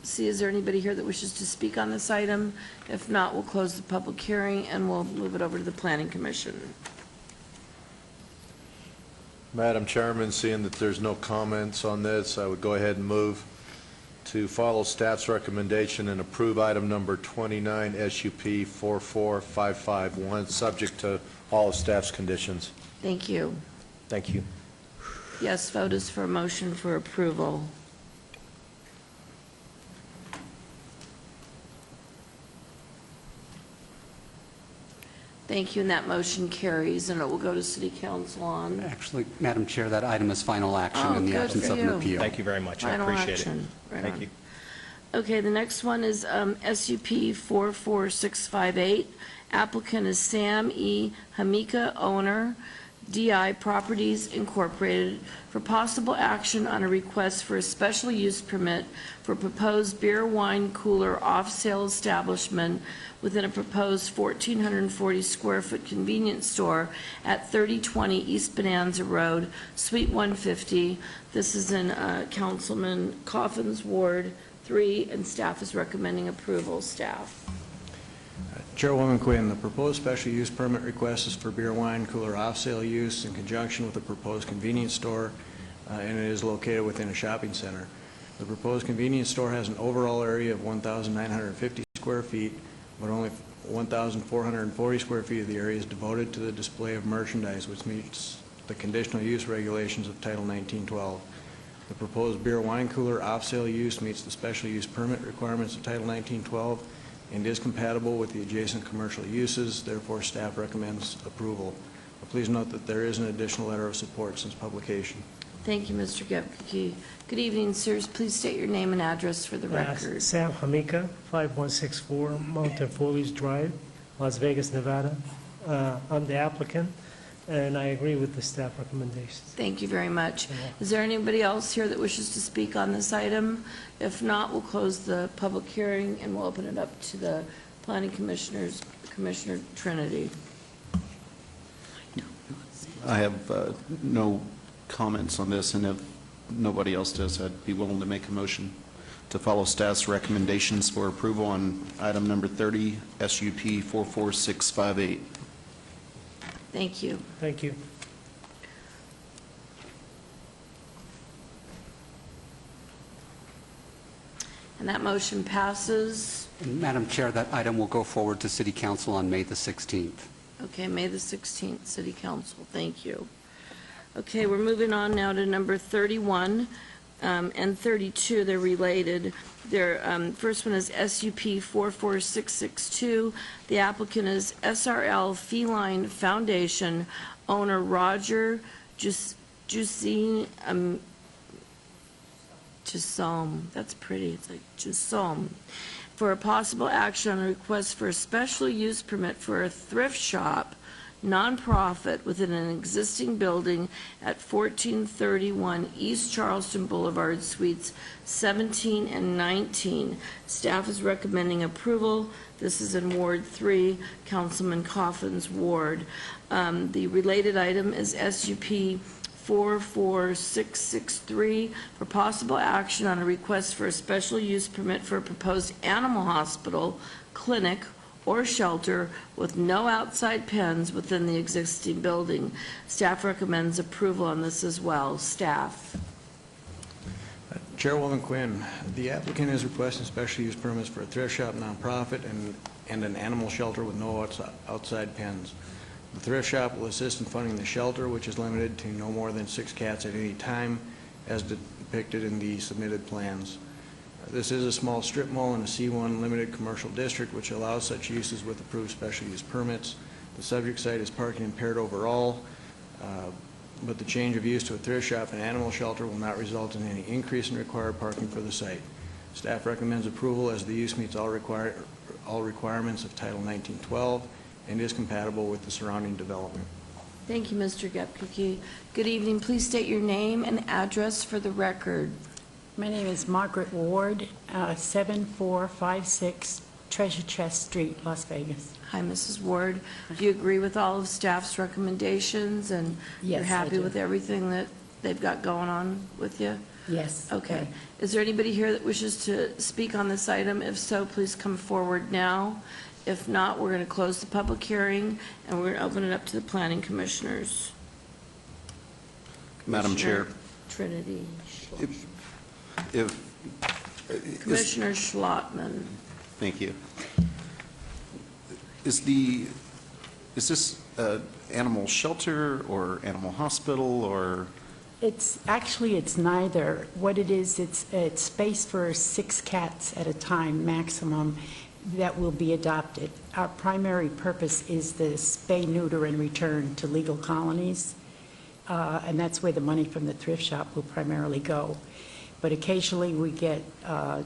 see, is there anybody here that wishes to speak on this item? If not, we'll close the public hearing, and we'll move it over to the Planning Commission. Madam Chairman, seeing that there's no comments on this, I would go ahead and move to follow staff's recommendation and approve item number 29, SUP 44551, subject to all of staff's conditions. Thank you. Thank you. Yes vote is for a motion for approval. Thank you, and that motion carries, and it will go to City Council on. Actually, Madam Chair, that item is final action Oh, in the good absence for of an you. appeal. Thank you very much. Final I appreciate action. it. Right Thank on. you. Okay, the next one is SUP 44658. Applicant is Sam E. Hamika, owner, DI Properties Incorporated, for possible action on a request for a special use permit for proposed beer wine cooler off-sale establishment within a proposed 1,440 square foot convenience store at 3020 East Bonanza Road, Suite 150. This is in Councilman Coffin's Ward 3, and staff is recommending approval. Staff. Chairwoman Quinn, the proposed special use permit request is for beer, wine, cooler off-sale use in conjunction with the proposed convenience store, and it is located within a shopping center. The proposed convenience store has an overall area of 1,950 square feet, but only 1,440 square feet of the area is devoted to the display of merchandise, which meets the conditional use regulations of Title 1912. The proposed beer, wine cooler off-sale use meets the special use permit requirements of Title 1912 and is compatible with the adjacent commercial uses. Therefore, staff recommends approval. Please note that there is an additional letter of support since publication. Thank you, Mr. Gepke. Good evening, sirs. Please state your name and address for the record. Sam Hamika, 5164 Mountain Foliage Drive, Las Vegas, Nevada. I'm the applicant, and I agree with the staff recommendations. Thank you very much. Is there anybody else here that wishes to speak on this item? If not, we'll close the public hearing and we'll open it up to the Planning Commissioners, Commissioner Trinity. I have no comments on this, and if nobody else does, I'd be willing to make a motion to follow staff's recommendations for approval on item number 30, SUP 44658. Thank you. Thank you. And that motion passes. Madam Chair, that item will go forward to City Council on May the 16th. Okay, May the 16th, City Council. Thank you. Okay, we're moving on now to number 31 and 32. They're related. First one is SUP 44662. The applicant is SRL Feline Foundation, owner Roger Jusine Jusome. That's pretty. It's like Jusome. for a possible action on a request for a special use permit for a thrift shop, nonprofit, within an existing building at 1431 East Charleston Boulevard, Suites 17 and 19. Staff is recommending approval. This is in Ward 3, Councilman Coffin's ward. The related item is SUP 44663 for possible action on a request for a special use permit for a proposed animal hospital, clinic, or shelter with no outside pens within the existing building. Staff recommends approval on this as well. Staff. Chairwoman Quinn, the applicant is requesting special use permits for a thrift shop, nonprofit, and an animal shelter with no outside pens. The thrift shop will assist in funding the shelter, which is limited to no more than 6 cats at any time, as depicted in the submitted plans. This is a small strip mall in a C1 limited commercial district, which allows such uses with approved special use permits. The subject site is parking impaired overall, but the change of use to a thrift shop and animal shelter will not result in any increase in required parking for the site. Staff recommends approval as the use meets all requirements of Title 1912 and is compatible with the surrounding development. Thank you, Mr. Gepke. Good evening. Please state your name and address for the record. My name is Margaret Ward, 7456 Treasure Chest Street, Las Vegas. Hi, Mrs. Ward. Do you agree with all of staff's recommendations, and Yes, you're happy I do. with everything that they've got going on with you? Yes. Okay. Is there anybody here that wishes to speak on this item? If so, please come forward now. If not, we're going to close the public hearing, and we're going to open it up to the planning commissioners. Madam Chair. Trinity. Commissioner Schlottman. Thank you. Is this animal shelter or animal hospital or? It's neither. What it is, it's space for 6 cats at a time maximum that will be adopted. Our primary purpose is the spay, neuter, and return to legal colonies, and that's where the money from the thrift shop will primarily go. But occasionally we get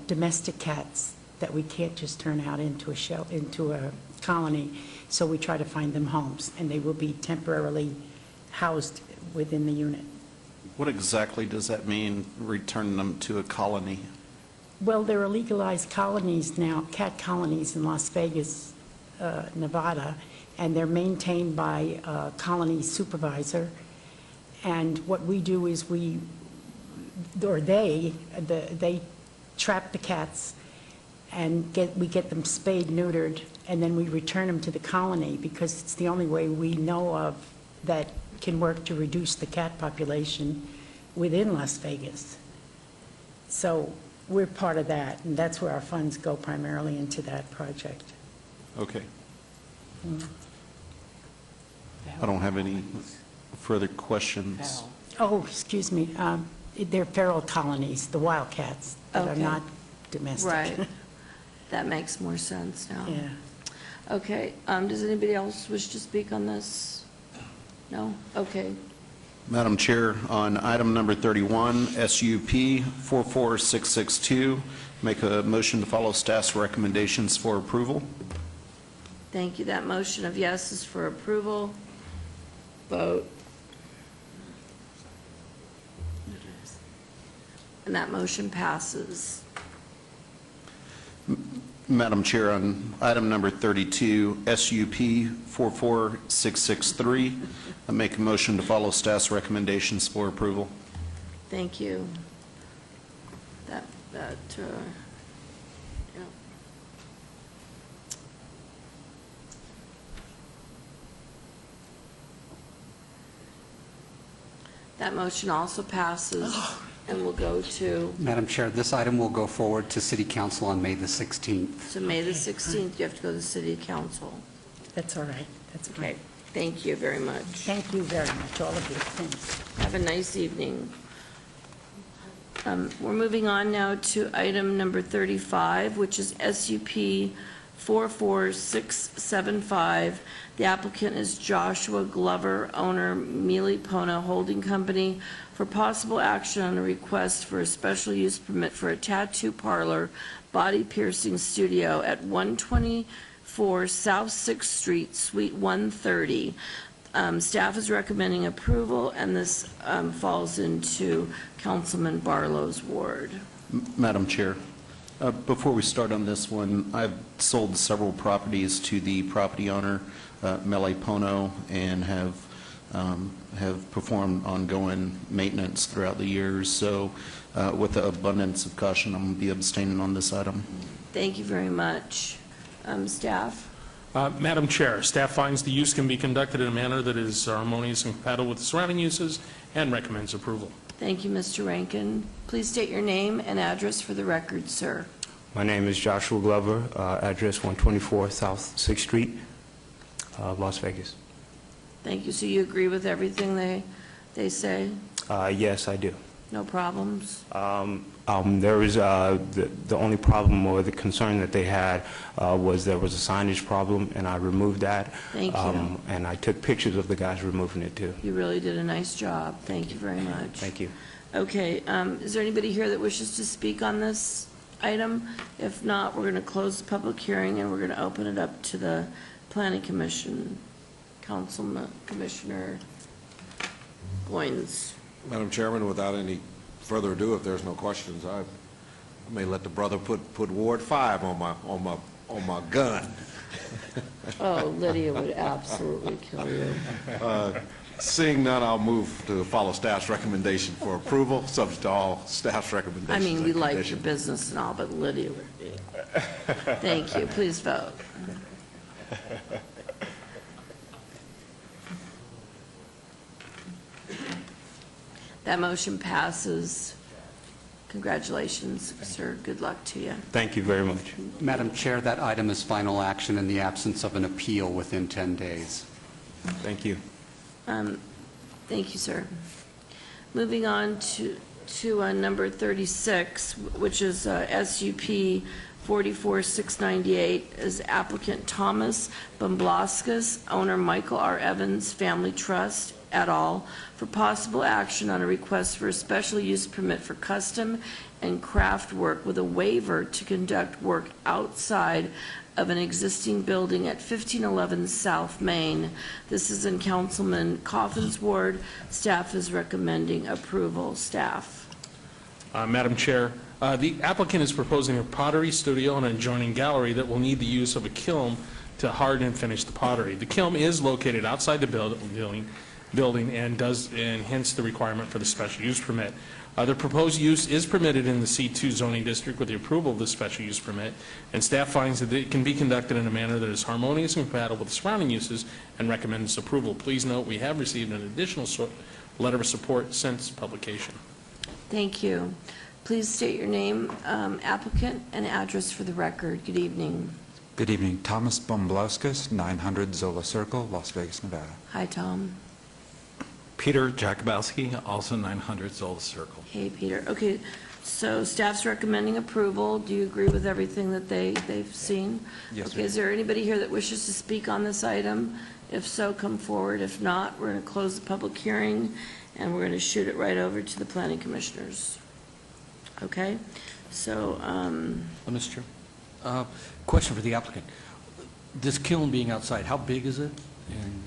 domestic cats that we can't just turn out into a colony, so we try to find them homes, and they will be temporarily housed within the unit. What exactly does that mean, return them to a colony? Well, there are legalized colonies now, cat colonies in Las Vegas, Nevada, and they're maintained by a colony supervisor. And what we do is they trap the cats, and we get them spayed, neutered, and then we return them to the colony, because it's the only way we know of that can work to reduce the cat population within Las Vegas. So we're part of that, and that's where our funds go primarily, into that project. Okay. I don't have any further questions. Oh, excuse me. They're feral colonies, the wildcats that are Okay. not domestic. Right. That makes more sense now. Yeah. Okay. Does anybody else wish to speak on this? No? Okay. Madam Chair, on item number 31, SUP 44662, make a motion to follow staff's recommendations for approval. Thank you. That motion of yes is for approval. Vote. And that motion passes. Madam Chair, on item number 32, SUP 44663, I make a motion to follow staff's recommendations for approval. Thank you. That motion also passes, and will go to, Madam Chair, this item will go forward to City Council on May the 16th. so May the 16th, you have to go to the City Council. That's all right. That's Okay. Thank you very much. Thank you very much, all of you. Thanks. Have a nice evening. We're moving on now to item number 35, which is SUP 44675. The applicant is Joshua Glover, owner Mealy Pona Holding Company, for possible action on a request for a special use permit for a tattoo parlor Body Piercing Studio at 124 South 6th Street, Suite 130. Staff is recommending approval, and this falls into Councilman Barlow's ward. Madam Chair, before we start on this one, I've sold several properties to the property owner, Mele Pono, and have performed ongoing maintenance throughout the years. So with the abundance of caution, I'm going to be abstaining on this item. Thank you very much. Staff? Madam Chair, staff finds the use can be conducted in a manner that is harmonious and compatible with the surrounding uses and recommends approval. Thank you, Mr. Rankin. Please state your name and address for the record, sir. My name is Joshua Glover, address 124 South 6th Street, Las Vegas. Thank you. So you agree with everything they say? Yes, I do. No problems? There was the only problem or the concern that they had was there was a signage problem, and I removed that. Thank you. And I took pictures of the guys removing it, too. You really did a nice job. Thank you very much. Thank you. Okay, is there anybody here that wishes to speak on this item? If not, we're going to close the public hearing, and we're going to open it up to the Planning Commission. Commissioner Goins. Madam Chairman, without any further ado, if there's no questions, I may let the brother put Ward 5 on my gun. Oh, Lydia would absolutely kill you. Seeing none, I'll move to follow staff's recommendation for approval, subject to all staff's recommendations. I mean, we and like your conditions. business and all, but Lydia would be. Thank you. Please vote. That motion passes. Congratulations, sir. Good luck to you. Thank you very much. Madam Chair, that item is final action in the absence of an appeal within 10 days. Thank you. Thank you, sir. Moving on to number 36, which is SUP 44698, is applicant Thomas Bomblauskas, owner Michael R. Evans Family Trust et al., for possible action on a request for a special use permit for custom and craft work with a waiver to conduct work outside of an existing building at 1511 South Main. This is in Councilman Coffin's ward. Staff is recommending approval. Staff. Madam Chair, the applicant is proposing a pottery studio and an adjoining gallery that will need the use of a kiln to harden and finish the pottery. The kiln is located outside the building and hence the requirement for the special use permit. The proposed use is permitted in the C2 zoning district with the approval of the special use permit, and staff finds that it can be conducted in a manner that is harmonious and compatible with the surrounding uses and recommends approval. Please note we have received an additional letter of support since publication. Thank you. Please state your name, applicant, and address for the record. Good evening. Good evening. Thomas Bomblauskas, 900 Zola Circle, Las Vegas, Nevada. Hi, Tom. Peter Jakubowski, also 900 Zola Circle. Hey, Peter. Okay, so staff's recommending approval. Do you agree with everything that they've seen? Yes, Okay, is there anybody here that wishes to speak on this item? If so, come forward. If not, we're going to close the public hearing, and we're going to shoot it right over to the planning commissioners. Okay? So, Mr. Chair, question for the applicant. This kiln being outside, how big is it? And,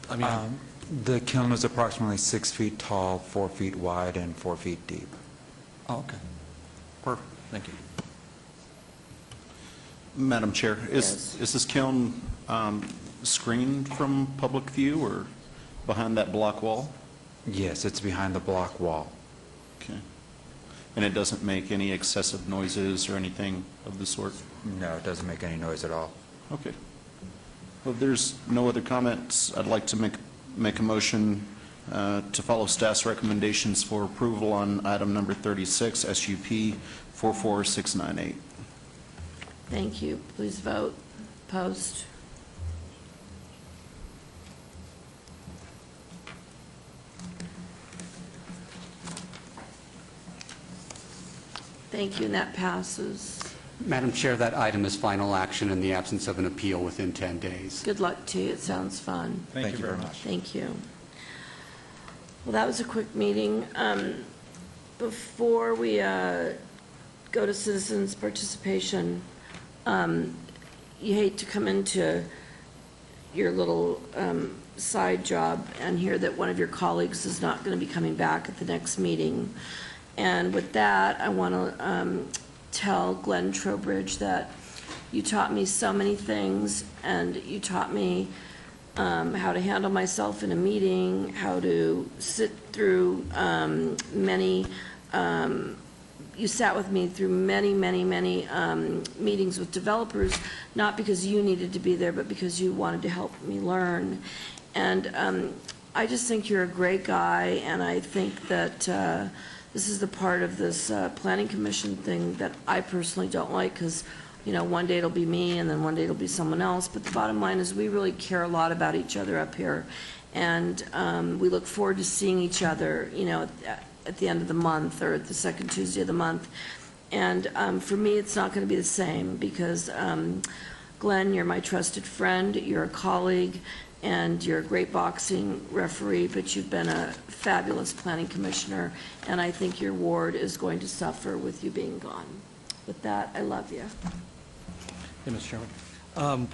I mean, The kiln is approximately 6 feet tall, 4 feet wide, and 4 feet deep. oh, okay. Perfect. Thank you. Madam Chair, is this kiln screened from public view or behind that block wall? Yes, it's behind the block wall. Okay. And it doesn't make any excessive noises or anything of the sort? No, it doesn't make any noise at all. Okay. Well, if there's no other comments, I'd like to make a motion to follow staff's recommendations for approval on item number 36, SUP 44698. thank you. Please vote. Post. Thank you, and that passes. Madam Chair, that item is final action in the absence of an appeal within 10 days. Good luck to you. It sounds fun. Thank you very much. Thank you. Well, that was a quick meeting. Before we go to citizens participation, you hate to come into your little side job and hear that one of your colleagues is not going to be coming back at the next meeting. And with that, I want to tell Glenn Trowbridge that you taught me so many things, and you taught me how to handle myself in a meeting, how to sit through you sat with me through many meetings with developers, not because you needed to be there, but because you wanted to help me learn. And I just think you're a great guy, and I think that this is the part of this Planning Commission thing that I personally don't like, because one day it'll be me, and then one day it'll be someone else. But the bottom line is we really care a lot about each other up here, and we look forward to seeing each other, at the end of the month or at the second Tuesday of the month. And for me, it's not going to be the same, because Glenn, you're my trusted friend, you're a colleague, and you're a great boxing referee, but you've been a fabulous planning commissioner, and I think your ward is going to suffer with you being gone. With that, I love you. Hey, Mr. Chairman.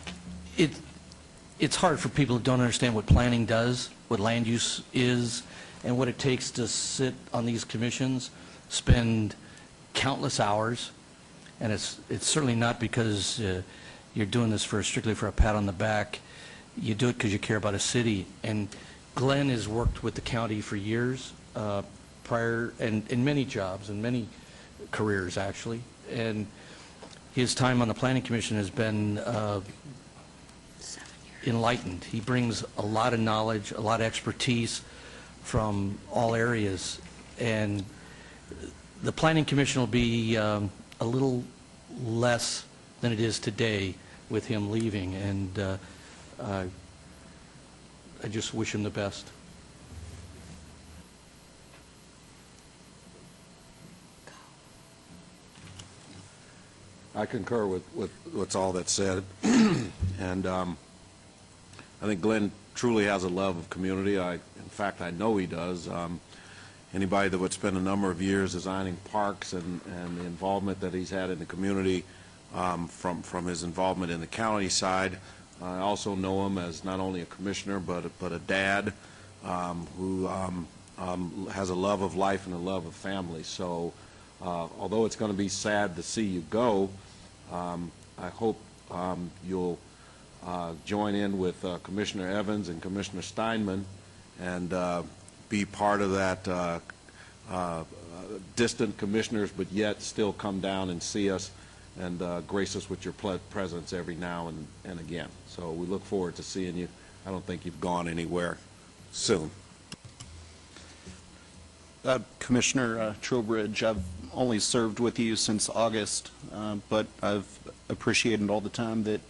It's hard for people who don't understand what planning does, what land use is, and what it takes to sit on these commissions, spend countless hours, and it's certainly not because you're doing this strictly for a pat on the back. You do it because you care about a city. And Glenn has worked with the county for years prior, and in many jobs, and many careers actually, and his time on the Planning Commission has been enlightened. He brings a lot of knowledge, a lot of expertise from all areas, and the Planning Commission will be a little less than it is today with him leaving, and I just wish him the best. I concur with what's all that's said, and I think Glenn truly has a love of community. In fact, I know he does. Anybody that would spend a number of years designing parks and the involvement that he's had in the community from his involvement in the county side. I also know him as not only a commissioner but a dad who has a love of life and a love of family. So although it's going to be sad to see you go, I hope you'll join in with Commissioner Evans and Commissioner Steinman and be part of that distant commissioners, but yet still come down and see us and grace us with your presence every now and again. So we look forward to seeing you. I don't think you've gone anywhere soon. Commissioner Trowbridge, I've only served with you since August, but I've appreciated all the time that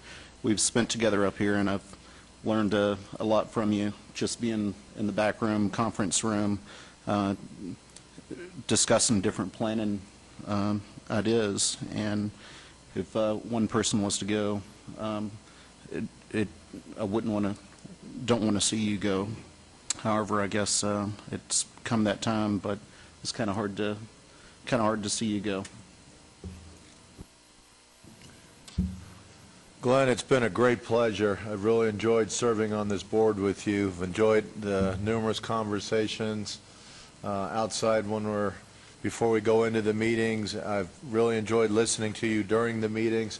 we've spent together up here, and I've learned a lot from you, just being in the back room, conference room, discussing different planning ideas. And if one person was to go, I don't want to see you go. However, I guess it's come that time, but it's kind of hard to see you go. Glenn, it's been a great pleasure. I've really enjoyed serving on this board with you. I've enjoyed the numerous conversations outside before we go into the meetings. I've really enjoyed listening to you during the meetings.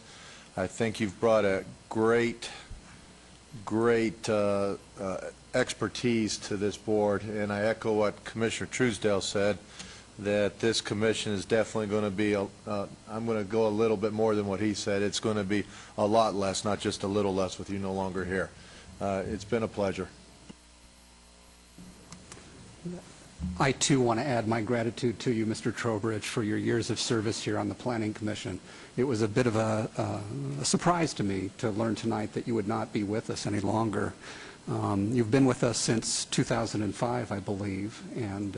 I think you've brought a great expertise to this board, and I echo what Commissioner Truesdale said, that this commission is definitely going to be, I'm going to go a little bit more than what he said. It's going to be a lot less, not just a little less with you no longer here. It's been a pleasure. I, too, want to add my gratitude to you, Mr. Trowbridge, for your years of service here on the Planning Commission. It was a bit of a surprise to me to learn tonight that you would not be with us any longer. You've been with us since 2005, I believe, and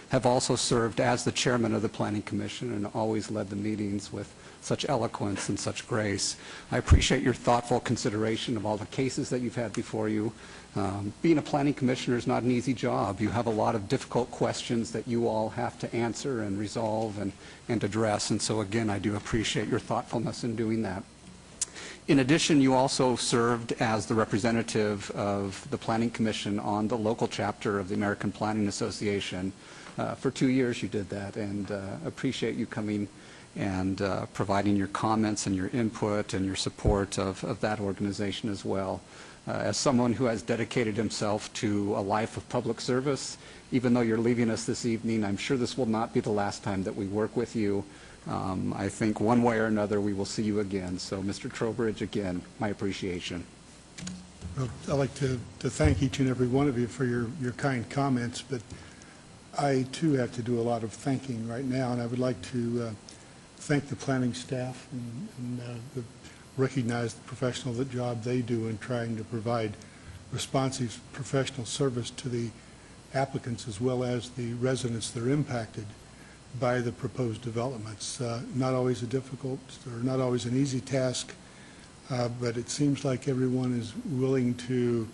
have also served as the chairman of the Planning Commission and always led the meetings with such eloquence and such grace. I appreciate your thoughtful consideration of all the cases that you've had before you. Being a planning commissioner is not an easy job. You have a lot of difficult questions that you all have to answer and resolve and address, and so again, I do appreciate your thoughtfulness in doing that. In addition, you also served as the representative of the Planning Commission on the local chapter of the American Planning Association. For 2 years you did that, and appreciate you coming and providing your comments and your input and your support of that organization as well. As someone who has dedicated himself to a life of public service, even though you're leaving us this evening, I'm sure this will not be the last time that we work with you. I think one way or another we will see you again. So, Mr. Trowbridge, again, my appreciation. Well, I'd like to thank each and every one of you for your kind comments, but I too have to do a lot of thanking right now, and I would like to thank the planning staff and recognize the professional job they do in trying to provide responsive professional service to the applicants as well as the residents that are impacted by the proposed developments. Not always a difficult or not always an easy task, but it seems like everyone is willing to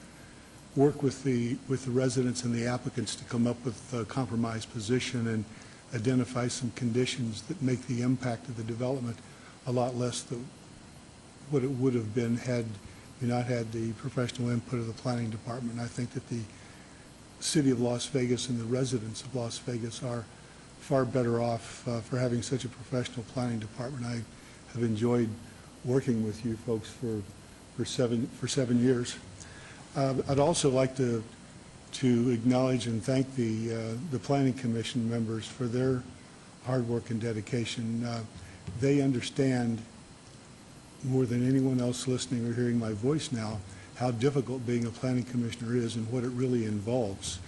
work with the residents and the applicants to come up with a compromise position and identify some conditions that make the impact of the development a lot less than what it would have been had we not had the professional input of the planning department. I think that the city of Las Vegas and the residents of Las Vegas are far better off for having such a professional planning department. I have enjoyed working with you folks for 7 years. I'd also like to acknowledge and thank the Planning Commission members for their hard work and dedication. They understand more than anyone else listening or hearing my voice now how difficult being a planning commissioner is and what it really involves.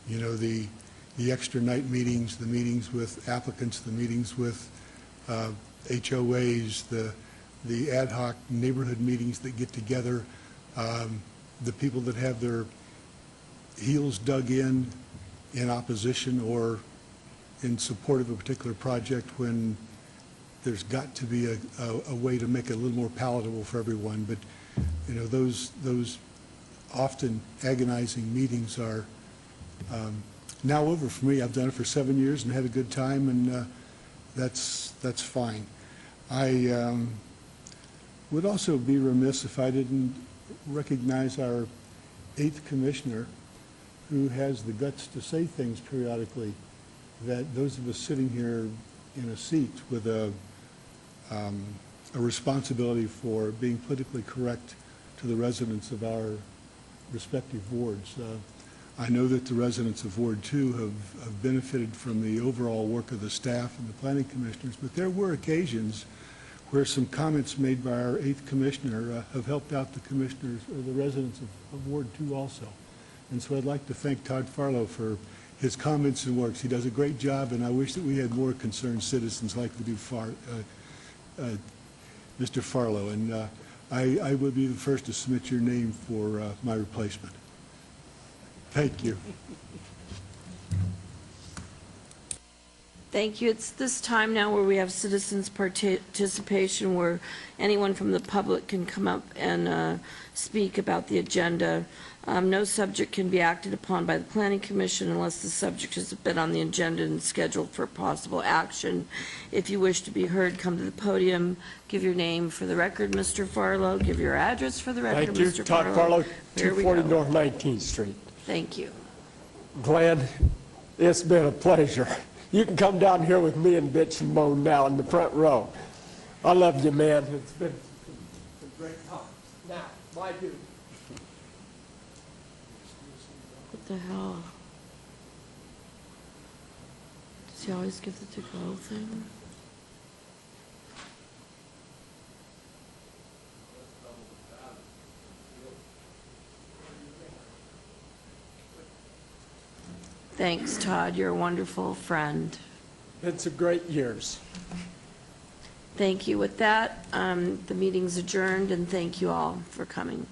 You know, the extra night meetings, the meetings with applicants, the meetings with HOAs, the ad hoc neighborhood meetings that get together, the people that have their heels dug in opposition or in support of a particular project when there's got to be a way to make it a little more palatable for everyone. But you know, those often agonizing meetings are now over for me. I've done it for 7 years and had a good time, and that's fine. I would also be remiss if I didn't recognize our 8th commissioner, who has the guts to say things periodically that those of us sitting here in a seat with a responsibility for being politically correct to the residents of our respective wards. I know that the residents of Ward 2 have benefited from the overall work of the staff and the planning commissioners, but there were occasions where some comments made by our 8th commissioner have helped out the commissioners or the residents of Ward 2 also. And so I'd like to thank Todd Farlow for his comments and works. He does a great job, and I wish that we had more concerned citizens like we do Mr. Farlow. And I would be the first to submit your name for my replacement. Thank you. Thank you. It's this time now where we have citizens' participation, where anyone from the public can come up and speak about the agenda. No subject can be acted upon by the Planning Commission unless the subject has been on the agenda and scheduled for possible action. If you wish to be heard, come to the podium, give your name for the record, Mr. Farlow, give your address for the record, Thank you. Mr. Todd Farlow, There we 240 go. North 19th Street. Thank you. Glenn, it's been a pleasure. You can come down here with me and bitch and moan now in the front row. I love you, man. It's been some great times. Now, my duty. What the hell? Does he always give the to-go thing? Thanks, Todd. You're a wonderful friend. Been some great years. Thank you. With that, the meeting's adjourned, and thank you all for coming.